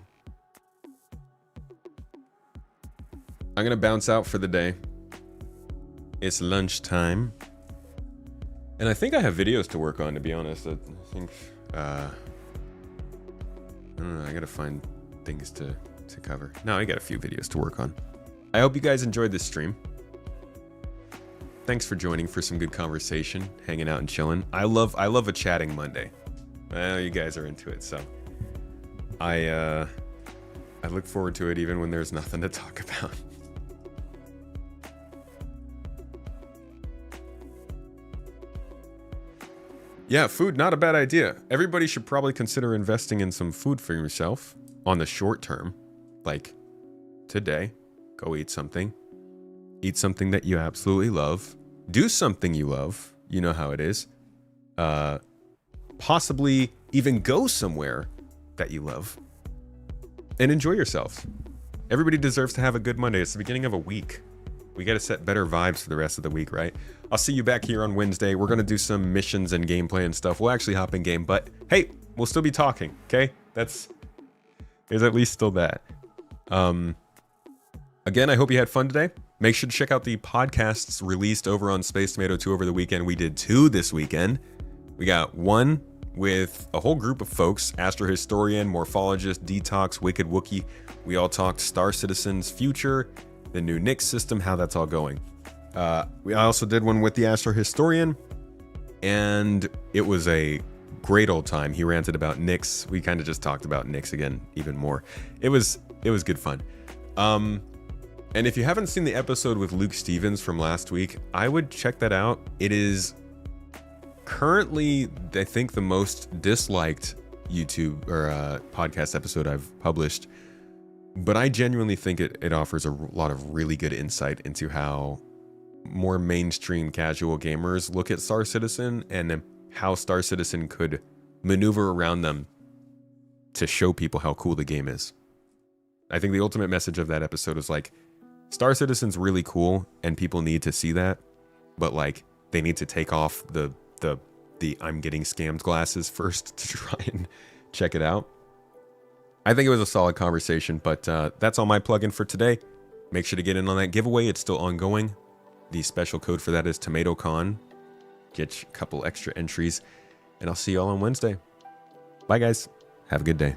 I'm gonna bounce out for the day. It's lunchtime. And I think I have videos to work on, to be honest. I think, don't know. I gotta find things to cover. No, I got a few videos to work on. I hope you guys enjoyed this stream. Thanks for joining for some good conversation, hanging out and chilling. I love a chatting Monday. I know you guys are into it, so I look forward to it even when there's nothing to talk about. Yeah, food, not a bad idea. Everybody should probably consider investing in some food for yourself on the short term. Like today, go eat something. Eat something that you absolutely love. Do something you love. You know how it is. Possibly even go somewhere that you love. And enjoy yourselves. Everybody deserves to have a good Monday. It's the beginning of a week. We got to set better vibes for the rest of the week, right? I'll see you back here on Wednesday. We're going to do some missions and gameplay and stuff. We'll actually hop in game, but hey, we'll still be talking, okay? There's at least still that. Again, I hope you had fun today. Make sure to check out the podcasts released over on Space Tomato 2 over the weekend. We did 2 this weekend. We got 1 with a whole group of folks, Astrohistorian, Morphologist, Detox, Wicked Wookie. We all talked Star Citizen's future, the new Nyx system, how that's all going. I also did one with the Astrohistorian, and it was a great old time. He ranted about Nyx. We kind of just talked about Nyx again even more. It was good fun. And if you haven't seen the episode with Luke Stevens from last week, I would check that out. It is currently, I think, the most disliked YouTube or podcast episode I've published. But I genuinely think it offers a lot of really good insight into how more mainstream casual gamers look at Star Citizen and how Star Citizen could maneuver around them to show people how cool the game is. I think the ultimate message of that episode is like, Star Citizen's really cool and people need to see that, but like they need to take off the I'm getting scammed glasses first to try and check it out. I think it was a solid conversation, but that's all my plug-in for today. Make sure to get in on that giveaway. It's still ongoing. The special code for that is TomatoCon. Get a couple extra entries, and I'll see you all on Wednesday. Bye, guys. Have a good day.